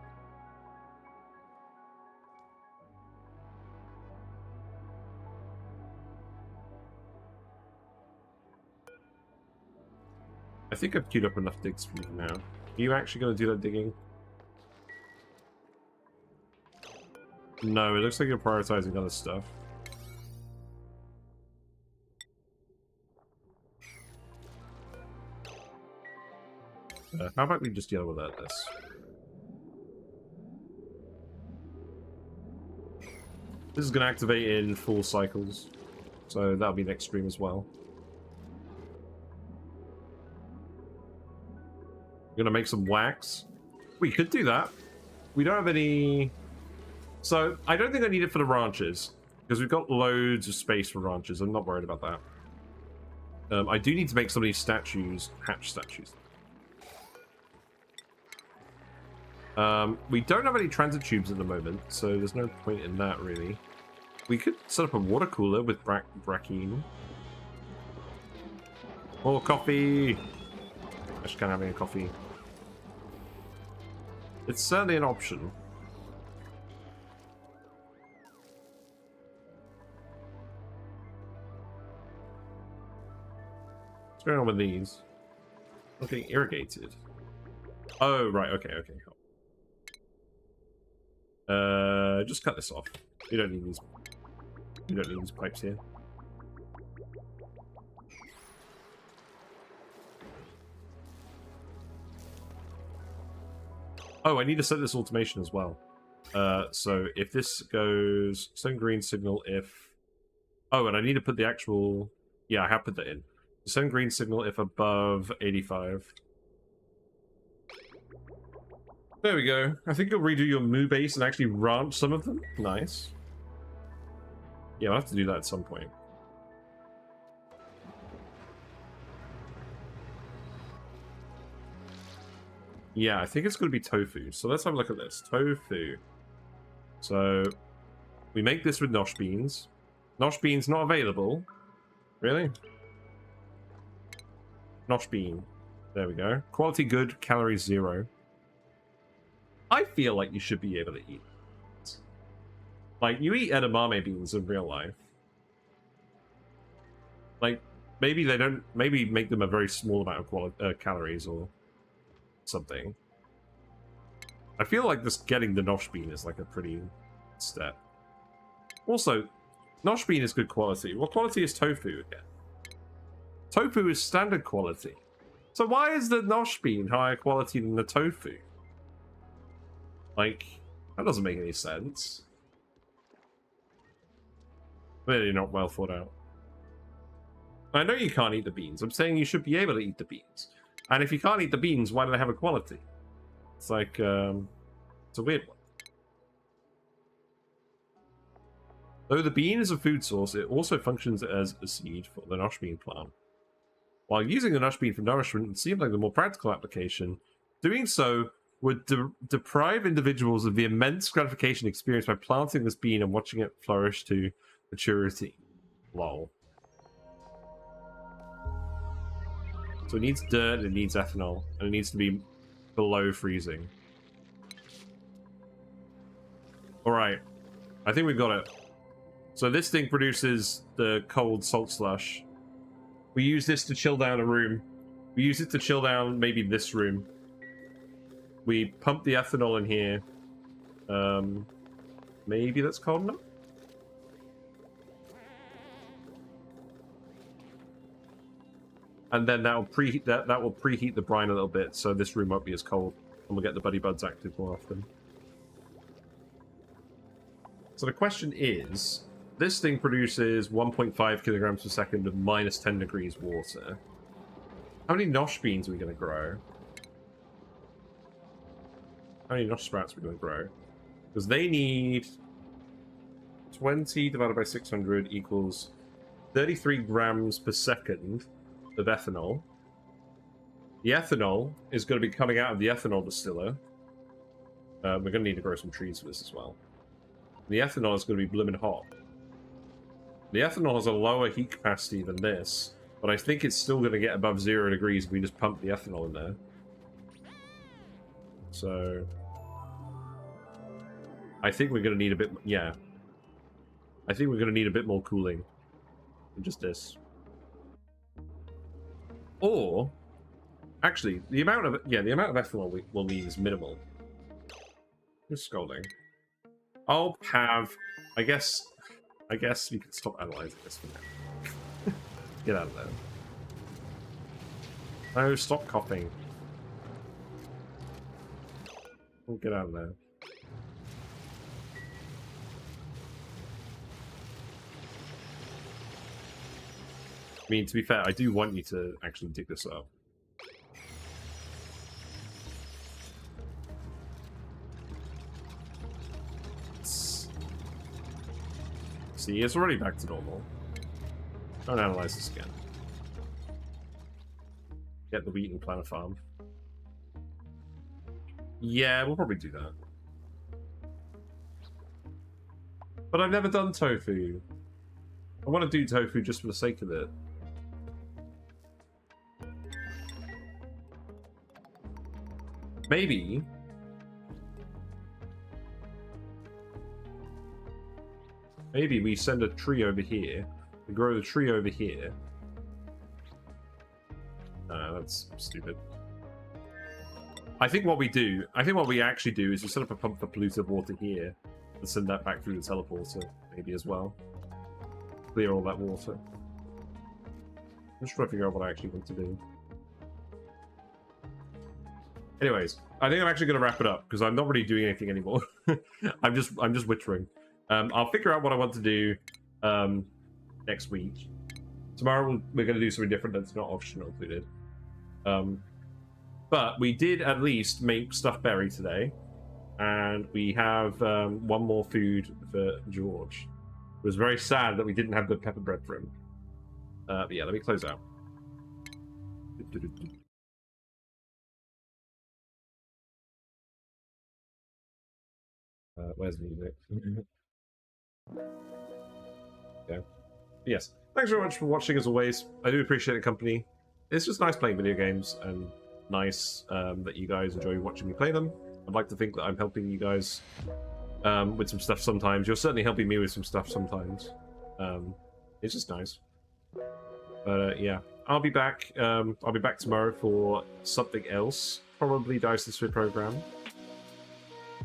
I think I've queued up enough digs for you now. Are you actually going to do that digging? No, it looks like you're prioritizing other stuff. How about we just deal with this? This is going to activate in 4 cycles, so that'll be next stream as well. We're going to make some wax. We could do that. We don't have any... So, I don't think I need it for the ranches, because we've got loads of space for ranches. I'm not worried about that. I do need to make some of these statues, hatch statues. We don't have any transit tubes at the moment, so there's no point in that, really. We could set up a water cooler with brackine. More coffee! I just can't have any coffee. It's certainly an option. What's going on with these? Not getting irrigated. Oh, right, okay. Just cut this off. You don't need these. You don't need these pipes here. Oh, I need to set this automation as well. So if this goes send green signal if... Oh, and I need to put the actual... Yeah, I have put that in. Send green signal if above 85. There we go. I think you'll redo your moo base and actually ranch some of them. Nice. Yeah, I'll have to do that at some point. Yeah, I think it's going to be tofu. So let's have a look at this. Tofu. So we make this with nosh beans. Nosh beans not available. Really? Nosh bean. There we go. Quality good, calories 0. I feel like you should be able to eat it. Like, you eat edamame beans in real life. Like, maybe they don't... Maybe make them a very small amount of calories or something. I feel like just getting the nosh bean is like a pretty step. Also, nosh bean is good quality. What quality is tofu again? Tofu is standard quality. So why is the nosh bean higher quality than the tofu? Like, that doesn't make any sense. Really not well thought out. I know you can't eat the beans. I'm saying you should be able to eat the beans. And if you can't eat the beans, why do they have a quality? It's like, it's a weird one. Though the bean is a food source, it also functions as a seed for the nosh bean plant. While using the nosh bean for nourishment seemed like the more practical application, doing so would deprive individuals of the immense gratification experienced by planting this bean and watching it flourish to maturity. Lol. So it needs dirt, it needs ethanol, and it needs to be below freezing. Alright. I think we've got it. So this thing produces the cold salt slush. We use this to chill down a room. We use it to chill down maybe this room. We pump the ethanol in here. Maybe that's cold enough? And then that will preheat that will preheat the brine a little bit, so this room won't be as cold, and we'll get the buddy buds active more often. So the question is, this thing produces 1.5 kilograms per second of minus 10 degrees water. How many nosh beans are we going to grow? How many nosh sprouts are we going to grow? Because they need 20 divided by 600 equals 33 grams per second of ethanol. The ethanol is going to be coming out of the ethanol distiller. We're going to need to grow some trees for this as well. The ethanol is going to be blooming hot. The ethanol has a lower heat capacity than this, but I think it's still going to get above 0 degrees if we just pump the ethanol in there. So I think we're going to need a bit... Yeah. I think we're going to need a bit more cooling than just this. Or, actually, the amount of ethanol we'll need is minimal. Just scrolling. I'll have... I guess we can stop analyzing this for now. Get out of there. No, stop coughing. We'll get out of there. I mean, to be fair, I do want you to actually dig this up. See, it's already back to normal. Don't analyze this again. Get the wheat and plant a farm. Yeah, we'll probably do that. But I've never done tofu. I want to do tofu just for the sake of it. Maybe we send a tree over here. We grow the tree over here. That's stupid. I think what we actually do is we set up a pump for polluted water here and send that back through the teleporter, maybe as well. Clear all that water. I'm just trying to figure out what I actually want to do. Anyways, I think I'm actually going to wrap it up because I'm not really doing anything anymore. I'm just wittering. I'll figure out what I want to do next week. Tomorrow we're going to do something different that's not optional included. But we did at least make stuffed berry today, and we have one more food for George. It was very sad that we didn't have the pepper bread for him. But yeah, let me close out. Where's the music? Yeah. Yes. Thanks very much for watching, as always. I do appreciate the company. It's just nice playing video games, and nice that you guys enjoy watching me play them. I'd like to think that I'm helping you guys with some stuff sometimes. You're certainly helping me with some stuff sometimes. It's just nice. But yeah, I'll be back. I'll be back tomorrow for something else. Probably Dice the Spit program.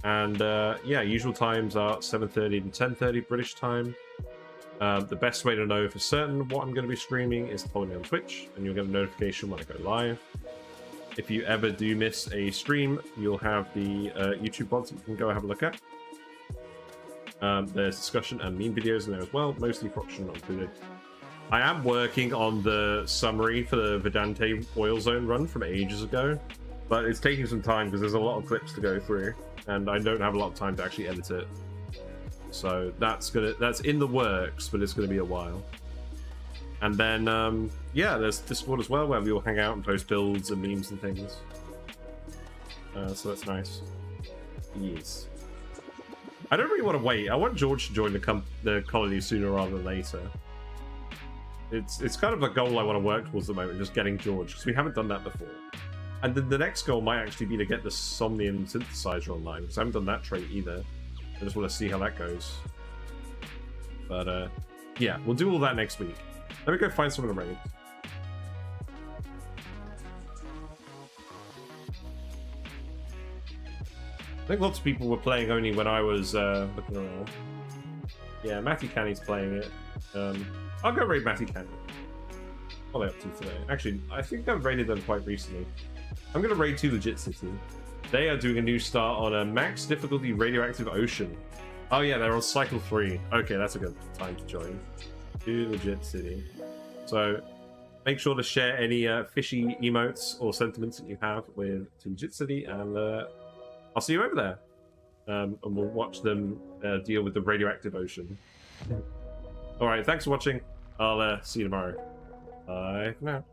And yeah, usual times are 7:30 to 10:30 British time. The best way to know for certain what I'm going to be streaming is to follow me on Twitch, and you'll get a notification when I go live. If you ever do miss a stream, you'll have the YouTube VODs that you can go have a look at. There's discussion and meme videos in there as well, mostly Froction not included. I am working on the summary for the Verdante Oil Zone run from ages ago, but it's taking some time because there's a lot of clips to go through, and I don't have a lot of time to actually edit it. So that's in the works, but it's gonna be a while. And then yeah, there's Discord as well, where we all hang out and post builds and memes and things. So that's nice. Yes. I don't really want to wait. I want George to join the colony sooner rather than later. It's kind of a goal I want to work towards at the moment, just getting George, because we haven't done that before. And then the next goal might actually be to get the Somnium synthesizer online, because I haven't done that trait either. I just want to see how that goes. But yeah, we'll do all that next week. Let me go find someone to raid. I think lots of people were playing only when I was looking around. Yeah, Matty Canny's playing it. I'll go raid Matty Canny. What are they up to today? Actually, I think I've raided them quite recently. I'm going to raid 2 Legit City. They are doing a new start on a max difficulty radioactive ocean. Oh yeah, they're on cycle 3. Okay, that's a good time to join. 2 Legit City. So make sure to share any fishy emotes or sentiments that you have with 2 Legit City, and I'll see you over there. And we'll watch them deal with the radioactive ocean. Alright, thanks for watching. I'll see you tomorrow. Bye for now.